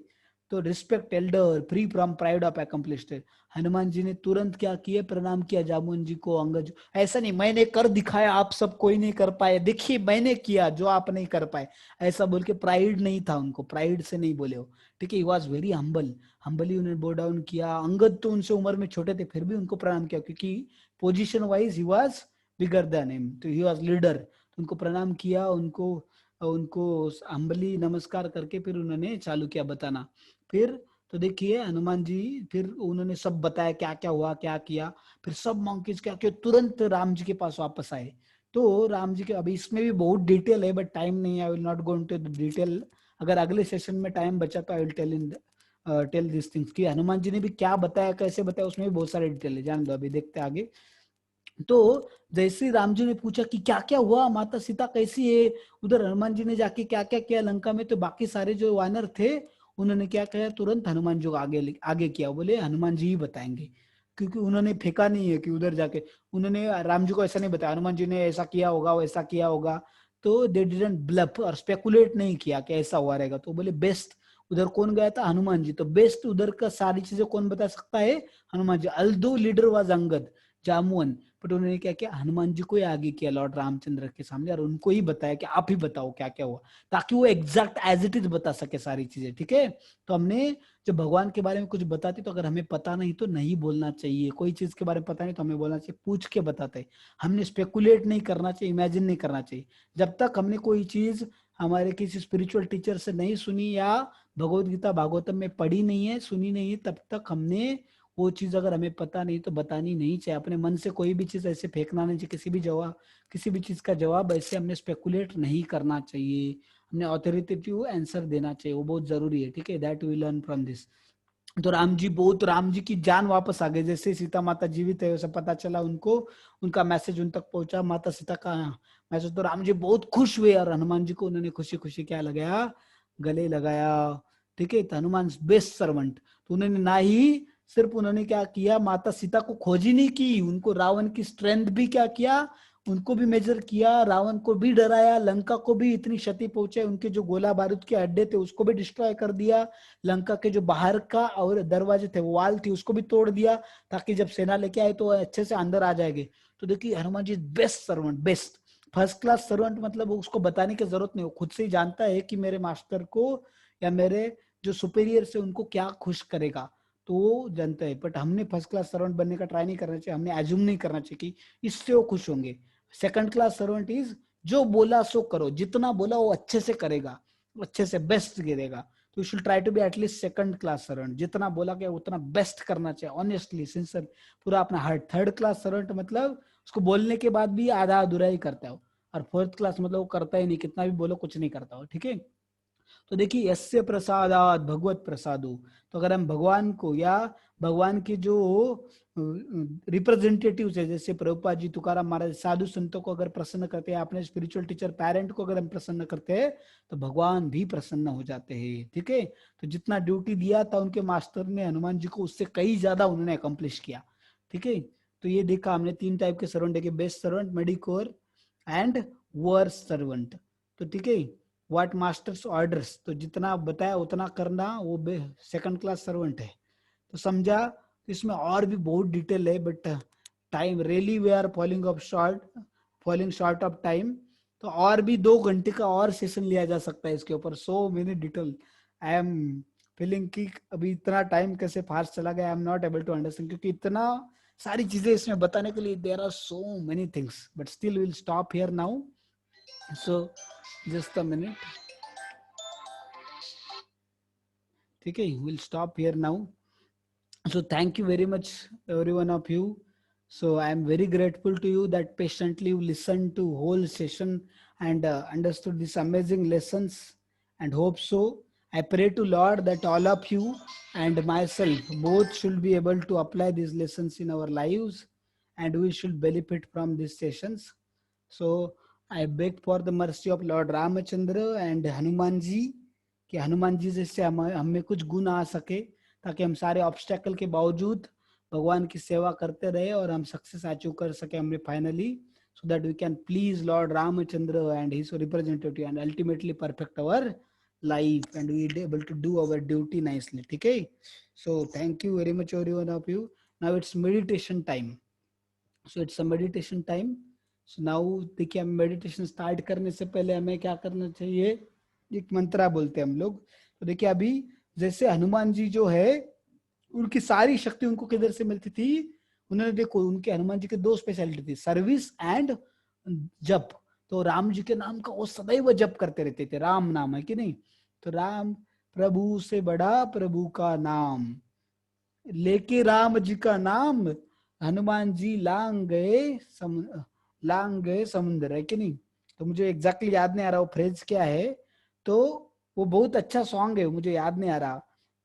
तो respect elder, free from pride of accomplished, Hanuman ji ने तुरंत क्या किए, प्रणाम किया जामुन जी को, अंगद, ऐसा नहीं मैंने कर दिखाया आप सब कोई नहीं कर पाए, देखिए मैंने किया जो आप नहीं कर पाए, ऐसा बोल के, प्राइड नहीं था उनको, प्राइड से नहीं बोले हो, ठीक है। He was very humble, humbly उन्होंने बो डाउन किया। अंगद तो उनसे उम्र में छोटे थे, फिर भी उनको प्रणाम किया, क्योंकि position wise he was bigger than him, तो ही वाज लीडर, तो उनको प्रणाम किया, उनको उनको हम्बली नमस्कार करके फिर उन्होंने चालू किया बताना। फिर तो देखिए हनुमान जी, फिर उन्होंने सब बताया क्या क्या हुआ, क्या किया, फिर सब मंकीज क्या किया, तुरंत राम जी के पास वापस आए। तो राम जी के, अभी इसमें भी बहुत डिटेल है, बट टाइम नहीं है, I will not go into the detail, अगर अगले सेशन में टाइम बचा तो I will tell this things कि हनुमान जी ने भी क्या बताया, कैसे बताया, उसमें भी बहुत सारे डिटेल है, जान दो अभी देखते हैं आगे। तो जैसे राम जी ने पूछा कि क्या क्या हुआ, माता सीता कैसी है, उधर हनुमान जी ने जाके क्या क्या किया लंका में, तो बाकी सारे जो वानर थे उन्होंने क्या किया, तुरंत हनुमान जी को आगे आगे किया, बोले हनुमान जी ही बताएंगे, क्योंकि उन्होंने फेंका नहीं है कि उधर जाके, उन्होंने राम जी को ऐसा नहीं बताया हनुमान जी ने ऐसा किया होगा वैसा किया होगा, तो दे डिडंट ब्लफ और स्पेकुलेट नहीं किया कि ऐसा हुआ रहेगा, तो बोले बेस्ट, उधर कौन गया था, हनुमान जी, तो बेस्ट उधर का सारी चीजें कौन बता सकता है, Hanuman ji, although leader was Angad जामुन, बट उन्होंने क्या किया, हनुमान जी को ही आगे किया लॉर्ड रामचंद्र के सामने, और उनको ही बताया कि आप ही बताओ क्या क्या हुआ, ताकि वो एग्जैक्ट एज इट इज बता सके सारी चीजें, ठीक है। तो हमने जब भगवान के बारे में कुछ बताते, तो अगर हमें पता नहीं तो नहीं बोलना चाहिए, कोई चीज के बारे में पता नहीं तो हमें बोलना चाहिए, पूछ के बताते, हमने स्पेकुलेट नहीं करना चाहिए, इमेजिन नहीं करना चाहिए। जब तक हमने कोई चीज हमारे किसी स्पिरिचुअल टीचर से नहीं सुनी, या भगवत गीता भागवतम में पढ़ी नहीं है, सुनी नहीं है, तब तक हमने वो चीज, अगर हमें पता नहीं तो बतानी नहीं चाहिए, अपने मन से कोई भी चीज ऐसे फेंकना नहीं चाहिए, किसी भी जवाब, किसी भी चीज का जवाब ऐसे हमने स्पेकुलेट नहीं करना चाहिए, हमने ऑथोरिटेटिव आंसर देना चाहिए, वो बहुत जरूरी है, ठीक है। That we learn from this. तो राम जी की जान वापस आ गई, जैसे सीता माता जीवित है वैसे पता चला उनको, उनका मैसेज उन तक पहुंचा, माता सीता का मैसेज, तो राम जी बहुत खुश हुए, और हनुमान जी को उन्होंने खुशी खुशी क्या लगाया, गले लगाया, ठीक है। तो हनुमान बेस्ट सर्वेंट, तो उन्होंने ना ही सिर्फ उन्होंने क्या किया, माता सीता को खोज ही नहीं की, उनको रावण की स्ट्रेंथ भी क्या किया, उनको भी मेजर किया, रावण को भी डराया, लंका को भी इतनी क्षति पहुंचे, उनके जो गोला बारूद के अड्डे थे उसको भी डिस्ट्रॉय कर दिया, लंका के जो बाहर का और दरवाजे थे, वाल थी, उसको भी तोड़ दिया, ताकि जब सेना लेके आए तो अच्छे से अंदर आ जाएंगे। तो देखिए Hanuman ji best servant, best first class servant, मतलब उसको बताने की जरूरत नहीं, वो खुद से ही जानता है कि मेरे मास्टर को या मेरे जो सुपीरियर से उनको क्या खुश करेगा, तो वो जानता है। बट हमने फर्स्ट क्लास सर्वेंट बनने का ट्राई नहीं करना चाहिए, हमने एज्यूम नहीं करना चाहिए कि इससे वो खुश होंगे। सेकंड क्लास सर्वेंट इज जो बोला सो करो, जितना बोला वो अच्छे से करेगा, अच्छे से बेस्ट गिरेगा, तो you should try to be at least second class servant, जितना बोला गया उतना बेस्ट करना चाहिए, ऑनेस्टली सिंसियर, पूरा अपना हार्ट। थर्ड क्लास सर्वेंट मतलब उसको बोलने के बाद भी आधा अधूरा ही करता है, और फोर्थ क्लास मतलब वो करता ही नहीं, कितना भी बोलो कुछ नहीं करता हो, ठीक है। तो देखिए यस्य प्रसादात भगवत प्रसादो, तो अगर हम भगवान को या भगवान की जो रिप्रेजेंटेटिव्स है, जैसे प्रभुपाद जी, तुकाराम महाराज, साधु संतों को अगर प्रसन्न करते हैं, अपने स्पिरिचुअल टीचर पेरेंट को अगर हम प्रसन्न करते हैं तो भगवान भी प्रसन्न हो जाते हैं। ठीक है, तो जितना ड्यूटी दिया था उनके मास्टर ने हनुमान जी को, उससे कई ज्यादा उन्होंने अकम्प्लिश किया। ठीक है, तो ये देखा हमने 3 टाइप के सर्वेंट है, best servant, mediocre and worse servant. तो ठीक है, व्हाट मास्टर्स ऑर्डर्स, तो जितना बताया उतना करना, वो सेकंड क्लास सर्वेंट है। तो समझा, इसमें और भी बहुत डिटेल है, but time really we are falling short of time. तो और भी 2 घंटे का और सेशन लिया जा सकता है इसके ऊपर, so many detail. I am feeling कि अभी इतना टाइम कैसे फास्ट चला गया, I am not able to understand, क्योंकि इतना सारी चीजें इसमें बताने के लिए there are so many things, but still will stop here now. So just a minute, ठीक है, will stop here now. So thank you very much, every one of you. So I am very grateful to you that patiently you listened to whole session and understood these amazing lessons, and hope so. I pray to Lord that all of you and myself both should be able to apply these lessons in our lives, and we should benefit from these sessions. So I beg for the mercy of Lord Ramachandra and Hanuman ji, कि हनुमान जी जैसे हमें कुछ गुण आ सके, ताकि हम सारे obstacle के बावजूद भगवान की सेवा करते रहे और हम सक्सेस अचीव कर सके हमने finally, so that we can please lord Ramchandra and his representative and ultimately perfect our life and we able to do our duty nicely. ठीक है, so thank you very much everyone of you. Now it's meditation time. So it's a meditation time. So now देखिए, हम meditation start करने से पहले हमें क्या करना चाहिए, एक मंत्रा बोलते हैं हम लोग। तो देखिए, अभी जैसे हनुमान जी जो है, उनकी सारी शक्ति उनको किधर से मिलती थी, उन्होंने देखो, उनके हनुमान जी के 2 स्पेशलिटी थी, सर्विस एंड जप। तो राम जी के नाम का वो सदैव जप करते रहते थे, राम नाम है कि नहीं, तो राम, प्रभु से बड़ा प्रभु का नाम, लेके राम जी का नाम हनुमान जी लांग गए समुद्र, है कि नहीं। तो मुझे एग्जैक्टली याद नहीं आ रहा वो फ्रेज क्या है, तो वो बहुत अच्छा सॉन्ग है, मुझे याद नहीं आ रहा।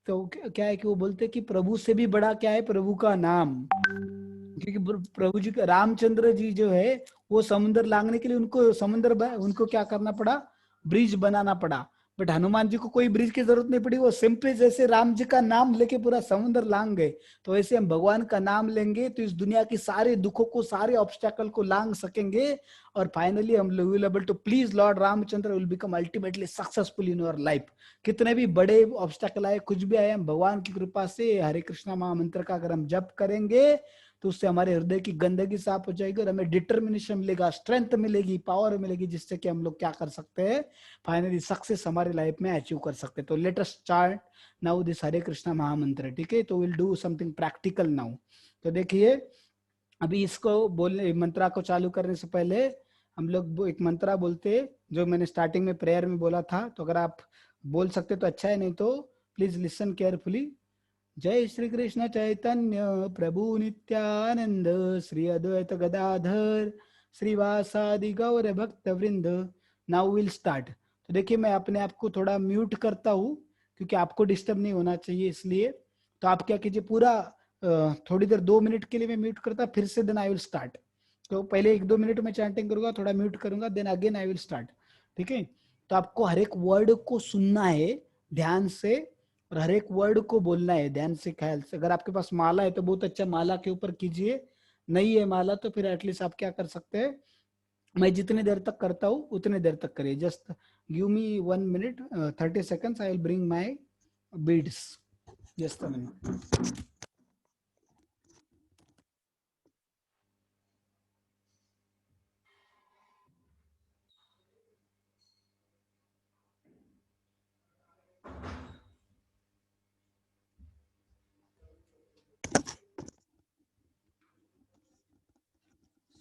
तो क्या है कि वो बोलते हैं कि प्रभु से भी बड़ा क्या है, प्रभु का नाम। क्योंकि प्रभु जी का, रामचंद्र जी जो है, वो समुद्र लांघने के लिए उनको क्या करना पड़ा, ब्रिज बनाना पड़ा। बट हनुमान जी को कोई ब्रिज की जरूरत नहीं पड़ी, वो सिंपली जैसे राम जी का नाम लेके पूरा समुद्र लांघ गए। तो ऐसे हम भगवान का नाम लेंगे तो इस दुनिया की सारे दुखों को, सारे ऑब्स्टेकल को लांघ सकेंगे, और फाइनली हम will able to please lord Ramchandra, will become ultimately successful in your life. कितने भी बड़े ऑब्स्टेकल आए, कुछ भी आए, हम भगवान की कृपा से हरे कृष्णा महामंत्र का अगर हम जप करेंगे तो उससे हमारे हृदय की गंदगी साफ हो जाएगी और हमें डिटर्मिनेशन मिलेगा, स्ट्रेंथ मिलेगी, पावर मिलेगी, जिससे कि हम लोग क्या कर सकते हैं, फाइनली सक्सेस हमारी लाइफ में अचीव कर सकते हैं। तो let us start now this Hare Krishna mahamantra. ठीक है, तो will do something practical now. तो देखिए, अभी इसको बोलने, मंत्रा को चालू करने से पहले हम लोग एक मंत्रा बोलते, जो मैंने स्टार्टिंग में प्रेयर में बोला था। तो अगर आप बोल सकते तो अच्छा है, नहीं तो प्लीज लिसन केयरफुली। जय श्री कृष्ण चैतन्य प्रभु नित्यानंद, श्री अद्वैत गदाधर श्रीवासादि गौर भक्त वृंद। Now will start. तो देखिए, मैं अपने आप को थोड़ा म्यूट करता हूँ, क्योंकि आपको डिस्टर्ब नहीं होना चाहिए, इसलिए। तो आप क्या कीजिए, पूरा थोड़ी देर 2 मिनट के लिए मैं म्यूट करता, फिर से देन आई विल स्टार्ट। तो पहले 1-2 मिनट में चैंटिंग करूंगा, थोड़ा म्यूट करूंगा, then again I will start. ठीक है, तो आपको हर एक वर्ड को सुनना है ध्यान से, और हर एक वर्ड को बोलना है ध्यान से, ख्याल से। अगर आपके पास माला है तो बहुत अच्छा, माला के ऊपर कीजिए, नहीं है माला तो फिर एटलीस्ट आप क्या कर सकते हैं, मैं जितनी देर तक करता हूँ उतनी देर तक करिए। Just give me 1 minute 30 seconds, I will bring my beads. Just a minute.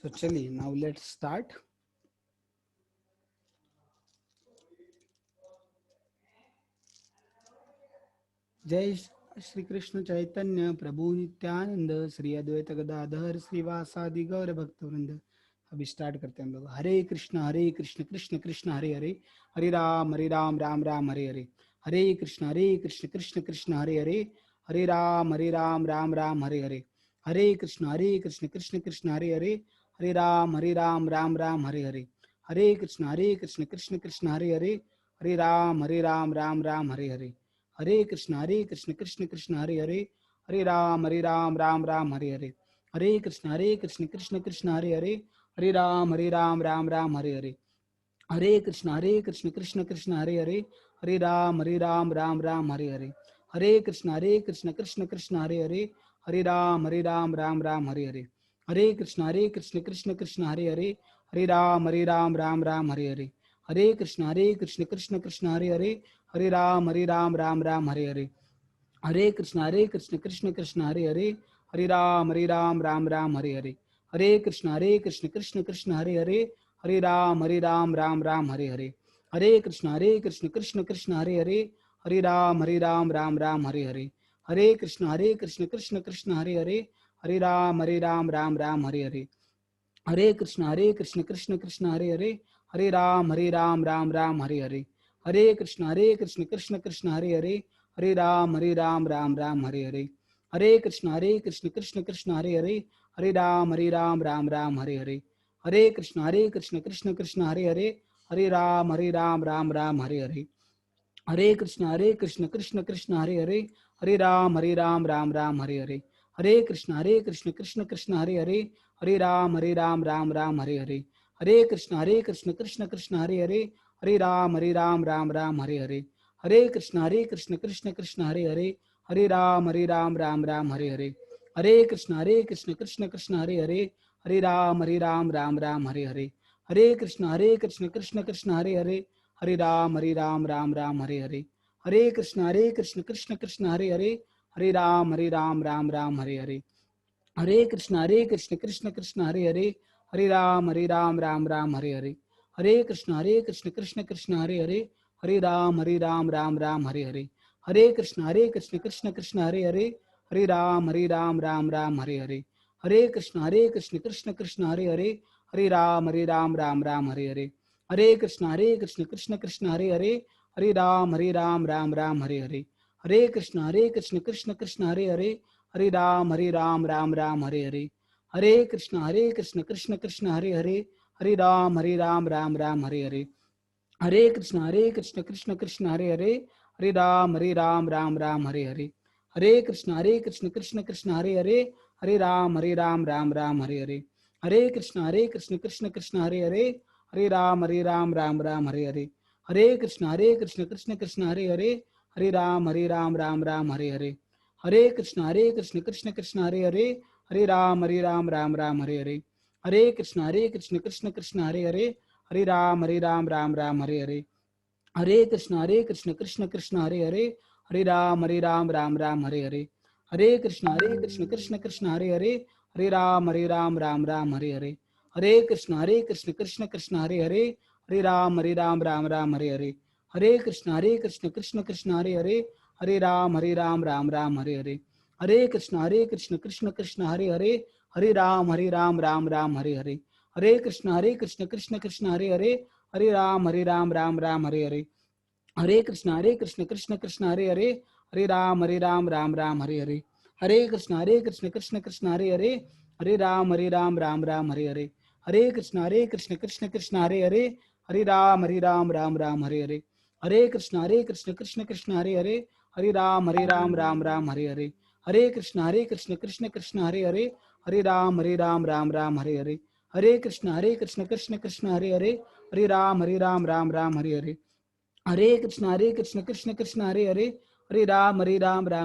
So चलिए, now let's start. जय श्री कृष्ण चैतन्य प्रभु नित्यानंद, श्री अद्वैत गदाधर श्रीवासादि गौर भक्त वृंद। अभी स्टार्ट करते हैं हम लोग। हरे कृष्ण कृष्ण कृष्ण हरे हरे, हरे राम राम राम हरे हरे, हरे कृष्ण कृष्ण कृष्ण हरे हरे, हरे राम राम राम हरे हरे, हरे कृष्ण कृष्ण कृष्ण हरे हरे, हरे राम राम राम हरे हरे, हरे कृष्ण कृष्ण हरे हरे, हरे राम राम राम हरे हरे, हरे कृष्ण कृष्ण कृष्ण हरे हरे, हरे राम राम राम हरे हरे, हरे कृष्ण कृष्ण हरे हरे, हरे राम राम राम हरे हरे, हरे कृष्ण कृष्ण कृष्ण हरे हरे, हरे राम राम राम हरे हरे, हरे कृष्ण कृष्ण कृष्ण हरे हरे, हरे राम राम राम हरे हरे, हरे कृष्ण कृष्ण कृष्ण हरे हरे, हरे राम राम राम हरे हरे, हरे कृष्ण कृष्ण कृष्ण हरे हरे, हरे राम राम राम हरे हरे, हरे कृष्ण कृष्ण कृष्ण हरे हरे, हरे राम राम राम हरे हरे, हरे कृष्ण कृष्ण कृष्ण हरे हरे, हरे राम राम राम हरे हरे, हरे कृष्ण कृष्ण कृष्ण हरे हरे, हरे राम राम राम हरे हरे, हरे कृष्ण कृष्ण कृष्ण हरे हरे, हरे राम राम राम हरे हरे, हरे कृष्ण कृष्ण कृष्ण हरे हरे, हरे राम राम राम हरे हरे, हरे कृष्ण कृष्ण कृष्ण हरे हरे, हरे राम राम राम हरे हरे, हरे कृष्ण कृष्ण कृष्ण हरे हरे, हरे राम राम राम हरे हरे, हरे कृष्ण कृष्ण कृष्ण हरे हरे, हरे राम राम राम हरे हरे, हरे कृष्ण कृष्ण कृष्ण हरे हरे, हरे राम राम राम हरे हरे, हरे कृष्ण कृष्ण कृष्ण हरे हरे, हरे राम राम राम हरे हरे, हरे कृष्ण कृष्ण कृष्ण हरे हरे, हरे राम राम राम हरे हरे, हरे कृष्ण कृष्ण कृष्ण हरे हरे, हरे राम राम राम हरे हरे, हरे कृष्ण कृष्ण कृष्ण हरे हरे, हरे राम राम राम हरे हरे, हरे कृष्ण कृष्ण कृष्ण हरे हरे, हरे राम राम राम हरे हरे, हरे कृष्ण कृष्ण कृष्ण हरे हरे, हरे राम राम राम हरे हरे, हरे कृष्ण कृष्ण कृष्ण हरे हरे, हरे राम राम राम हरे हरे, हरे कृष्ण कृष्ण कृष्ण हरे हरे, हरे राम राम राम हरे हरे, हरे कृष्ण कृष्ण कृष्ण हरे हरे, हरे राम राम राम हरे हरे, हरे कृष्ण कृष्ण कृष्ण हरे हरे, हरे राम राम राम हरे हरे, हरे कृष्ण कृष्ण कृष्ण हरे हरे, हरे राम राम राम हरे हरे, हरे कृष्ण कृष्ण कृष्ण हरे हरे, हरे राम राम हरे हरे, हरे कृष्ण कृष्ण कृष्ण हरे हरे, हरे राम राम हरे हरे, हरे कृष्ण कृष्ण कृष्ण हरे हरे, हरे राम राम हरे हरे, हरे कृष्ण कृष्ण कृष्ण हरे हरे, हरे राम राम हरे हरे, हरे कृष्ण कृष्ण कृष्ण हरे हरे, हरे राम राम हरे हरे, हरे कृष्ण कृष्ण कृष्ण हरे हरे, हरे राम राम हरे हरे, हरे कृष्ण कृष्ण कृष्ण हरे हरे, हरे राम राम हरे हरे, हरे कृष्ण कृष्ण कृष्ण हरे हरे, हरे राम राम हरे हरे, हरे कृष्ण कृष्ण कृष्ण हरे हरे, हरे राम राम हरे हरे, हरे कृष्ण कृष्ण कृष्ण हरे हरे, हरे राम राम हरे हरे, हरे कृष्ण कृष्ण कृष्ण हरे हरे, हरे राम राम हरे हरे, हरे कृष्ण कृष्ण कृष्ण हरे हरे, हरे राम राम हरे हरे, हरे कृष्ण कृष्ण कृष्ण हरे हरे, हरे राम राम हरे हरे, हरे कृष्ण कृष्ण कृष्ण हरे हरे, हरे राम राम हरे हरे, हरे कृष्ण कृष्ण कृष्ण हरे हरे, हरे राम राम हरे हरे, हरे कृष्ण कृष्ण कृष्ण हरे हरे, हरे राम राम हरे हरे, हरे कृष्ण कृष्ण कृष्ण हरे हरे, हरे राम राम हरे हरे, हरे कृष्ण कृष्ण कृष्ण हरे हरे, हरे राम राम हरे हरे, हरे कृष्ण कृष्ण कृष्ण हरे हरे, हरे राम राम हरे हरे,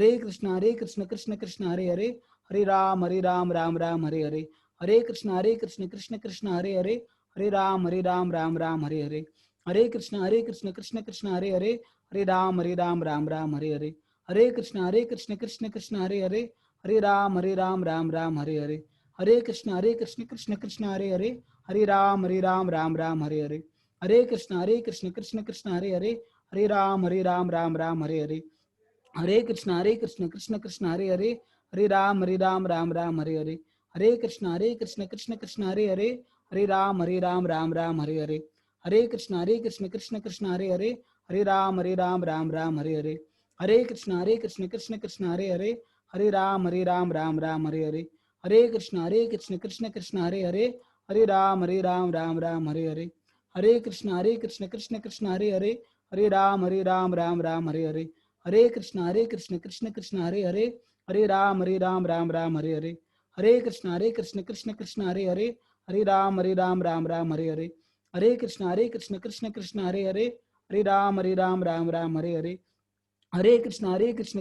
हरे कृष्ण कृष्ण कृष्ण हरे हरे, हरे राम राम हरे हरे, हरे कृष्ण कृष्ण कृष्ण हरे हरे, हरे राम राम हरे हरे, हरे कृष्ण कृष्ण कृष्ण हरे हरे, हरे राम राम हरे हरे, हरे कृष्ण कृष्ण कृष्ण हरे हरे, हरे राम राम हरे हरे, हरे कृष्ण कृष्ण कृष्ण हरे हरे, हरे राम राम हरे हरे, हरे कृष्ण कृष्ण कृष्ण हरे हरे, हरे राम राम हरे हरे, हरे कृष्ण कृष्ण कृष्ण हरे हरे, हरे राम राम हरे हरे, हरे कृष्ण कृष्ण कृष्ण हरे हरे, हरे राम राम हरे हरे, हरे कृष्ण कृष्ण कृष्ण हरे हरे, हरे राम राम हरे हरे, हरे कृष्ण कृष्ण कृष्ण हरे हरे, हरे राम राम हरे हरे, हरे कृष्ण कृष्ण कृष्ण हरे हरे, हरे राम राम हरे हरे, हरे कृष्ण कृष्ण कृष्ण हरे हरे, हरे राम राम राम हरे हरे, हरे कृष्ण कृष्ण कृष्ण हरे हरे, हरे राम राम राम हरे हरे, हरे कृष्ण कृष्ण कृष्ण हरे हरे, हरे राम राम राम हरे हरे, हरे कृष्ण कृष्ण कृष्ण हरे हरे, हरे राम राम राम हरे हरे, हरे कृष्ण कृष्ण कृष्ण हरे हरे, हरे राम राम राम हरे हरे, हरे कृष्ण कृष्ण कृष्ण हरे हरे, हरे राम राम राम हरे हरे, हरे कृष्ण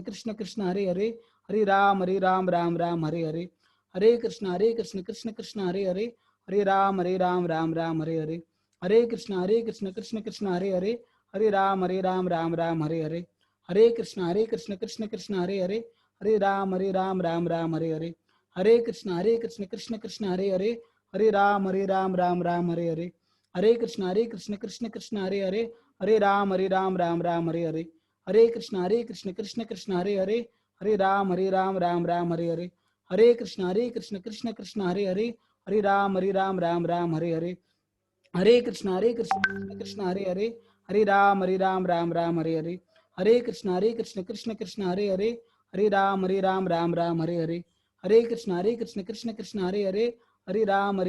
कृष्ण कृष्ण हरे हरे, हरे राम राम राम हरे हरे, हरे कृष्ण कृष्ण कृष्ण हरे हरे, हरे राम राम राम हरे हरे, हरे कृष्ण कृष्ण कृष्ण हरे हरे, हरे राम राम राम हरे हरे, हरे कृष्ण कृष्ण कृष्ण हरे हरे, हरे राम राम राम हरे हरे, हरे कृष्ण कृष्ण कृष्ण हरे हरे, हरे राम राम राम हरे हरे, हरे कृष्ण कृष्ण कृष्ण हरे हरे, हरे राम राम राम हरे हरे, हरे कृष्ण कृष्ण कृष्ण हरे हरे, हरे राम राम राम हरे हरे, हरे कृष्ण कृष्ण कृष्ण हरे हरे, हरे राम राम राम हरे हरे, हरे कृष्ण कृष्ण हरे हरे, हरे राम राम राम हरे हरे, हरे कृष्ण कृष्ण कृष्ण हरे हरे, हरे राम राम राम हरे हरे, हरे कृष्ण कृष्ण कृष्ण हरे हरे, हरे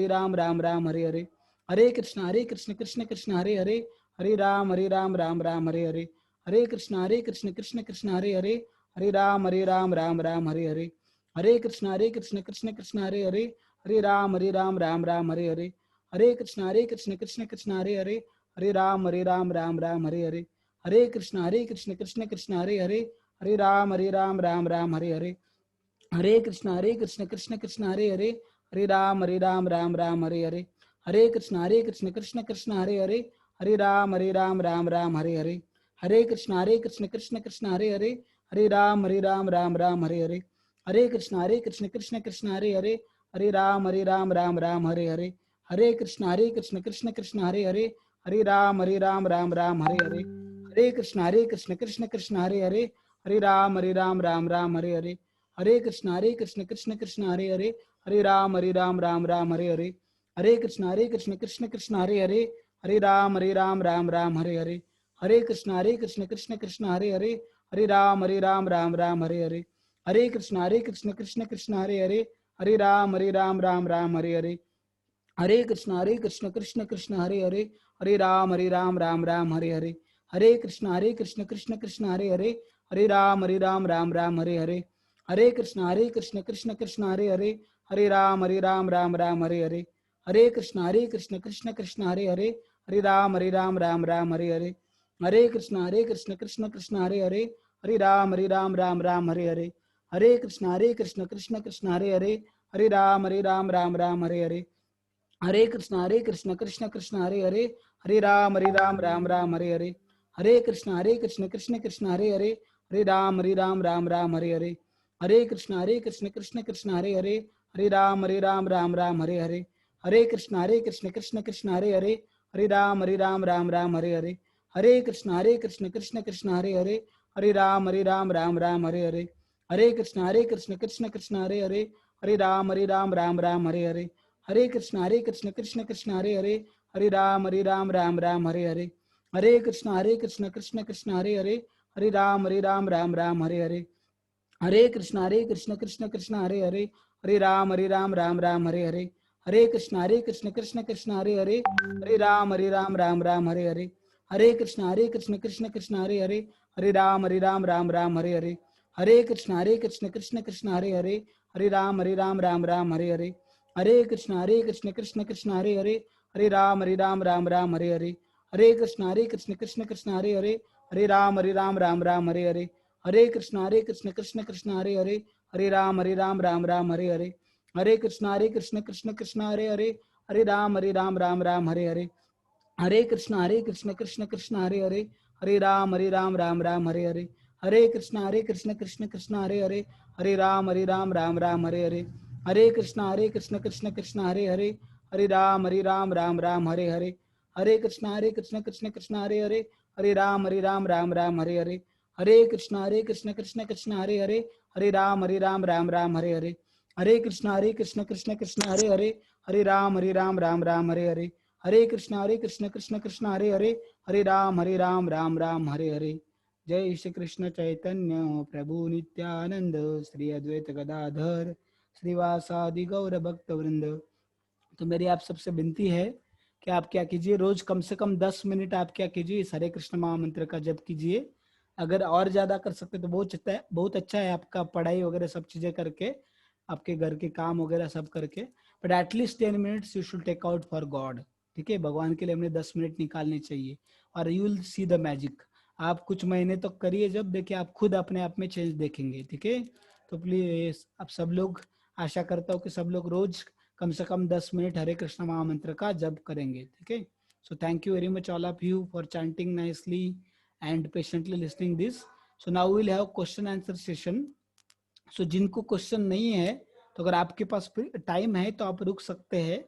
राम राम राम हरे हरे, हरे कृष्ण कृष्ण कृष्ण हरे हरे, हरे राम राम राम हरे हरे, हरे कृष्ण कृष्ण कृष्ण हरे हरे, हरे राम राम राम हरे हरे, हरे कृष्ण कृष्ण कृष्ण हरे हरे, हरे राम राम राम हरे हरे, हरे कृष्ण कृष्ण कृष्ण हरे हरे, हरे राम राम राम हरे हरे, हरे कृष्ण कृष्ण कृष्ण हरे हरे, हरे राम राम राम हरे हरे, हरे कृष्ण कृष्ण कृष्ण हरे हरे, हरे राम राम राम हरे हरे, हरे कृष्ण कृष्ण कृष्ण हरे हरे, हरे राम राम राम हरे हरे, हरे कृष्ण कृष्ण कृष्ण हरे हरे, हरे राम राम राम हरे हरे, हरे कृष्ण कृष्ण कृष्ण हरे हरे, हरे राम राम राम हरे हरे, हरे कृष्ण कृष्ण कृष्ण हरे हरे, हरे राम राम राम हरे हरे, हरे कृष्ण कृष्ण कृष्ण हरे हरे, हरे राम राम राम हरे हरे, हरे कृष्ण कृष्ण कृष्ण हरे हरे, हरे राम राम राम हरे हरे, हरे कृष्ण कृष्ण कृष्ण हरे हरे, हरे राम राम राम हरे हरे, हरे कृष्ण कृष्ण कृष्ण हरे हरे, हरे राम राम राम हरे हरे, हरे कृष्ण कृष्ण कृष्ण हरे हरे, हरे राम राम राम हरे हरे, हरे कृष्ण कृष्ण कृष्ण हरे हरे, हरे राम राम राम हरे हरे, हरे कृष्ण कृष्ण कृष्ण हरे हरे, हरे राम राम राम हरे हरे, हरे कृष्ण कृष्ण कृष्ण हरे हरे, हरे राम राम राम हरे हरे, हरे कृष्ण कृष्ण कृष्ण हरे हरे, हरे राम राम राम हरे हरे, हरे कृष्ण कृष्ण कृष्ण हरे हरे, हरे राम राम राम हरे हरे, हरे कृष्ण कृष्ण कृष्ण हरे हरे, हरे राम राम राम हरे हरे, हरे कृष्ण कृष्ण कृष्ण हरे हरे, हरे राम राम राम हरे हरे, हरे कृष्ण कृष्ण कृष्ण हरे हरे, हरे राम राम राम हरे हरे, हरे कृष्ण कृष्ण कृष्ण हरे हरे, हरे राम राम राम हरे हरे, हरे कृष्ण कृष्ण कृष्ण हरे हरे, हरे राम राम राम हरे हरे, हरे कृष्ण कृष्ण कृष्ण हरे हरे, हरे राम राम राम हरे हरे, हरे कृष्ण कृष्ण कृष्ण हरे हरे, हरे राम राम राम हरे हरे, हरे कृष्ण कृष्ण कृष्ण हरे हरे, हरे राम राम राम हरे हरे, हरे कृष्ण कृष्ण कृष्ण हरे हरे, हरे राम राम राम हरे हरे, हरे कृष्ण कृष्ण कृष्ण हरे हरे, हरे राम राम राम हरे हरे, हरे कृष्ण कृष्ण कृष्ण हरे हरे, हरे राम राम राम हरे हरे, हरे कृष्ण कृष्ण कृष्ण हरे हरे, हरे राम राम राम हरे हरे, हरे कृष्ण कृष्ण कृष्ण हरे हरे, हरे राम राम राम हरे हरे, हरे कृष्ण कृष्ण कृष्ण हरे हरे, हरे राम राम राम हरे हरे, हरे कृष्ण कृष्ण कृष्ण हरे हरे, हरे राम राम राम हरे हरे, हरे कृष्ण कृष्ण कृष्ण हरे हरे, हरे राम राम राम हरे हरे, हरे कृष्ण कृष्ण कृष्ण हरे हरे, हरे राम राम राम हरे हरे, हरे कृष्ण कृष्ण कृष्ण हरे हरे, हरे राम राम राम हरे हरे, हरे कृष्ण कृष्ण कृष्ण हरे हरे, हरे राम राम राम हरे हरे, हरे कृष्ण कृष्ण कृष्ण हरे हरे, हरे राम राम राम हरे हरे, हरे कृष्ण कृष्ण कृष्ण हरे हरे, हरे राम राम राम हरे हरे, हरे कृष्ण कृष्ण कृष्ण हरे हरे, हरे राम राम राम हरे हरे, हरे कृष्ण कृष्ण कृष्ण हरे हरे, हरे राम राम राम हरे हरे, हरे कृष्ण कृष्ण कृष्ण हरे हरे, हरे राम राम राम हरे हरे। जय श्री कृष्ण चैतन्य प्रभु नित्यानंद श्री अद्वैत गदाधर श्रीवासादि गौर भक्त वृंद। तो मेरी आप सबसे विनती है कि आप क्या कीजिए, रोज कम से कम 10 मिनट आप क्या कीजिए, इस हरे कृष्ण महामंत्र का जप कीजिए। अगर और ज्यादा कर सकते तो बहुत अच्छा है, आपका पढ़ाई वगैरह सब चीजें करके, आपके घर के काम वगैरह सब करके, but at least 10 minutes you should take out for god. ठीक है, भगवान के लिए हमने 10 मिनट निकालने चाहिए, और you will see the magic. आप कुछ महीने तक करिए, जब देखिए आप खुद अपने आप में चेंज देखेंगे। ठीक है, तो प्लीज आप सब लोग, आशा करता हूँ कि सब लोग रोज कम से कम 10 मिनट हरे कृष्ण महामंत्र का जप करेंगे। ठीक है, so thank you very much all of you for chanting nicely and patiently listening this. So now will have question answer session. So जिनको क्वेश्चन नहीं है, तो अगर आपके पास टाइम है तो आप रुक सकते हैं,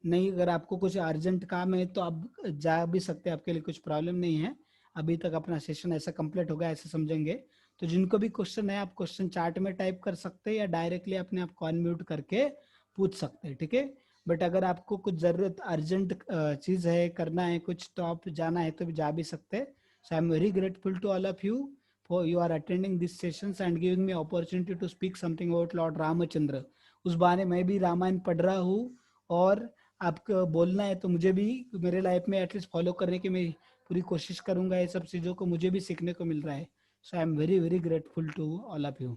नहीं अगर आपको कुछ अर्जेंट काम है तो आप जा भी सकते हैं, आपके लिए कुछ प्रॉब्लम नहीं है। अभी तक अपना सेशन ऐसा कंप्लीट होगा ऐसे समझेंगे। तो जिनको भी क्वेश्चन है, आप क्वेश्चन चार्ट में टाइप कर सकते हैं या डायरेक्टली अपने आप को अनम्यूट करके पूछ सकते हैं। ठीक है, बट अगर आपको कुछ जरूरत अर्जेंट चीज है, करना है कुछ, तो आप जाना है तो भी जा भी सकते हैं। So I am very grateful to all of you for you are attending these sessions and giving me opportunity to speak something about Lord Ramchandra. उस बहाने मैं भी रामायण पढ़ रहा हूँ, और आपको बोलना है तो मुझे भी मेरे लाइफ में एटलीस्ट फॉलो करने की मैं पूरी कोशिश करूंगा। ये सब चीज़ों को मुझे भी सीखने को मिल रहा है। So I am very very grateful to all of you.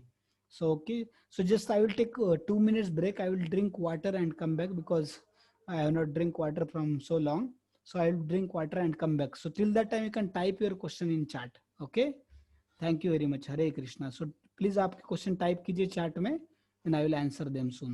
So okay, so just I will take 2 minutes break. I will drink water and come back because I have not drink water from so long. So I will drink water and come back. So till that time you can type your question in chat. Okay. Thank you very much. Hare Krishna. So please आपके question type कीजिए chat में, and I will answer them soon.